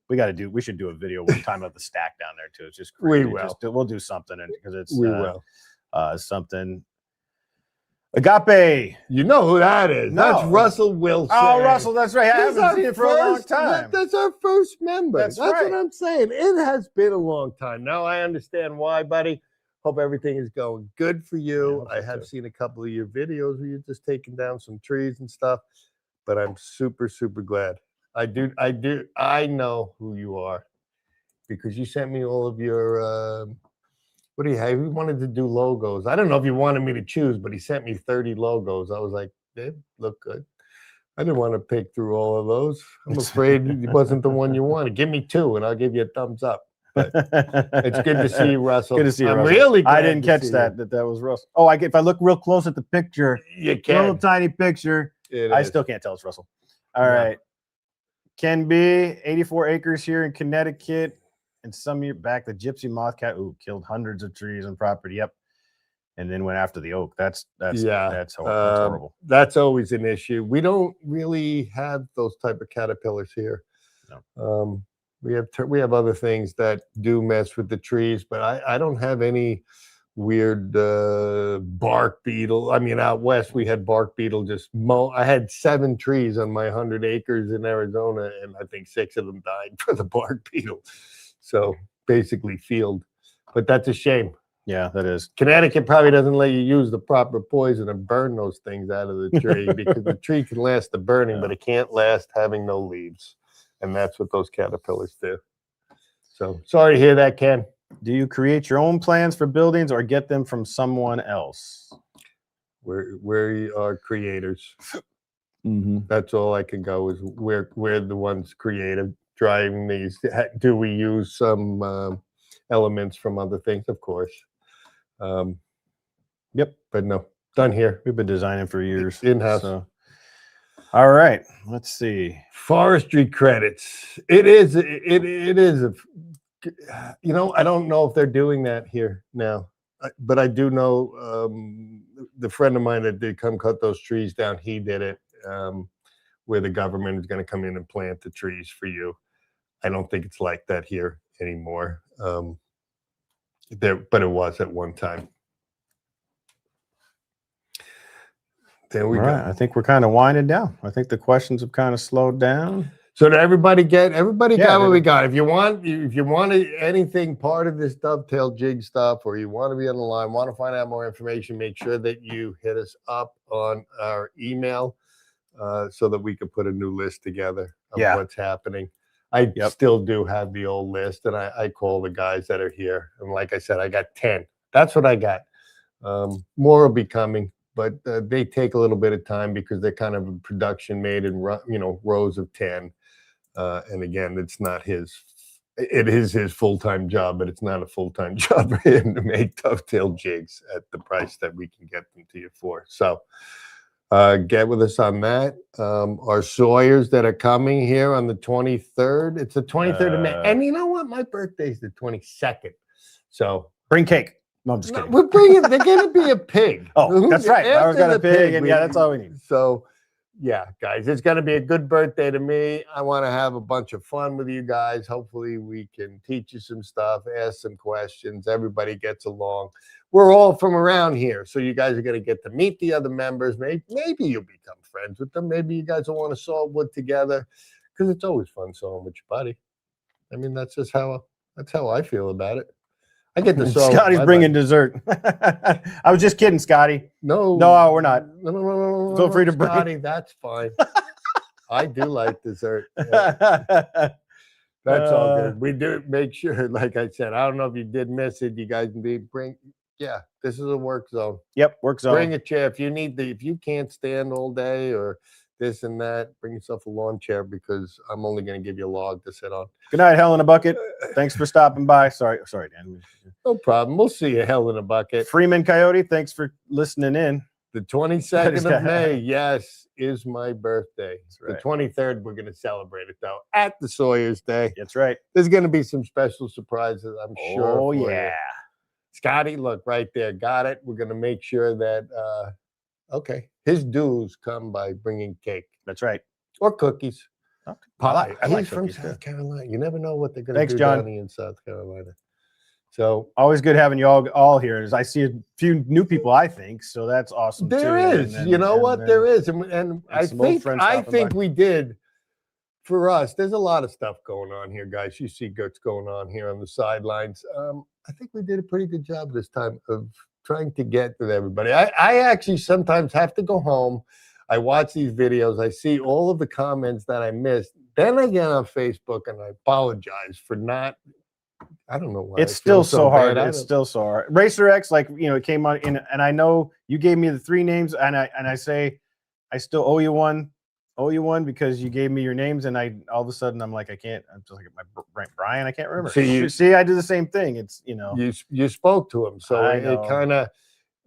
We should do a video one time of the stack down there too. It's just crazy. We'll do something because it's something. Agape. You know who that is? No. That's Russell Wilson. Oh, Russell, that's right. I haven't seen it for a long time. That's our first member. That's right. What I'm saying. It has been a long time. Now I understand why, buddy. Hope everything is going good for you. I have seen a couple of your videos where you're just taking down some trees and stuff, but I'm super, super glad. I know who you are because you sent me all of your, what do you have? He wanted to do logos. I don't know if you wanted me to choose, but he sent me 30 logos. I was like, they look good. I didn't want to pick through all of those. I'm afraid it wasn't the one you wanted. Give me 2 and I'll give you a thumbs up. But it's good to see you, Russell. Good to see you, Russell. Really glad I didn't catch that was Russell. Oh, if I look real close at the picture, you can. Little tiny picture. I still can't tell it's Russell. All right. Can be 84 acres here in Connecticut. And some year back, the gypsy moth cat killed hundreds of trees and property. Yep. and then went after the oak. That's yeah, that's horrible. That's always an issue. We don't really have those type of caterpillars here. No. We have other things that do mess with the trees, but I don't have any weird bark beetle. I mean, out west we had bark beetle just mow. I had 7 trees on my 100 acres in Arizona, and I think 6 of them died for the bark beetle. So basically field, but that's a shame. Yeah, that is. Connecticut probably doesn't let you use the proper poison and burn those things out of the tree because the tree can last the burning, but it can't last having no leaves. And that's what those caterpillars do. So sorry to hear that, Ken. Do you create your own plans for buildings or get them from someone else? We are creators. Mm-hmm. That's all I can go is we're the ones creative driving these. Do we use some elements from other things? Of course. Yep. But no, done here. We've been designing for years. In-house. So. All right. Let's see. Forestry credits. It is a, you know, I don't know if they're doing that here now, but I do know the friend of mine that did come cut those trees down, he did it where the government is going to come in and plant the trees for you. I don't think it's like that here anymore. But it was at one time. There we go. I think we're kind of winding down. I think the questions have kind of slowed down. So did everybody got what we got? If you want anything part of this Dovetail Jig stuff, or you want to be on the line, want to find out more information, make sure that you hit us up on our email so that we can put a new list together of what's happening. I still do have the old list, and I call the guys that are here. And like I said, I got 10. That's what I got. More will be coming, but they take a little bit of time because they're kind of production made in rows of 10. And again, it's not it is his full-time job, but it's not a full-time job for him to make dovetail jigs at the price that we can get them to you for. So get with us on that. Our Sawyers that are coming here on the 23rd. It's the 23rd of May. And you know what? My birthday's the 22nd. So bring cake. No, I'm just kidding. We're bringing, they're going to be a pig. Oh, that's right. I was got a pig, and that's all we need. So, yeah, guys, it's going to be a good birthday to me. I want to have a bunch of fun with you guys. Hopefully, we can teach you some stuff, ask some questions. Everybody gets along. We're all from around here, so you guys are going to get to meet the other members. Maybe you'll become friends with them. Maybe you guys will want to saw wood together, because it's always fun sawing with your buddy. I mean, that's how I feel about it. I get the saw. Scotty's bringing dessert. I was just kidding, Scotty. No, we're not. No, feel free to bring. Scotty, that's fine. I do like dessert. Yeah. That's all good. We do make sure, like I said, I don't know if you did miss it. You guys can bring. Yeah, this is a work zone. Yep, work zone. Bring a chair if you need if you can't stand all day or this and that, bring yourself a lawn chair, because I'm only going to give you a log to sit on. Good night, Hell in a Bucket. Thanks for stopping by. Sorry, Dan. No problem. We'll see you, Hell in a Bucket. Freeman Coyote, thanks for listening in. The 22nd of May, yes, is my birthday. Right. The 23rd, we're going to celebrate it, though, at the Sawyer's Day. That's right. There's going to be some special surprises, I'm sure. Oh, yeah. You. Scotty, look, right there. Got it. We're going to make sure that, okay, his dues come by bringing cake. That's right. Or cookies. Okay. Pie. I like He's from South Carolina. You never know what they're going to do John. down in South Carolina. So always good having you all here. As I see a few new people, I think, so that's awesome. There is. You know what? There is. And I think we did. For us, there's a lot of stuff going on here, guys. You see what's going on here on the sidelines. I think we did a pretty good job this time of trying to get with everybody. I actually sometimes have to go home. I watch these videos. I see all of the comments that I missed. Then I get on Facebook and I apologize for not. I don't know why. It's still so hard. It's still so hard. Racer X, it came on in, and I know you gave me the 3 names, and I say I still owe you one. Because you gave me your names, and all of a sudden I'm like, I can't. I'm just like Brian. I can't remember. See, I do the same thing. It's you spoke to him, so it kind of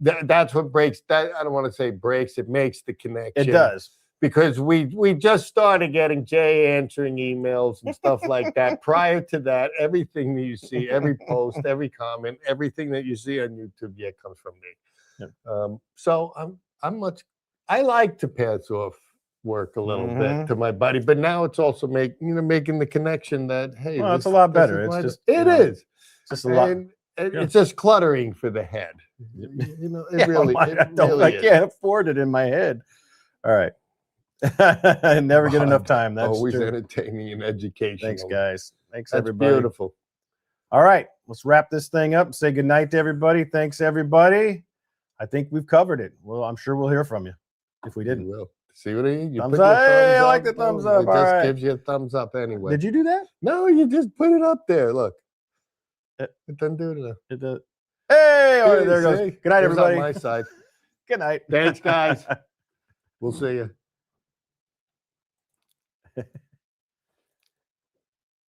that's what breaks. That I don't want to say breaks. It makes the connection. It does, because we just started getting Jay answering emails and stuff like that. Prior to that, everything that you see, every post, every comment, everything that you see on YouTube, comes from me. So I like to pass off work a little bit to my buddy, but now it's also making the connection that, hey, Well, it's a lot better. It's just it's just a lot. It's just cluttering for the head. It really I can't afford it in my head. All right. I never get enough time. That's always true. entertaining and educational. Thanks, guys. Thanks, That's everybody. beautiful. All right, let's wrap this thing up. Say good night to everybody. Thanks, everybody. I think we've covered it. Well, I'm sure we'll hear from you if we didn't. Will. See what I mean? You thumbs up. Hey, I like the thumbs up. It All just right. gives you a thumbs up anyway. Did you do that? No, you just put it up there. Look. It doesn't do it. It does. Hey, all right, there it goes. Good night, everybody. On my side. Good night. Thanks, guys. We'll see you.